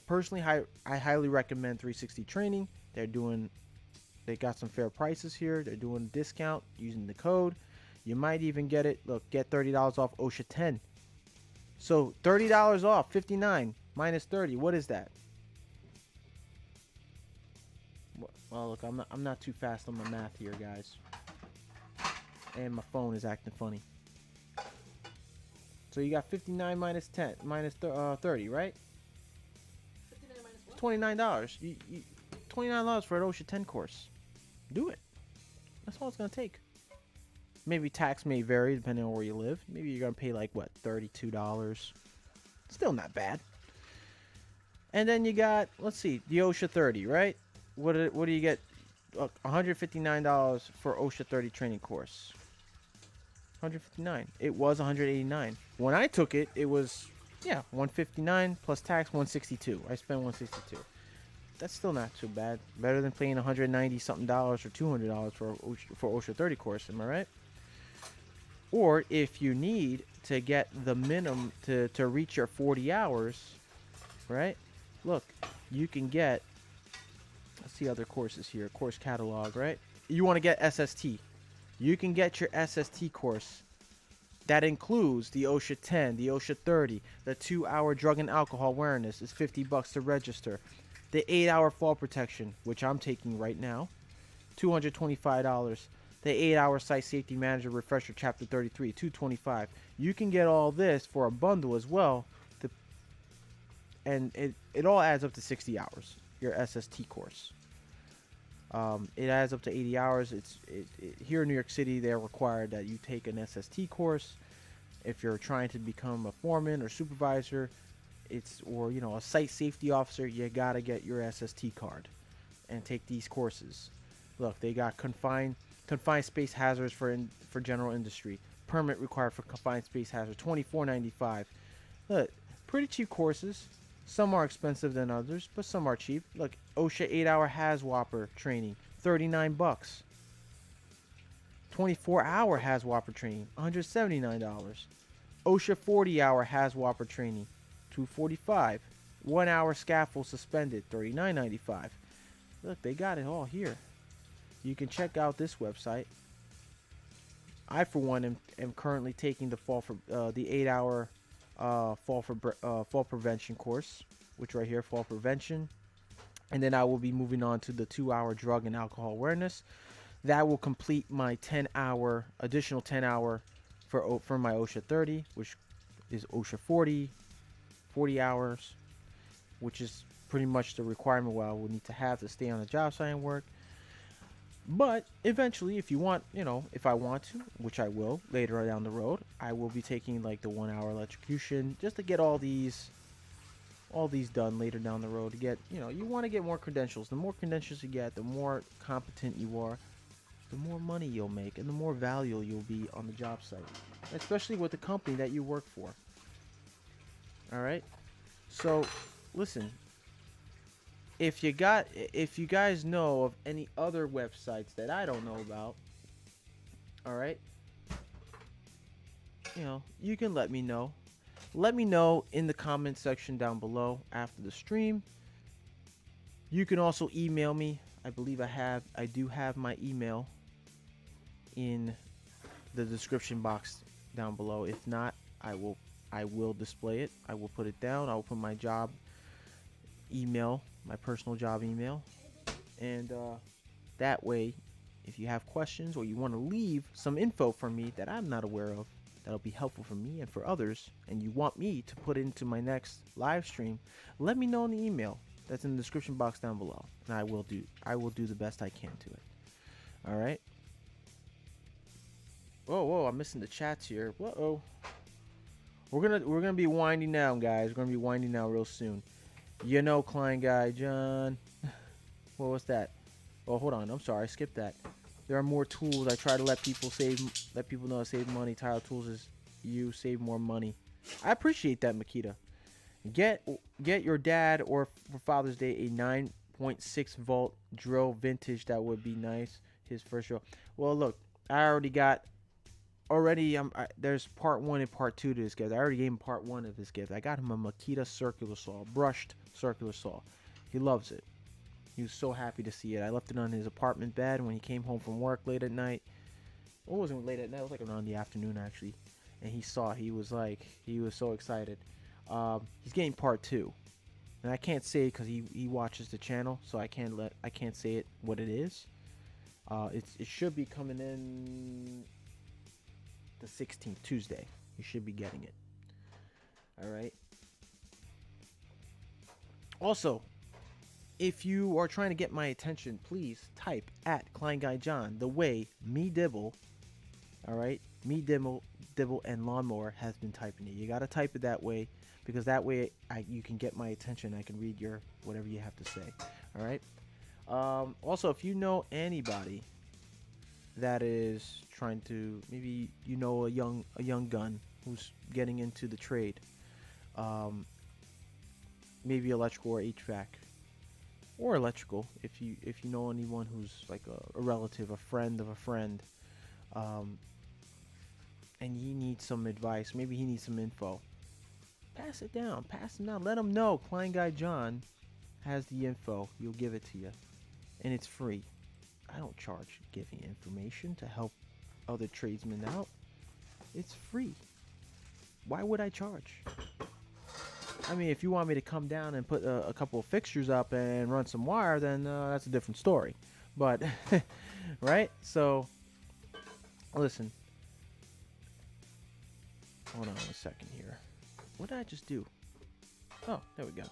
personally I highly recommend 360 Training. They got some fair prices here. They're doing a discount using the code. You might even get it. Look, get $30 off OSHA 10. So $30 off, 59 minus 30. What is that? Well, look, I'm not too fast on my math here, guys. And my phone is acting funny. So you got 59 minus 10 minus 30, right? 59 minus what? $29. $29 for an OSHA 10 course. Do it. That's all it's gonna take. Maybe tax may vary depending on where you live. Maybe you're gonna pay like what, $32. Still not bad. And then you got, let's see, the OSHA 30, right? What do you get? $159 for OSHA 30 training course. 159. It was 189. When I took it, it was 159 plus tax 162. I spent 162. That's still not too bad. Better than paying 190 something dollars or $200 for OSHA 30 course. Am I right? Or if you need to get the minimum to reach your 40 hours, right? Look, you can get. Let's see other courses here. Course catalog, right? You want to get SST. You can get your SST course. That includes the OSHA 10, the OSHA 30, the 2-hour drug and alcohol awareness is $50 to register. The 8-hour fall protection, which I'm taking right now, $225. The 8-hour site safety manager refresher chapter 33, $225. You can get all this for a bundle as well. And it all adds up to 60 hours. Your SST course. It adds up to 80 hours. Here in New York City, they're required that you take an SST course. If you're trying to become a foreman or supervisor, or a site safety officer, you gotta get your SST card and take these courses. Look, they got confined space hazards for general industry. Permit required for confined space hazard, $24.95. Look, pretty cheap courses. Some are expensive than others, but some are cheap. Look, OSHA 8-hour HAZWOPER training, 39 bucks. 24-hour HAZWOPER training, $179. OSHA 40-hour HAZWOPER training, $245. 1-hour scaffold suspended, $39.95. Look, they got it all here. You can check out this website. I, for one, am currently taking the 8-hour fall prevention course, which right here, fall prevention, and then I will be moving on to the 2-hour drug and alcohol awareness. That will complete my additional 10 hour for my OSHA 30, which is OSHA 40 hours, which is pretty much the requirement I will need to have to stay on the job site and work. But eventually, if I want to, which I will later down the road, I will be taking like the 1-hour electrocution just to get all these done later down the road. To get, you want to get more credentials. The more credentials you get, the more competent you are, the more money you'll make, and the more value you'll be on the job site, especially with the company that you work for. All right. So, listen. If you guys know of any other websites that I don't know about, all right, you can let me know. Let me know in the comment section down below after the stream. You can also email me. I believe I do have my email in the description box down below. If not, I will display it. I will put it down. I will put my job email, my personal job email, and that way, if you have questions or you want to leave some info for me that I'm not aware of, that'll be helpful for me and for others, and you want me to put into my next live stream, let me know in the email that's in the description box down below, and I will do the best I can to it. All right. Whoa, I'm missing the chats here. Whoa. We're gonna be winding down, guys. We're gonna be winding down real soon. Client guy John. What was that? Oh, hold on. I'm sorry. I skipped that. There are more tools. I try to let people know to save money. Tile tools is you save more money. I appreciate that, Makita. Get your dad, or for Father's Day, a 9.6 volt drill vintage. That would be nice. His first drill. Well, look, I already got. There's part 1 and part 2 to this gift. I already gave him part 1 of this gift. I got him a Makita circular saw, brushed circular saw. He loves it. He was so happy to see it. I left it on his apartment bed when he came home from work late at night. Well, it wasn't late at night. It was like around the afternoon, actually. And he saw it. He was so excited. He's getting part 2. And I can't say it because he watches the channel, so I can't say it what it is. It should be coming in the 16th, Tuesday. You should be getting it. All right. Also, if you are trying to get my attention, please type at Klein Guy John the way me dibble. All right, me dibble and lawnmower has been typing it. You gotta type it that way, because that way you can get my attention. I can read your whatever you have to say. All right. Also, if you know anybody that is trying to, maybe you know a young gun who's getting into the trade, maybe electrical or HVAC, or electrical, if you know anyone who's like a relative, a friend of a friend, and he needs some advice, maybe he needs some info, pass it down, let him know Klein Guy John has the info. He'll give it to you, and it's free. I don't charge giving information to help other tradesmen out. It's free. Why would I charge? I mean, if you want me to come down and put a couple of fixtures up and run some wire, then that's a different story. But, right? So, listen. Hold on a second here. What did I just do? Oh, there we go.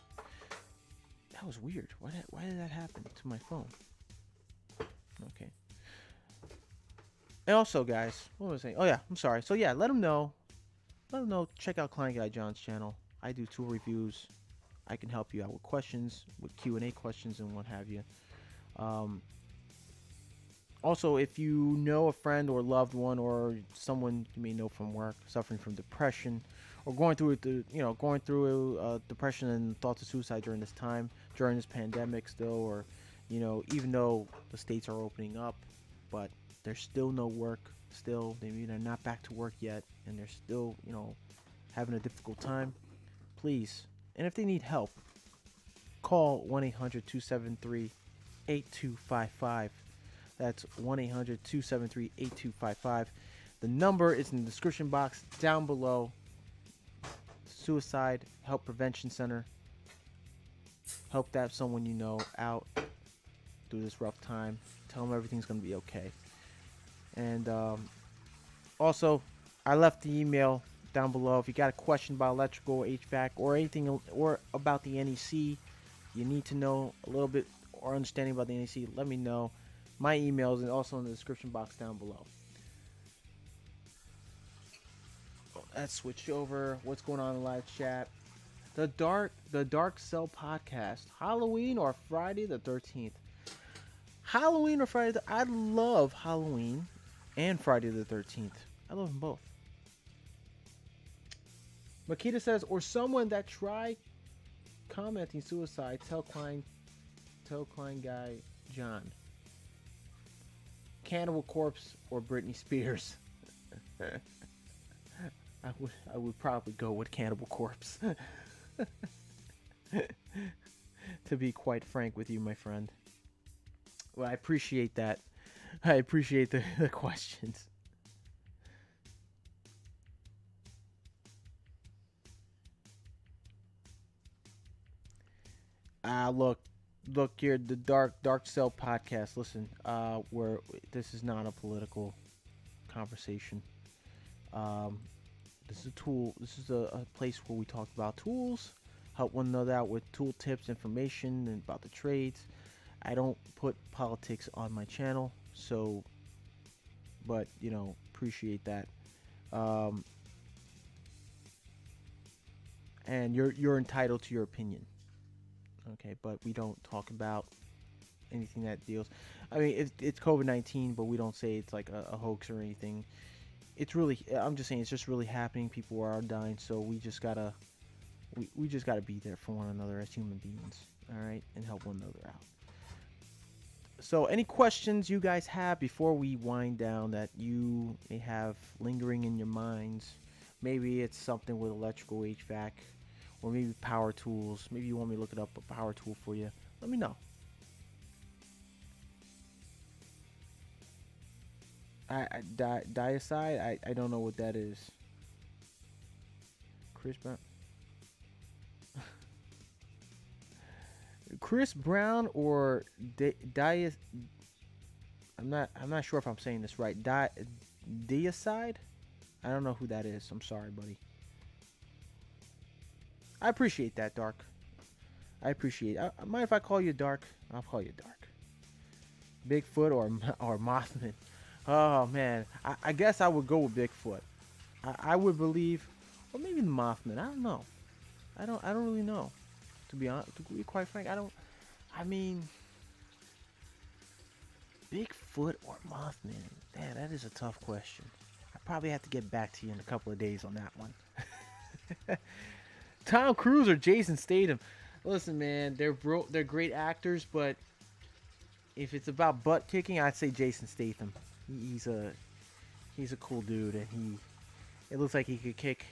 That was weird. Why did that happen to my phone? Okay. And also, guys, what was I saying? Oh, yeah, I'm sorry. So, yeah, let them know. Let them know. Check out Klein Guy John's channel. I do tool reviews. I can help you out with questions, with Q&A questions and what have you. Also, if you know a friend or loved one or someone you may know from work suffering from depression, or going through depression and thoughts of suicide during this time, during this pandemic still, or even though the states are opening up, but there's still no work. Still, maybe they're not back to work yet, and they're still having a difficult time. Please, and if they need help, call 1-800-273-8255. That's 1-800-273-8255. The number is in the description box down below. Suicide Help Prevention Center. Help that someone you know out through this rough time. Tell them everything's going to be okay. And also, I left the email down below. If you got a question about electrical, HVAC, or anything, or about the NEC, you need to know a little bit or understanding about the NEC, let me know. My email is also in the description box down below. Let's switch over. What's going on in the live chat? The Dark Cell podcast. Halloween or Friday the 13th? Halloween or Friday? I love Halloween and Friday the 13th. I love them both. Makita says, or someone that tried commenting suicide, tell Klein Guy John. Cannibal Corpse or Britney Spears? I would probably go with Cannibal Corpse. To be quite frank with you, my friend. Well, I appreciate that. I appreciate the questions. Look here, the Dark Cell podcast. Listen, this is not a political conversation. This is a tool. This is a place where we talk about tools, help one another out with tool tips, information, and about the trades. I don't put politics on my channel, so, but appreciate that. And you're entitled to your opinion. Okay, but we don't talk about anything that deals. I mean, it's COVID-19, but we don't say it's like a hoax or anything. it's really, I'm just saying, it's just really happening. People are dying, so we just gotta, we just gotta be there for one another as human beings, all right, and help one another out. So, any questions you guys have before we wind down that you may have lingering in your minds? Maybe it's something with electrical HVAC, or maybe power tools. Maybe you want me to look it up, a power tool for you. Let me know. Diacide, I don't know what that is. Chris Brown. Chris Brown or Dias. I'm not sure if I'm saying this right. Diacide. I don't know who that is. I'm sorry, buddy. I appreciate that, Dark. I appreciate it. Mind if I call you Dark? I'll call you Dark. Bigfoot or Mothman. Oh man, I guess I would go with Bigfoot. I would believe, or maybe the Mothman. I don't know. I don't really know. To be honest, to be quite frank, I mean, Bigfoot or Mothman? Man, that is a tough question. I probably have to get back to you in a couple of days on that one. Tom Cruise or Jason Statham? Listen, man, they're great actors, but if it's about butt kicking, I'd say Jason Statham. He's a cool dude, and it looks like he could kick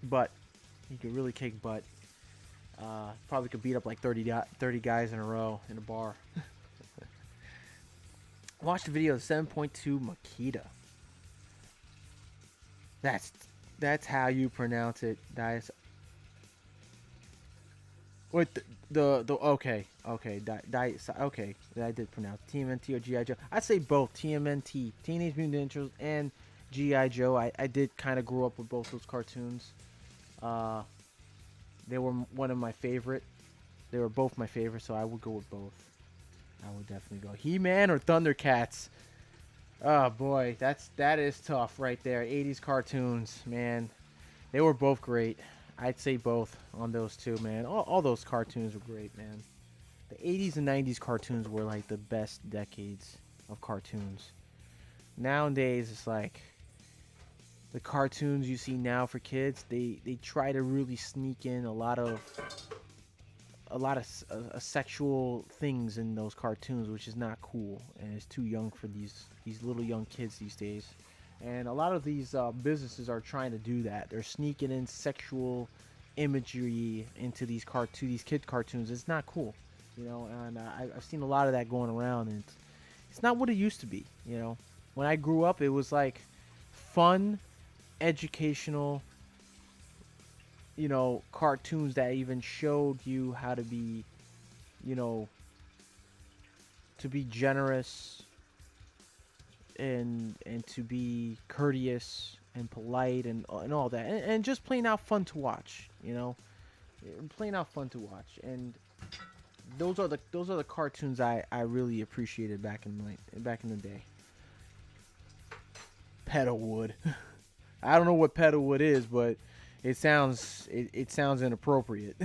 butt. He could really kick butt. Probably could beat up like 30 guys in a row in a bar. Watch the video of 7.2 Makita. That's how you pronounce it, guys. Wait, okay, okay, okay. I did pronounce TMNT or GI Joe. I'd say both TMNT, Teenage Mutant Ninja Turtles, and GI Joe. I did kind of grow up with both those cartoons. They were one of my favorite. They were both my favorite, so I would go with both. I would definitely go He-Man or Thundercats. Oh boy, that is tough right there. 80s cartoons, man. They were both great. I'd say both on those two, man. All those cartoons were great, man. The 80s and 90s cartoons were like the best decades of cartoons. Nowadays, it's like the cartoons you see now for kids, they try to really sneak in a lot of sexual things in those cartoons, which is not cool, and it's too young for these little young kids these days. And a lot of these businesses are trying to do that. They're sneaking in sexual imagery into these kid cartoons. It's not cool, you know. And I've seen a lot of that going around, and it's not what it used to be. You know, when I grew up, it was like fun, educational, you know, cartoons that even showed you how to be, you know, to be generous and to be courteous and polite and all that, and just plain out fun to watch, you know, plain out fun to watch. And those are the cartoons I really appreciated back in the day. Pedalwood. I don't know what pedalwood is, but it sounds inappropriate.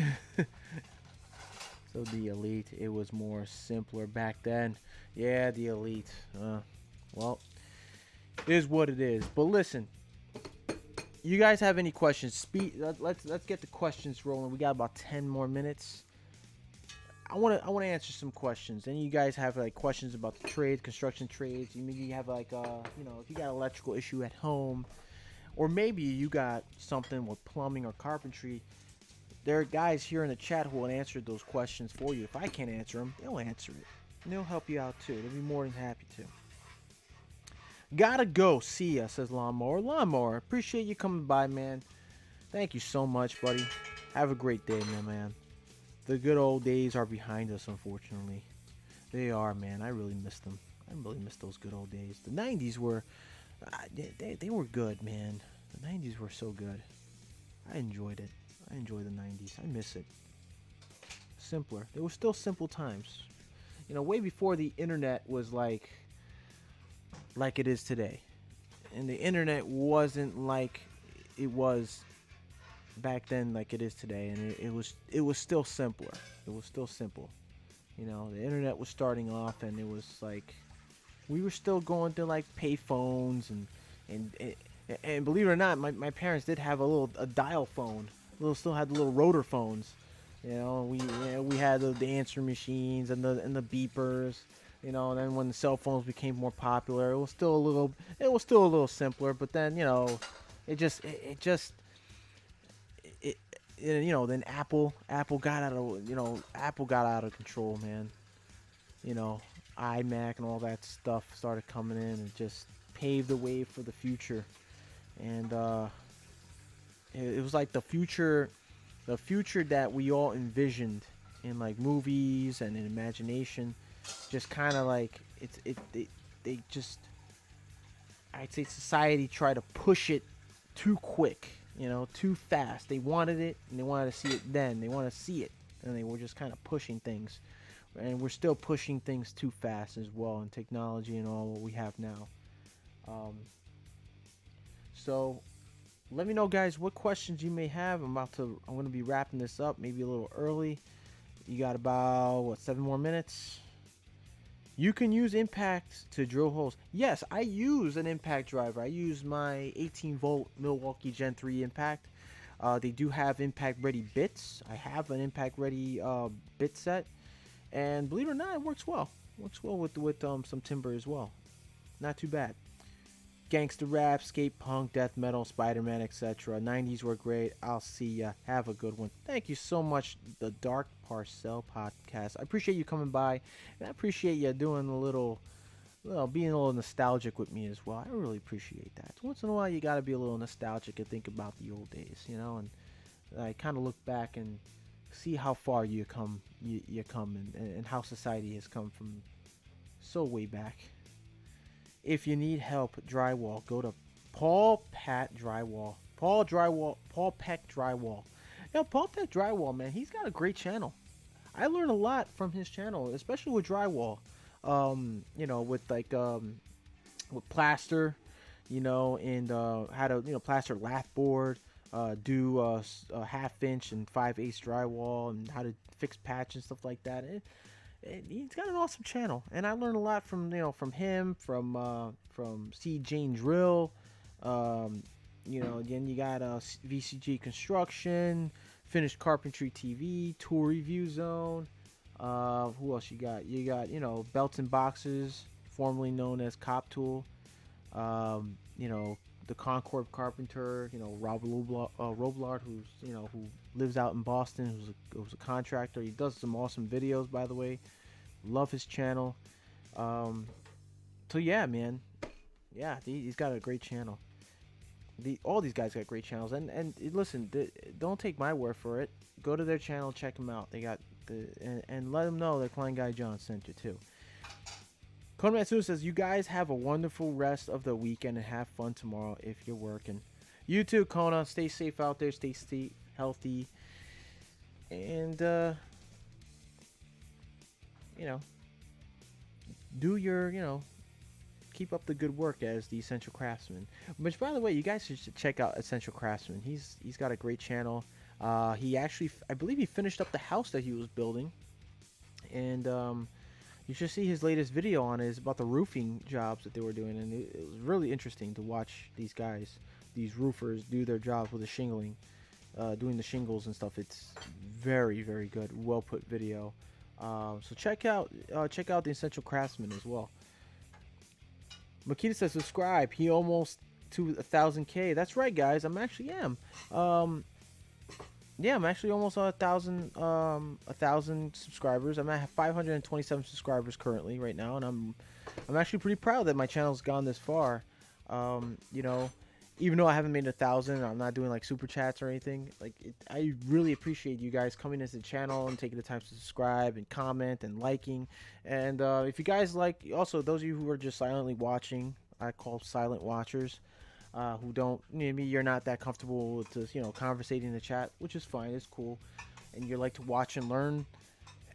So the Elite, it was more simpler back then. Yeah, the Elite. Well, it is what it is. But listen, you guys have any questions? Let's get the questions rolling. We got about 10 more minutes. I want to answer some questions. And you guys have like questions about the trades, construction trades. Maybe you have like you know, if you got an electrical issue at home, or maybe you got something with plumbing or carpentry. There are guys here in the chat who will answer those questions for you. If I can't answer them, they'll answer it. And they'll help you out too. They'll be more than happy to. Gotta go. See ya, says Lawnmower. Lawnmower, appreciate you coming by, man. Thank you so much, buddy. Have a great day, man. The good old days are behind us, unfortunately. They are, man. I really miss them. I really miss those good old days. The 90s were... They were good, man. The 90s were so good. I enjoyed it. I enjoy the 90s. I miss it. Simpler. There were still simple times. You know, way before the internet was like it is today. And the internet wasn't like it was back then like it is today. And it was still simpler. It was still simple. You know, the internet was starting off, and it was like we were still going to like pay phones and and believe it or not, my parents did have a dial phone. Still had the little rotor phones. We had the answering machines and the beepers. And then when the cell phones became more popular, it was still a little simpler. But then it just it, then Apple got out of control, man. iMac and all that stuff started coming in and just paved the way for the future. And it was like the future that we all envisioned in like movies and in imagination. Just kind of like they just, I'd say society tried to push it too quick, too fast. They wanted it and they wanted to see it then. They want to see it, and they were just kind of pushing things. And we're still pushing things too fast as well in technology and all what we have now. So let me know, guys, what questions you may have. I'm going to be wrapping this up maybe a little early. You got about 7 more minutes. You can use impact to drill holes. Yes, I use an impact driver. I use my 18 volt Milwaukee Gen 3 impact. They do have impact ready bits. I have an impact ready bit set, and believe it or not, it works well. Works well with some timber as well. Not too bad. Gangster rap, skate punk, death metal, Spider-Man, etc. 90s were great. I'll see ya. Have a good one. Thank you so much, the Dark Parcel Podcast. I appreciate you coming by, and I appreciate you doing being a little nostalgic with me as well. I really appreciate that. Once in a while, you gotta be a little nostalgic and think about the old days, and I kind of look back and see how far you come, and how society has come from so way back. If you need help drywall, go to Paul Peck Drywall. Paul Peck Drywall. Paul Peck Drywall, man, he's got a great channel. I learned a lot from his channel, especially with drywall. With plaster, and how to plaster lath board, do a 1/2 inch and 5/8 drywall, and how to fix patch and stuff like that. He's got an awesome channel, and I learned a lot from him, from C. Jane Drill. Then you got VCG Construction, Finished Carpentry TV, Tool Review Zone. Who else you got? You got Belts and Boxes, formerly known as Cop Tool. The Concord Carpenter. Rob Roblard, who lives out in Boston, who's a contractor. He does some awesome videos, by the way. Love his channel. So yeah, man. Yeah, he's got a great channel. All these guys got great channels, and listen, don't take my word for it. Go to their channel, check them out. They got and let them know that Klein Guy John sent you too. Conan Matsu says, you guys have a wonderful rest of the weekend and have fun tomorrow if you're working. You too, Kona. Stay safe out there. Stay healthy. And, do your, keep up the good work as the Essential Craftsman. Which, by the way, you guys should check out Essential Craftsman. He's got a great channel. He actually, I believe he finished up the house that he was building. And, you should see his latest video on it. It's about the roofing jobs that they were doing, and it was really interesting to watch these guys, these roofers, do their jobs with the shingling, doing the shingles and stuff. It's very, very good, well put video. So check out the Essential Craftsman as well. Makita says subscribe. He almost to 1,000K. That's right, guys. I'm actually I'm actually almost 1,000 subscribers. I'm at 527 subscribers currently right now, and I'm actually pretty proud that my channel's gone this far. Even though I haven't made 1,000, I'm not doing like super chats or anything. I really appreciate you guys coming into the channel and taking the time to subscribe and comment and liking. And if you guys like, also those of you who are just silently watching, I call silent watchers. Who don't, maybe you're not that comfortable with just, conversating in the chat, which is fine, it's cool, and you like to watch and learn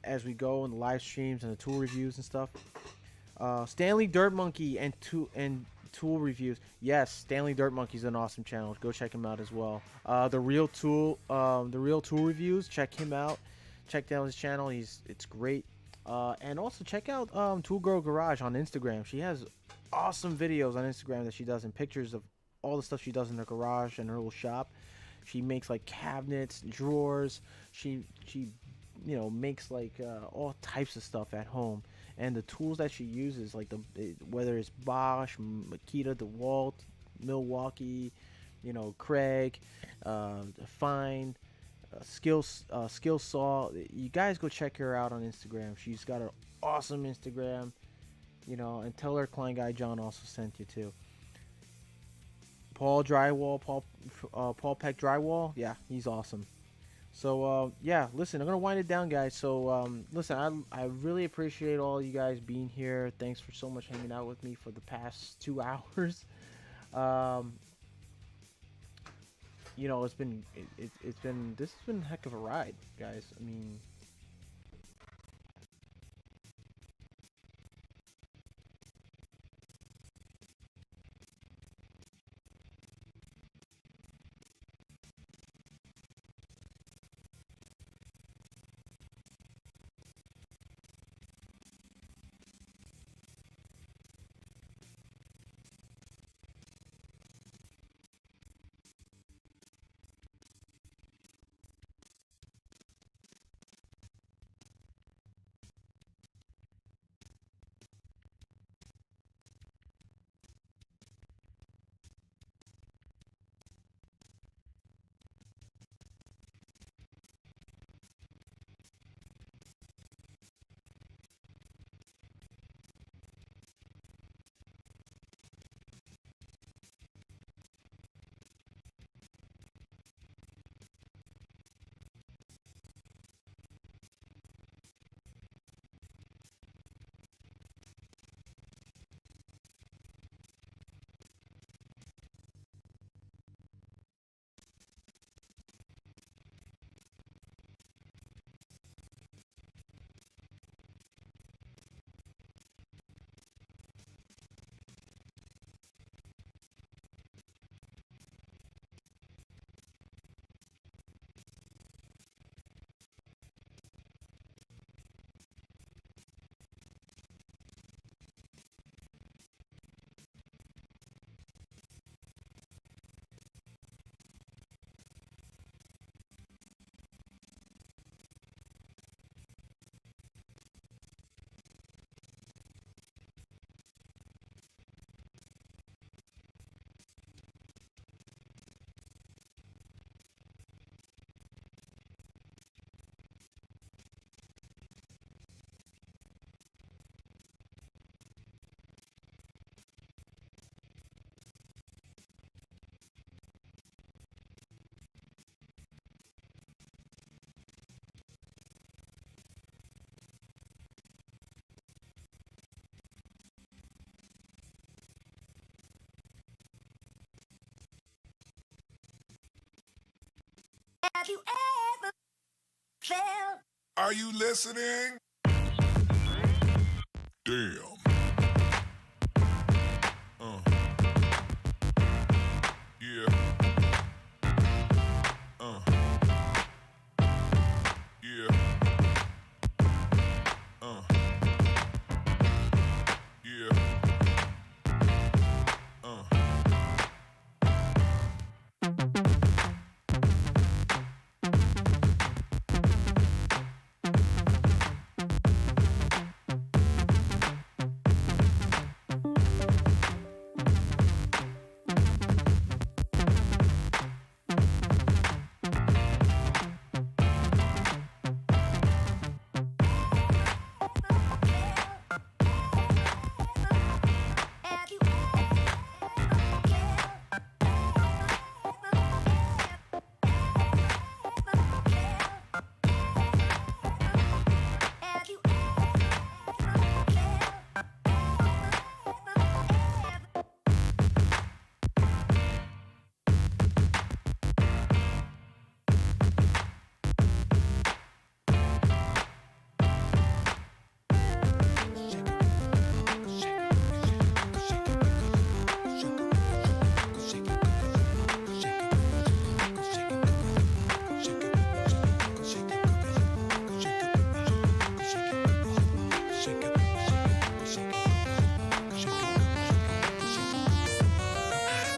as we go in the live streams and the tool reviews and stuff. Stanley Dirt Monkey and tool reviews. Yes, Stanley Dirt Monkey's an awesome channel. Go check him out as well. The Real Tool Reviews. Check him out. Check out his channel. It's great. And also check out Tool Girl Garage on Instagram. She has awesome videos on Instagram that she does and pictures of all the stuff she does in her garage and her little shop. She makes like cabinets, drawers. She makes like all types of stuff at home. And the tools that she uses, like whether it's Bosch, Makita, DeWalt, Milwaukee, Craig, Fine, skill saw. You guys go check her out on Instagram. She's got an awesome Instagram. And tell her Klein Guy John also sent you too. Paul Peck Drywall. Yeah, he's awesome. So yeah, listen, I'm gonna wind it down, guys. So listen, I really appreciate all you guys being here. Thanks for so much hanging out with me for the past 2 hours. Um, this has been a heck of a ride, guys. I mean, Have you ever felt? Are you listening? Damn.